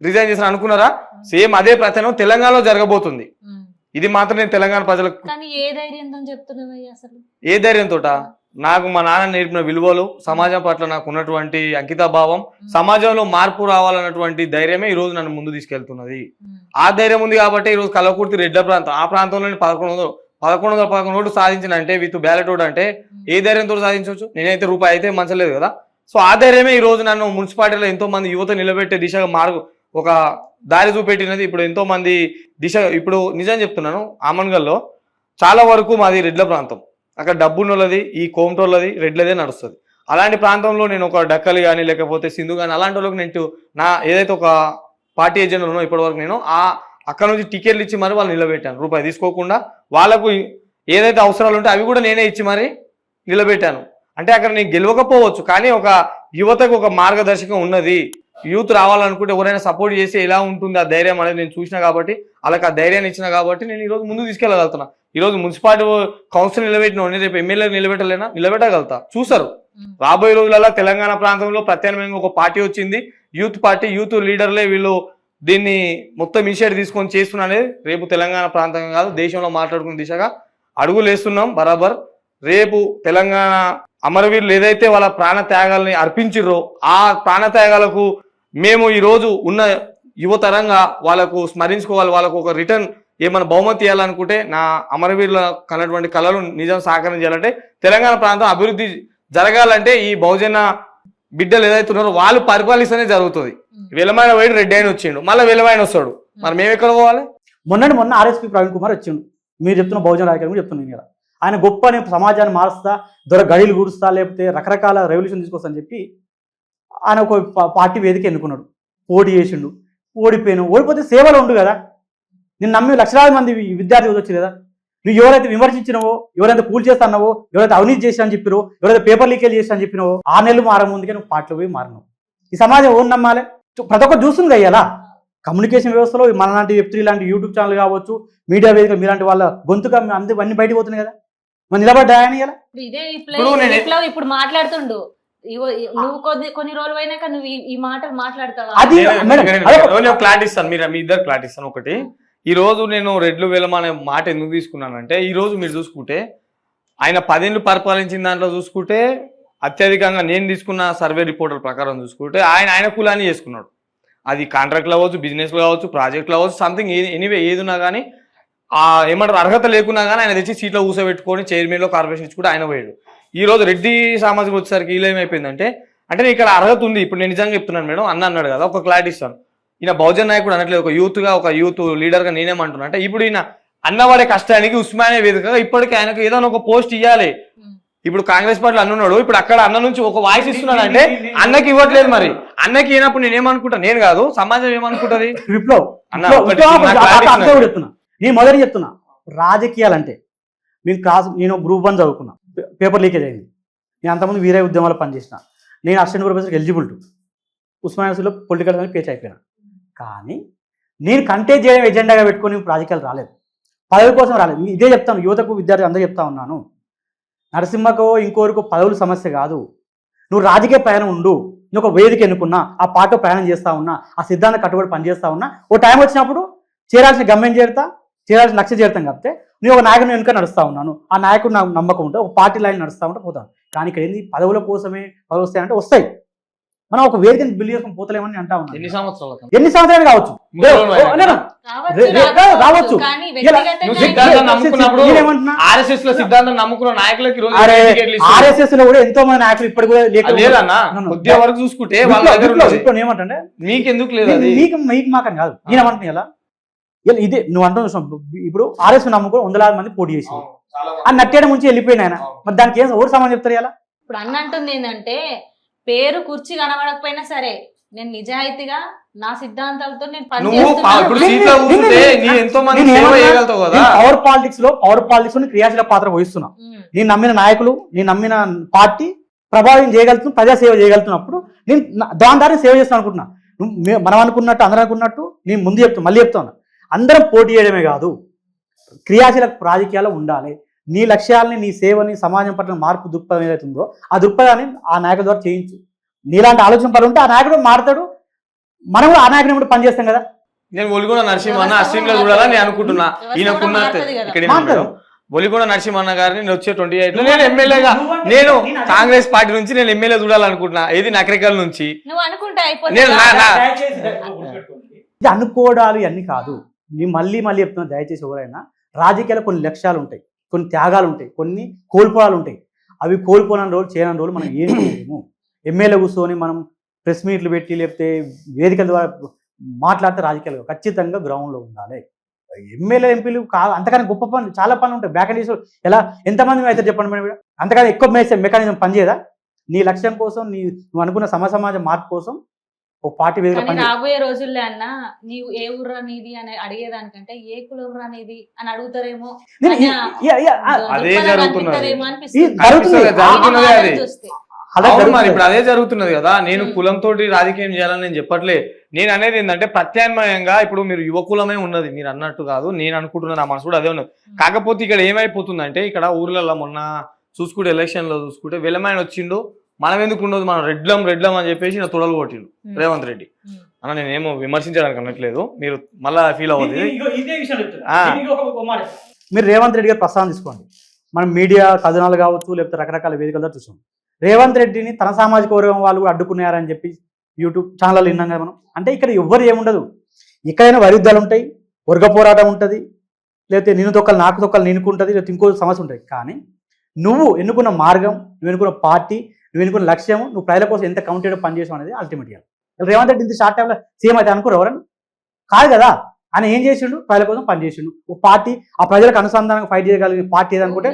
రిజైన్ చేసిన అనుకున్నారా? సేమ్ అదే ప్రత్యామ్నాయం తెలంగాణలో జరగబోతుంది. ఇది మాత్రం నేను తెలంగాణ ప్రజలకు ఏ ధైర్యంతో నాకు మా నాన్న నేర్పిన విలువలు, సమాజం పట్ల నాకు ఉన్నటువంటి అంకిత భావం, సమాజంలో మార్పు రావాలన్నటువంటి ధైర్యమే ఈ రోజు నన్ను ముందు తీసుకెళ్తున్నది. ఆ ధైర్యం ఉంది కాబట్టి ఈ రోజు కలవకుర్తి రెడ్ల ప్రాంతం, ఆ ప్రాంతంలో 1111 ఓట్లు సాధించిన అంటే విత్ బ్యాలెట్ ఓటు అంటే ఏ ధైర్యంతో సాధించవచ్చు? నేనైతే రూపాయి అయితే మంచలేదు కదా. సో ఆ ధైర్యమే ఈ రోజు నన్ను మున్సిపాలిటీలో ఎంతో మంది యువత నిలబెట్టే దిశగా ఒక దారి చూపెట్టినది. ఇప్పుడు ఎంతో మంది ఇప్పుడు నిజం చెప్తున్నాను, ఆమన్గల్లో చాలా వరకు మాది రెడ్ల ప్రాంతం. అక్కడ డబ్బున్నోళ్ళది, ఈ కోమటోళ్ళది, రెడ్లదే నడుస్తుంది. అలాంటి ప్రాంతంలో నేను ఒక డక్కలు కానీ లేకపోతే సింధు కానీ అలాంటి వాళ్ళకి నేను నా ఏదైతే ఒక పార్టీ ఏజెంట్ ఉన్నో ఇప్పటి వరకు నేను అక్కడ నుంచి టికెట్లు ఇచ్చి మరి వాళ్ళు నిలబెట్టాను. రూపాయి తీసుకోకుండా వాళ్ళకు ఏదైతే అవసరాలు ఉంటే అవి కూడా నేనే ఇచ్చి మరి నిలబెట్టాను. అంటే అక్కడ నేను గెలవకపోవచ్చు కానీ ఒక యువతకు ఒక మార్గదర్శకం ఉన్నది. యూత్ రావాలనుకుంటే ఎవరైనా సపోర్ట్ చేసి ఎలా ఉంటుంది ఆ ధైర్యం అనేది నేను చూసినా కాబట్టి వాళ్ళకి ఆ ధైర్యాన్ని ఇచ్చిన కాబట్టి నేను ఈ రోజు ముందు తీసుకెళ్ళగలుగుతున్నా. ఈ రోజు మున్సిపాలిటీ కౌన్సిల్ నిలబెట్టిన రేపు ఎమ్మెల్యే నిలబెట్టగలుగుతా. చూసారు రాబోయే రోజులలో తెలంగాణ ప్రాంతంలో ప్రత్యామ్నాయంగా ఒక పార్టీ వచ్చింది, యూత్ పార్టీ. యూత్ లీడర్లే వీళ్ళు దీన్ని మొత్తం ఇనిషియేటివ్ తీసుకొని చేస్తున్నది. రేపు తెలంగాణ ప్రాంతం కాదు దేశంలో మాట్లాడుకునే దిశగా అడుగులు వేస్తున్నాం బరాబర్. రేపు తెలంగాణ అమరవీరులు ఏదైతే వాళ్ళ ప్రాణ త్యాగాలని అర్పించిర్రో ఆ ప్రాణ త్యాగాలకు మేము ఈ రోజు ఉన్న యువతరంగా వాళ్ళకు స్మరించుకోవాలి. వాళ్ళకు ఒక రిటర్న్ ఏమైనా బహుమతి ఇవ్వాలనుకుంటే నా అమరవీరుల కన్నటువంటి కళలు నిజం సాకారం చేయాలంటే తెలంగాణ ప్రాంతం అభివృద్ధి జరగాలంటే ఈ బహుజన బిడ్డలు ఏదైతే ఉన్నారో వాళ్ళు పరిపాలిస్తేనే జరుగుతుంది. వెలమైన వైడు రెడ్డి ఆయన వచ్చిండు, మళ్ళీ వెలమైన వస్తాడు, మరి మేము ఎక్కడ పోవాలి? మొన్న ఆర్ఎస్పీ ప్రవీణ్ కుమార్ వచ్చిండు. మీరు చెప్తున్న బహుజన రాజకీయం చెప్తున్నాను కదా, ఆయన గొప్ప నేను సమాజాన్ని మారుస్తా, గడిలు కూడుస్తా, లేకపోతే రకరకాల రెవల్యూషన్ తీసుకొస్తా అని చెప్పి ఆయన ఒక పార్టీ వేదిక ఎన్నుకున్నాడు, పోటీ చేసిండు, ఓడిపోతే సేవలు ఉండు కదా. నేను నమ్మి లక్షలాది మంది విద్యార్థులు వచ్చి కదా, నువ్వు ఎవరైతే విమర్శించినవో, ఎవరైతే కూల్ చేస్తున్నావో, ఎవరైతే అవినీతి చేసినా చెప్పినవో, ఎవరైతే పేపర్ లీకేజ్ చేసినా చెప్పినవో 6 నెలలు మార ముందుకే నువ్వు పార్టీలో పోయి మారినావు. ఈ సమాజం ఎవరు నమ్మాలి? ప్రతి ఒక్కరు చూస్తుంది అయ్యాలా కమ్యూనికేషన్ వ్యవస్థలో మన లాంటి F3 లాంటి యూట్యూబ్ ఛానల్ కావచ్చు, మీడియా వేదికలు మీలాంటి వాళ్ళ గొంతుగా అన్ని బయటకు పోతున్నాయి కదా, మరి నిలబడ్డాయని ఇలా ఇదే ఇప్పుడు మాట్లాడుతుండు. నువ్వు కొన్ని రోజులు అయినాక నువ్వు ఈ మాటలు మాట్లాడతావా? అది క్లారిటీ ఇస్తాను, మీరు మీ ఇద్దరు క్లారిటీ ఇస్తాను. ఒకటి, ఈ రోజు నేను రెడ్లు వేలం అనే మాట ఎందుకు తీసుకున్నానంటే, ఈ రోజు మీరు చూసుకుంటే ఆయన 10 ఏళ్ళు పరిపాలించిన దాంట్లో చూసుకుంటే అత్యధికంగా నేను తీసుకున్న సర్వే రిపోర్టర్ ప్రకారం చూసుకుంటే ఆయన కులాన్ని చేసుకున్నాడు. అది కాంట్రాక్ట్లు అవ్వచ్చు, బిజినెస్లు కావచ్చు, ప్రాజెక్టులు అవ్వచ్చు, సంథింగ్ ఎనీవే ఏదున్నా కానీ ఏమంటారు అర్హత లేకున్నా కానీ ఆయన తెచ్చి సీట్లో కూర్చోబెట్టుకొని చైర్మన్లో కార్పొరేషన్ ఇచ్చుకుంటే ఆయన పోయాడు. ఈ రోజు రెడ్డి సామాజిక వచ్చేసరికి ఇలా ఏమైపోయిందంటే, అంటే ఇక్కడ అర్హత ఉంది. ఇప్పుడు నేను నిజంగా చెప్తున్నాను మేడం, అన్నాడు కదా, ఒక క్లారిటీ ఇస్తాను. ఈయన బహుజన్ నాయకుడు అనట్లేదు, ఒక యూత్ లీడర్గా నేనేమంటున్నా అంటే, ఇప్పుడు ఈయన అన్నవాడే కష్టానికి ఉస్మానియా వేదికగా ఇప్పటికీ ఆయనకు ఏదైనా ఒక పోస్ట్ ఇవ్వాలి. ఇప్పుడు కాంగ్రెస్ పార్టీలో అన్నున్నాడు, ఇప్పుడు అక్కడ అన్న నుంచి ఒక వాయిస్ ఇస్తున్నాడు అంటే అన్నకి ఇవ్వట్లేదు. మరి అన్నకి ఇవ్వనప్పుడు నేను ఏమనుకుంటా, నేను కాదు సమాజం ఏమనుకుంటది? విప్లవ్ చెప్తున్నా, నేను మొదటి చెప్తున్నా, రాజకీయాలంటే నేను గ్రూప్ 1 చదువుకున్నా, పేపర్ లీకేజ్ అయింది. నేను అంతకుముందు వీరే ఉద్యమాలు పనిచేసిన, నేను అసిస్టెంట్ ప్రొఫెసర్కి ఎలిజిబుల్ పొలిటికల్ పొలిటికల్ పేచ్ అయిపోయినా. కానీ నేను కంటెస్ట్ చేయడం ఎజెండాగా పెట్టుకొని రాజకీయాలు రాలేదు, పదవి కోసం రాలేదు. ఇదే చెప్తాను యువతకు, విద్యార్థి అందరూ చెప్తా ఉన్నాను. నరసింహకో ఇంకోరికో పదవులు సమస్య కాదు. నువ్వు రాజకీయ ప్రయాణం ఉండు, నువ్వు ఒక వేదిక ఎన్నుకున్నా, ఆ పార్టీ ప్రయాణం చేస్తా ఉన్నా, ఆ సిద్ధాంతం కట్టుబడి పనిచేస్తా ఉన్నా, ఓ టైం వచ్చినప్పుడు చేరాల్సిన గమ్యం చేరాల్సిన లక్ష్యం చేరుతాం కాబట్టి నేను ఒక నాయకుని వెనుక నడుస్తా ఉన్నాను, ఆ నాయకుడు నాకు నమ్మకం ఉంటే ఒక పార్టీ లైన్ నడుస్తూ ఉంటే పోతాను. కానీ ఇక్కడ ఏంది పదవుల కోసమే పదవులు వస్తాయంటే వస్తాయి, మనం ఒక వేదికని బిల్డ్ చేసుకుని పోతలేమని అంటా ఉన్నాను. ఎన్ని సంవత్సరాలు కావచ్చు రావచ్చు. ఆర్ఎస్ఎస్ లో కూడా ఎంతో మంది నాయకులు ఇప్పుడు కూడా చూసుకుంటే ఏమంటే మీకెందుకు లేదు, మీకు మాకని కాదు. నేనేమంటున్నా ఇలా ఇదే నువ్వు అంటున్నావు. ఇప్పుడు ఆర్ఎస్ నమ్ముకో 100,000 మంది పోటీ చేసి ఆ నట్టేయడం నుంచి వెళ్ళిపోయిన ఆయన, మరి దానికి ఏం ఎవరు సమాధానం చెప్తారు? ఇలా ఇప్పుడు అన్న అంటుంది ఏంటంటే, పేరు కుర్చీ కనబడకపోయినా సరే నేను నిజాయితీగా నా సిద్ధాంతాలతో నేను పవర్ పాలిటిక్స్ లో క్రియాశీల పాత్ర వహిస్తున్నా. నేను నమ్మిన నాయకులు, నేను నమ్మిన పార్టీ ప్రభావం చేయగలుగుతున్నా, ప్రజా సేవ చేయగలుగుతున్నప్పుడు నేను దాని ద్వారా సేవ చేస్తాను అనుకుంటున్నా. మనం అనుకున్నట్టు అందరూ అనుకున్నట్టు నేను ముందు చెప్తాను, మళ్ళీ చెప్తాను, అందరం పోటీ చేయడమే కాదు, క్రియాశీల రాజకీయాలు ఉండాలి. నీ లక్ష్యాలని, నీ సేవని, సమాజం పట్ల మార్పు దృక్పథం ఏదైతే ఉందో ఆ దృక్పథాన్ని ఆ నాయకుల ద్వారా చేయించు. నీలాంటి ఆలోచన పని ఉంటే ఆ నాయకుడు మారుతాడు, మనం కూడా ఆ నాయకుని కూడా పనిచేస్తాం కదా. నేను ఒలిగొండ నరసింహన్న అసెంబ్లీలో చూడాలని నేను అనుకుంటున్నా. ఈయనకున్న ఇక్కడ ఒలిగొండ నరసింహన్న గారిని నేను వచ్చే 28 నేను ఎమ్మెల్యేగా, నేను కాంగ్రెస్ పార్టీ నుంచి నేను ఎమ్మెల్యే చూడాలనుకుంటున్నా. ఏది నకరికల్ నుంచి ఇది అనుకోవడాలు ఇవన్నీ కాదు. నేను మళ్ళీ చెప్తున్నా, దయచేసి ఎవరైనా రాజకీయాలు కొన్ని లక్ష్యాలు ఉంటాయి, కొన్ని త్యాగాలు ఉంటాయి, కొన్ని కోల్పోవాలు ఉంటాయి. అవి కోల్పోని రోజులు చేయని రోజులు మనం ఏం చేయలేము. ఎమ్మెల్యే కూర్చొని మనం ప్రెస్ మీట్లు పెట్టి లేకపోతే వేదికల ద్వారా మాట్లాడితే రాజకీయాలు ఖచ్చితంగా గ్రౌండ్లో ఉండాలి. ఎమ్మెల్యే ఎంపీలు అంతకన్నా గొప్ప పనులు చాలా పనులు ఉంటాయి. బ్యాక్ ఎలా ఎంతమంది అయితే చెప్పండి మేడం, అంతకన్నా ఎక్కువ మెకానిజం పనిచేయదా? నీ లక్ష్యం కోసం, నువ్వు అనుకున్న సమాజ మార్పు కోసం ఒక పార్టీ రాబోయే రోజుల్లో అన్న నీవు ఏ ఊర్రా నీది అని అడిగేదానికంటే ఏ కులం రా నీది అని అడుగుతారేమో, అదే జరుగుతున్నది. అలా అవును మరి జరుగుతుంది. ఇప్పుడు అదే జరుగుతున్నది కదా. నేను కులంతో రాజకీయం చేయాలని నేను చెప్పట్లే. నేను అనేది ఏంటంటే ప్రత్యామ్నాయంగా ఇప్పుడు మీరు యువకులమే ఉన్నది మీరు అన్నట్టు కాదు, నేను అనుకుంటున్నా, నా మనసు కూడా అదే ఉన్నది. కాకపోతే ఇక్కడ ఏమైపోతుందంటే ఇక్కడ ఊర్లలో మొన్న చూసుకుంటే ఎలక్షన్ లో చూసుకుంటే వెలమైన వచ్చిండు, మనం ఎందుకు ఉండదు, మనం రెడ్లం అని చెప్పేసి నా తొడలు కొట్టిండు రేవంత్ రెడ్డి అన్న. నేనేమో విమర్శించడానికి అనట్లేదు, మీరు మళ్ళా ఫీల్ అవ్వదు. మీరు రేవంత్ రెడ్డి గారు ప్రస్తావన తీసుకోండి. మనం మీడియా కథనాలు కావచ్చు, లేకపోతే రకరకాల వేదికలతో చూసాం. రేవంత్ రెడ్డిని తన సామాజిక వర్గం వాళ్ళు కూడా అడ్డుకున్నారని చెప్పి యూట్యూబ్ ఛానల్ విన్నాం కదా మనం. అంటే ఇక్కడ ఎవ్వరు ఏముండదు, ఎక్కడైనా వైరుధ్యాలు ఉంటాయి, వర్గ పోరాటం ఉంటుంది, లేకపోతే నేను తొక్కలు నాకు తొక్కలు నినుకుంటుంది, లేకపోతే ఇంకో సమస్య ఉంటుంది. కానీ నువ్వు ఎన్నుకున్న మార్గం, నువ్వు ఎన్నుకున్న పార్టీ, నువ్వు ఎన్నుకున్న లక్ష్యం, నువ్వు ప్రజల కోసం ఎంత కౌంటెడ్ పనిచేసావు అనేది అల్టిమేట్గా. రేవంత్ రెడ్డి ఇంత షార్ట్ టైంలో సీఎం అయితే అనుకోరు ఎవరన్నా? కాదు కదా. ఆయన ఏం చేసిండు? ప్రజల కోసం పనిచేసిండు. ఒక పార్టీ ఆ ప్రజలకు అనుసంధానంగా ఫైట్ చేయగలిగిన పార్టీ ఏదనుకుంటే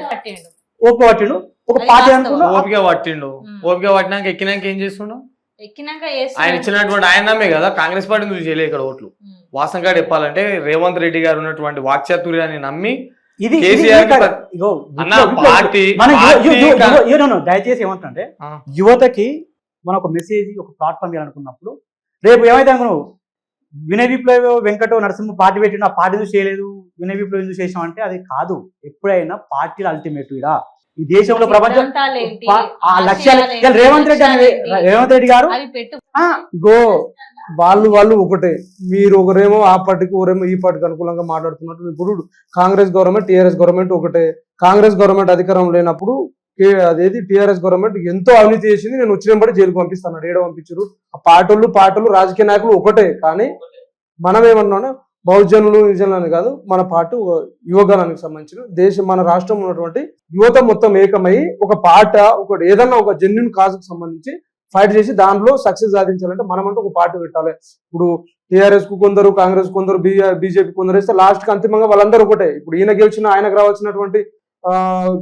ఓపిక పట్టిండు. ఒక పార్టీ అనుకున్నా ఓపిక పట్టిండు. ఓపిక పట్టినాక ఎక్కినాక ఏం చేస్తుండు? ఎక్కినాక ఆయన ఇచ్చినటువంటి ఆయన నమ్మే కదా కాంగ్రెస్ పార్టీ నుంచి చేయలే ఇక్కడ ఓట్లు. వాస్తవంగా చెప్పాలంటే రేవంత్ రెడ్డి గారు ఉన్నటువంటి వాక్చాతుర్యాన్ని నమ్మి ఇది దయచేసి ఏమంటుంటే యువతకి మనం ఒక మెసేజ్, ఒక ప్లాట్ఫామ్ ఇవ్వాలనుకున్నప్పుడు రేపు ఏమైతే అనుకున్నావు, వినయ్ విప్లవ్ వెంకట నరసింహ పార్టీ పెట్టిన ఆ పార్టీ ఎందుకు చేయలేదు, వినయ్ విప్లవ్ ఎందుకు చేసాం అంటే అది కాదు. ఎప్పుడైనా పార్టీలు అల్టిమేట్ ఇడా ఈ దేశంలో ప్రపంచం ఆ లక్ష్యాలు. రేవంత్ రెడ్డి గారు ఇగో వాళ్ళు ఒకటే, మీరు ఒకరేమో ఆ పార్టీకి, ఒకరేమో ఈ పార్టీకి అనుకూలంగా మాట్లాడుతున్నట్టు. ఇప్పుడు కాంగ్రెస్ గవర్నమెంట్, టీఆర్ఎస్ గవర్నమెంట్ ఒకటే. కాంగ్రెస్ గవర్నమెంట్ అధికారం లేనప్పుడు అదేది టీఆర్ఎస్ గవర్నమెంట్ ఎంతో అవినీతి చేసింది, నేను వచ్చినప్పుడు జైలుకు పంపిస్తాను, ఏడో పంపించారు. ఆ పార్టీలు రాజకీయ నాయకులు ఒకటే. కానీ మనం ఏమన్నా బహుజనులు నిజాలని కాదు, మన పార్టీ యువగలానికి సంబంధించిన మన రాష్ట్రం ఉన్నటువంటి యువత మొత్తం ఏకమై ఒక పాట, ఒకటి ఏదన్నా ఒక జెన్యున్ కాజుకు సంబంధించి ఫైట్ చేసి దాంట్లో సక్సెస్ సాధించాలంటే మనమంటూ ఒక పార్టీ పెట్టాలి. ఇప్పుడు టీఆర్ఎస్ కు కొందరు, కాంగ్రెస్ కొందరు, బీజేపీ కొందరు వేస్తే లాస్ట్ కి అంతిమంగా వాళ్ళందరూ ఒకటే. ఇప్పుడు ఈయన గెలిచిన ఆయనకు రావాల్సినటువంటి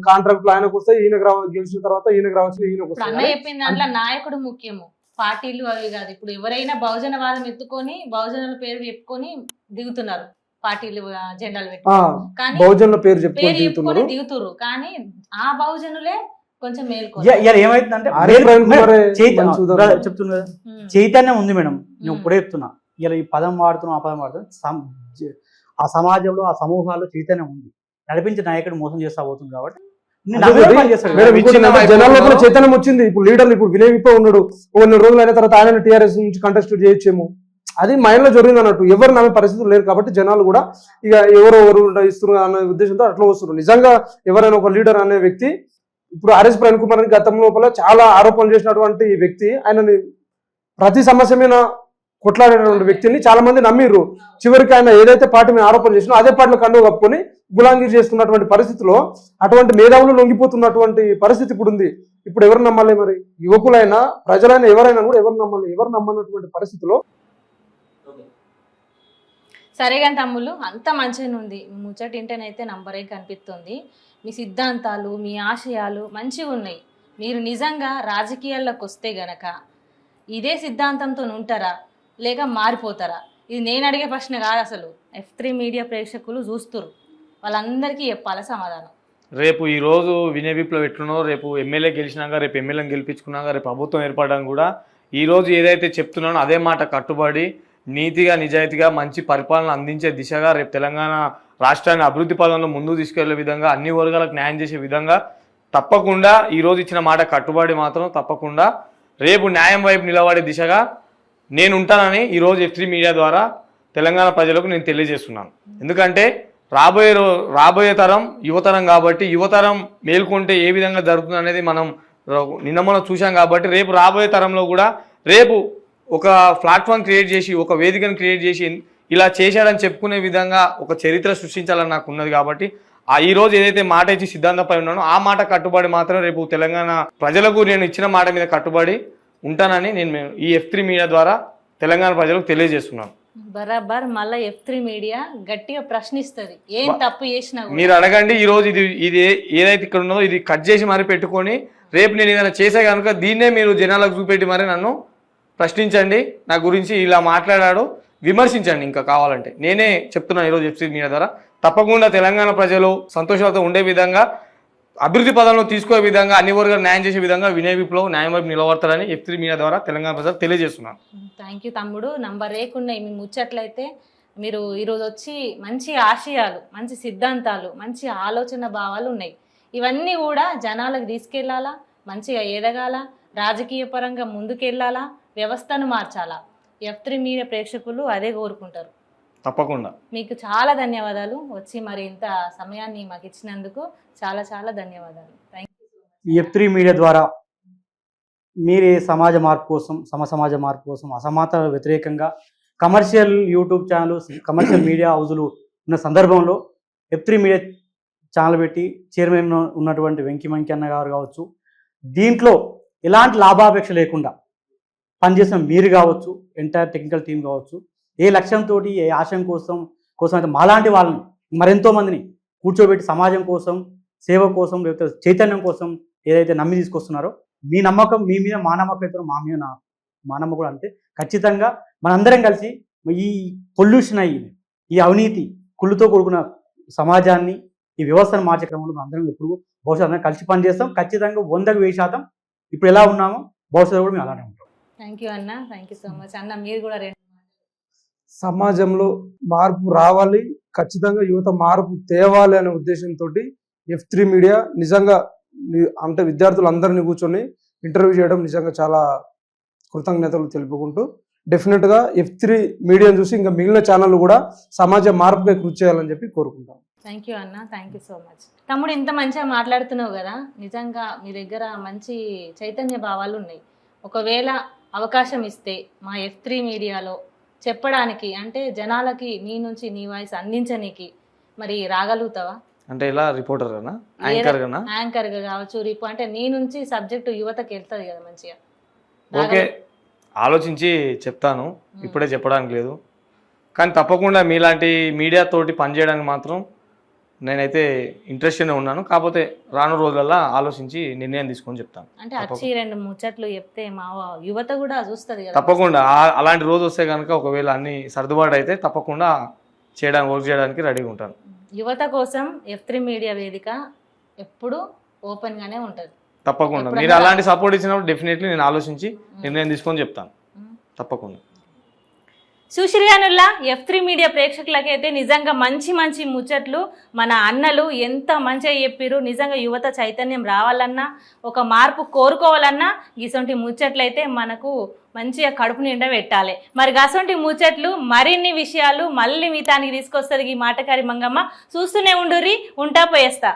కాంట్రాక్ట్లు ఆయనకు వస్తాయి, గెలిచిన తర్వాత ఈయనకు రావాల్సిన ఈయనకు వస్తాయి. చెప్పింది దాంట్లో నాయకుడు ముఖ్యము, పార్టీలు అవి కాదు. ఇప్పుడు ఎవరైనా బహుజన వాదం ఎత్తుకొని బహుజనుల పేరు చెప్పుకొని దిగుతున్నారు, పార్టీలు జెండాలు పెట్టుకొని బహుజనుల పేరు చెప్పుకొని దిగుతున్నారు. కానీ ఆ బహుజనులే కొంచెం మేల్కో. ఏమైతుందంటే చెప్తున్నా చైతన్యం ఉంది మేడం. నేను ఇప్పుడే చెప్తున్నా, ఇలా ఈ పదం వాడుతున్నాం, ఆ పదం వాడుతున్నాం, ఆ సమాజంలో, ఆ సమూహాల్లో చైతన్యం ఉంది. నడిపించే నాయకుడు మోసం చేస్తా పోతుంది కాబట్టి జనాల్లో చైతన్యం వచ్చింది. ఇప్పుడు లీడర్లు, ఇప్పుడు వినయ్ విప్లవ్ ఉన్నాడు, కొన్ని రోజులు అయిన తర్వాత ఆయన టీఆర్ఎస్ నుంచి కంటెస్ట్ చేయొచ్చేమో, అది మైండ్ లో జరిగింది అన్నట్టు. ఎవరు నమ్మే పరిస్థితులు లేరు కాబట్టి జనాలు కూడా ఇక ఎవరు ఇస్తున్నారు అనే ఉద్దేశంతో అట్లా వస్తున్నారు. నిజంగా ఎవరైనా ఒక లీడర్ అనే వ్యక్తి, ఇప్పుడు ఆర్ఎస్ ప్రవీణ్ కుమార్ గతం లోపల చాలా ఆరోపణలు చేసినటువంటి ఈ వ్యక్తి, ఆయనని ప్రతి సమస్య మీద కొట్లాడేటువంటి వ్యక్తిని చాలా మంది నమ్మిర్రు. చివరికి ఆయన ఏదైతే పార్టీ మీద ఆరోపణ చేసినా అదే పార్టీలో కండువ కప్పుకొని గులాంగిరి చేస్తున్నటువంటి పరిస్థితిలో అటువంటి మేధావులు లొంగిపోతున్నటువంటి పరిస్థితి ఇప్పుడు ఉంది. ఇప్పుడు ఎవరు నమ్మాలి? మరి యువకులైనా, ప్రజలైనా, ఎవరైనా కూడా ఎవరు నమ్మాలి? ఎవరు నమ్మనటువంటి పరిస్థితిలో. సరే కానీ తమ్ముళ్ళు, అంత మంచిగా ఉంది ముచ్చట. ఇంటనైతే నంబరే కనిపిస్తుంది. మీ సిద్ధాంతాలు, మీ ఆశయాలు మంచిగా ఉన్నాయి. మీరు నిజంగా రాజకీయాల్లోకి వస్తే గనక ఇదే సిద్ధాంతంతో ఉంటారా లేక మారిపోతారా? ఇది నేను అడిగే ప్రశ్న కాదు అసలు. F3 మీడియా ప్రేక్షకులు చూస్తున్నారు, వాళ్ళందరికీ చెప్పాలి సమాధానం. రేపు ఈ రోజు వినయ్ విప్లవ్ ఎట్లునో, రేపు ఎమ్మెల్యే గెలిచినాక, రేపు ఎమ్మెల్యేని గెలిపించుకున్నాక, రేపు ప్రభుత్వం ఏర్పడడం కూడా ఈ రోజు ఏదైతే చెప్తున్నానో అదే మాట కట్టుబడి నీతిగా, నిజాయితీగా మంచి పరిపాలన అందించే దిశగా రేపు తెలంగాణ రాష్ట్రాన్ని అభివృద్ధి పదంలో ముందుకు తీసుకెళ్లే విధంగా, అన్ని వర్గాలకు న్యాయం చేసే విధంగా తప్పకుండా ఈ రోజు ఇచ్చిన మాట కట్టుబడి మాత్రం తప్పకుండా రేపు న్యాయం వైపు నిలబడే దిశగా నేను ఉంటానని ఈరోజు F3 మీడియా ద్వారా తెలంగాణ ప్రజలకు నేను తెలియజేస్తున్నాను. ఎందుకంటే రాబోయే తరం యువతరం కాబట్టి, యువతరం మేల్కొంటే ఏ విధంగా జరుగుతుంది అనేది మనం నిన్న చూసాం కాబట్టి, రేపు రాబోయే తరంలో కూడా రేపు ఒక ప్లాట్ఫామ్ క్రియేట్ చేసి, ఒక వేదికను క్రియేట్ చేసి ఇలా చేశాడని చెప్పుకునే విధంగా ఒక చరిత్ర సృష్టించాలని నాకు ఉన్నది. కాబట్టి ఈ రోజు ఏదైతే మాట ఇచ్చి సిద్ధాంతంపై ఉన్నానో ఆ మాట కట్టుబడి మాత్రం రేపు తెలంగాణ ప్రజలకు నేను ఇచ్చిన మాట మీద కట్టుబడి ఉంటానని నేను ఈ F3 మీడియా ద్వారా తెలంగాణ ప్రజలకు తెలియజేస్తున్నాను. బరాబర్ మళ్ళీ F3 మీడియా గట్టిగా ప్రశ్నిస్తుంది, ఏం తప్పు చేసినా మీరు అడగండి. ఈ రోజు ఇది ఏదైతే ఇక్కడ ఉన్నదో ఇది కట్ చేసి మరి పెట్టుకొని రేపు నేను ఏదైనా చేసే కనుక దీన్నే మీరు జనాలకు చూపెట్టి మరి నన్ను ప్రశ్నించండి, నా గురించి ఇలా మాట్లాడాడు విమర్శించండి. ఇంకా కావాలంటే నేనే చెప్తున్నాను ఈరోజు F3 మీడియా ద్వారా తప్పకుండా తెలంగాణ ప్రజలు సంతోషంతో ఉండే విధంగా అభివృద్ధి పదంలో తీసుకునే విధంగా అన్ని వర్గాలు న్యాయం చేసే విధంగా వినయ్ విప్లవ్ న్యాయం వైపు నిలబడతారని F3 మీడియా ద్వారా తెలంగాణ ప్రజలు తెలియజేస్తున్నాను. థ్యాంక్ యూ తమ్ముడు. నంబర్ రేకున్నాయి మీ ముచ్చట్లయితే. మీరు ఈరోజు వచ్చి మంచి ఆశయాలు, మంచి సిద్ధాంతాలు, మంచి ఆలోచన భావాలు ఉన్నాయి. ఇవన్నీ కూడా జనాలకు తీసుకెళ్లాలా, మంచిగా ఎదగాల, రాజకీయ పరంగా ముందుకెళ్లాలా, వ్యవస్థను మార్చాలా. F3 మీడియా ప్రేక్షకులు అదే కోరుకుంటారు. తప్పకుండా. మీకు చాలా ధన్యవాదాలు. వచ్చి మరి ఇంత సమయాన్ని మాకు ఇచ్చినందుకు చాలా చాలా ధన్యవాదాలు. Thank you. ఈ F3 మీడియా ద్వారా మీరే సమాజ మార్పు కోసం, సమాజ మార్పు కోసం, అసమానత వ్యతిరేకంగా commercial YouTube channel, commercial media హౌజులు ఉన్న సందర్భంలో F3 మీడియా ఛానల్ పెట్టి చైర్మన్ ఉన్నటువంటి వెంకీ అన్న గారు కావచ్చు, దీంట్లో ఎలాంటి లాభాపేక్ష లేకుండా పనిచేసిన మీరు కావచ్చు, ఎంటైర్ టెక్నికల్ టీం కావచ్చు, ఏ లక్ష్యంతో, ఏ ఆశయం కోసం అయితే మాలాంటి వాళ్ళని మరెంతో మందిని కూర్చోబెట్టి సమాజం కోసం, సేవ కోసం, లేకపోతే చైతన్యం కోసం ఏదైతే నమ్మి తీసుకొస్తున్నారో, మీ నమ్మకం మీ మీద, మా నమ్మకం అయితే మా మీద మా నమ్మకం కూడా అంతే. ఖచ్చితంగా మనందరం కలిసి ఈ పొల్యూషన్ అయ్యి, ఈ అవినీతి కుళ్ళుతో కూడుకున్న సమాజాన్ని, ఈ వ్యవస్థను మార్చే క్రమంలో మనం అందరం ఎప్పుడు భవిష్యత్తు అందరం కలిసి పనిచేస్తాం. ఖచ్చితంగా 100కు 1000% ఇప్పుడు ఎలా ఉన్నామో భవిష్యత్తు కూడా మేము అలానే ఉంటాం. థ్యాంక్ యూ అన్న. థ్యాంక్ యూ సో మచ్ అన్న. మీరు కూడా సమాజంలో మార్పు రావాలి, ఖచ్చితంగా యువత మార్పు తేవాలి అనే ఉద్దేశంతో F3 మీడియా నిజంగా అంటే విద్యార్థులందరినీ కూర్చొని ఇంటర్వ్యూ చేయడం నిజంగా చాలా కృతజ్ఞతలు తెలుపుకుంటూ, డెఫినెట్గా F3 మీడియాను చూసి ఇంకా మిగిలిన ఛానళ్ళు కూడా సమాజ మార్పుగా కృషి చేయాలని చెప్పి కోరుకుంటాం. థ్యాంక్ యూ అన్న. Thank you so much. తమ్ముడు ఇంత మంచిగా మాట్లాడుతున్నావు కదా, నిజంగా మీ దగ్గర మంచి చైతన్య భావాలు ఉన్నాయి. ఒకవేళ అవకాశం ఇస్తే మా F3 మీడియాలో చెప్పడానికి, అంటే జనాలకి నీ నుంచి నీ వాయిస్ అందించనీకి మరి రాగలుగుతావా? అంటే ఇలా రిపోర్టర్ గానా, యాంకర్ గానా? యాంకర్ గా కావచ్చు, అంటే నీ నుంచి సబ్జెక్టు యువతకి వెళ్తుంది కదా మంచిగా. ఓకే, ఆలోచించి చెప్తాను, ఇప్పుడే చెప్పడానికి లేదు. కానీ తప్పకుండా మీలాంటి మీడియా తోటి పనిచేయడానికి మాత్రం నేనైతే ఇంట్రెస్ట్గానే ఉన్నాను. కాకపోతే రాను రోజులలో ఆలోచించి నిర్ణయం తీసుకొని చెప్తాను. అంటే వచ్చి 2 ముచ్చట్లు చెప్తే మా యువత కూడా చూస్తుంది కదా. తప్పకుండా అలాంటి రోజు వస్తే కనుక, ఒకవేళ అన్ని సర్దుబాటు అయితే తప్పకుండా వర్క్ చేయడానికి రెడీగా ఉంటాను. యువత కోసం F3 మీడియా వేదిక ఎప్పుడు ఓపెన్ గానే ఉంటది. తప్పకుండా మీరు అలాంటి సపోర్ట్ ఇచ్చినప్పుడు డెఫినెట్లీ నేను ఆలోచించి నిర్ణయం తీసుకొని చెప్తాను. తప్పకుండా. సుశ్రీగానుల్లా F3 మీడియా ప్రేక్షకులకైతే నిజంగా మంచి మంచి ముచ్చట్లు మన అన్నలు ఎంత మంచిగా చెప్పారు. నిజంగా యువత చైతన్యం రావాలన్నా, ఒక మార్పు కోరుకోవాలన్నా ఇసొంటి ముచ్చట్లయితే మనకు మంచిగా కడుపు నిండా పెట్టాలి. మరి అసొంటి ముచ్చట్లు మరిన్ని విషయాలు మళ్ళీ మీతానికి తీసుకొస్తుంది ఈ మాటకారి మంగమ్మ. చూస్తూనే ఉండుర్రి, ఉంటా పోయేస్తా.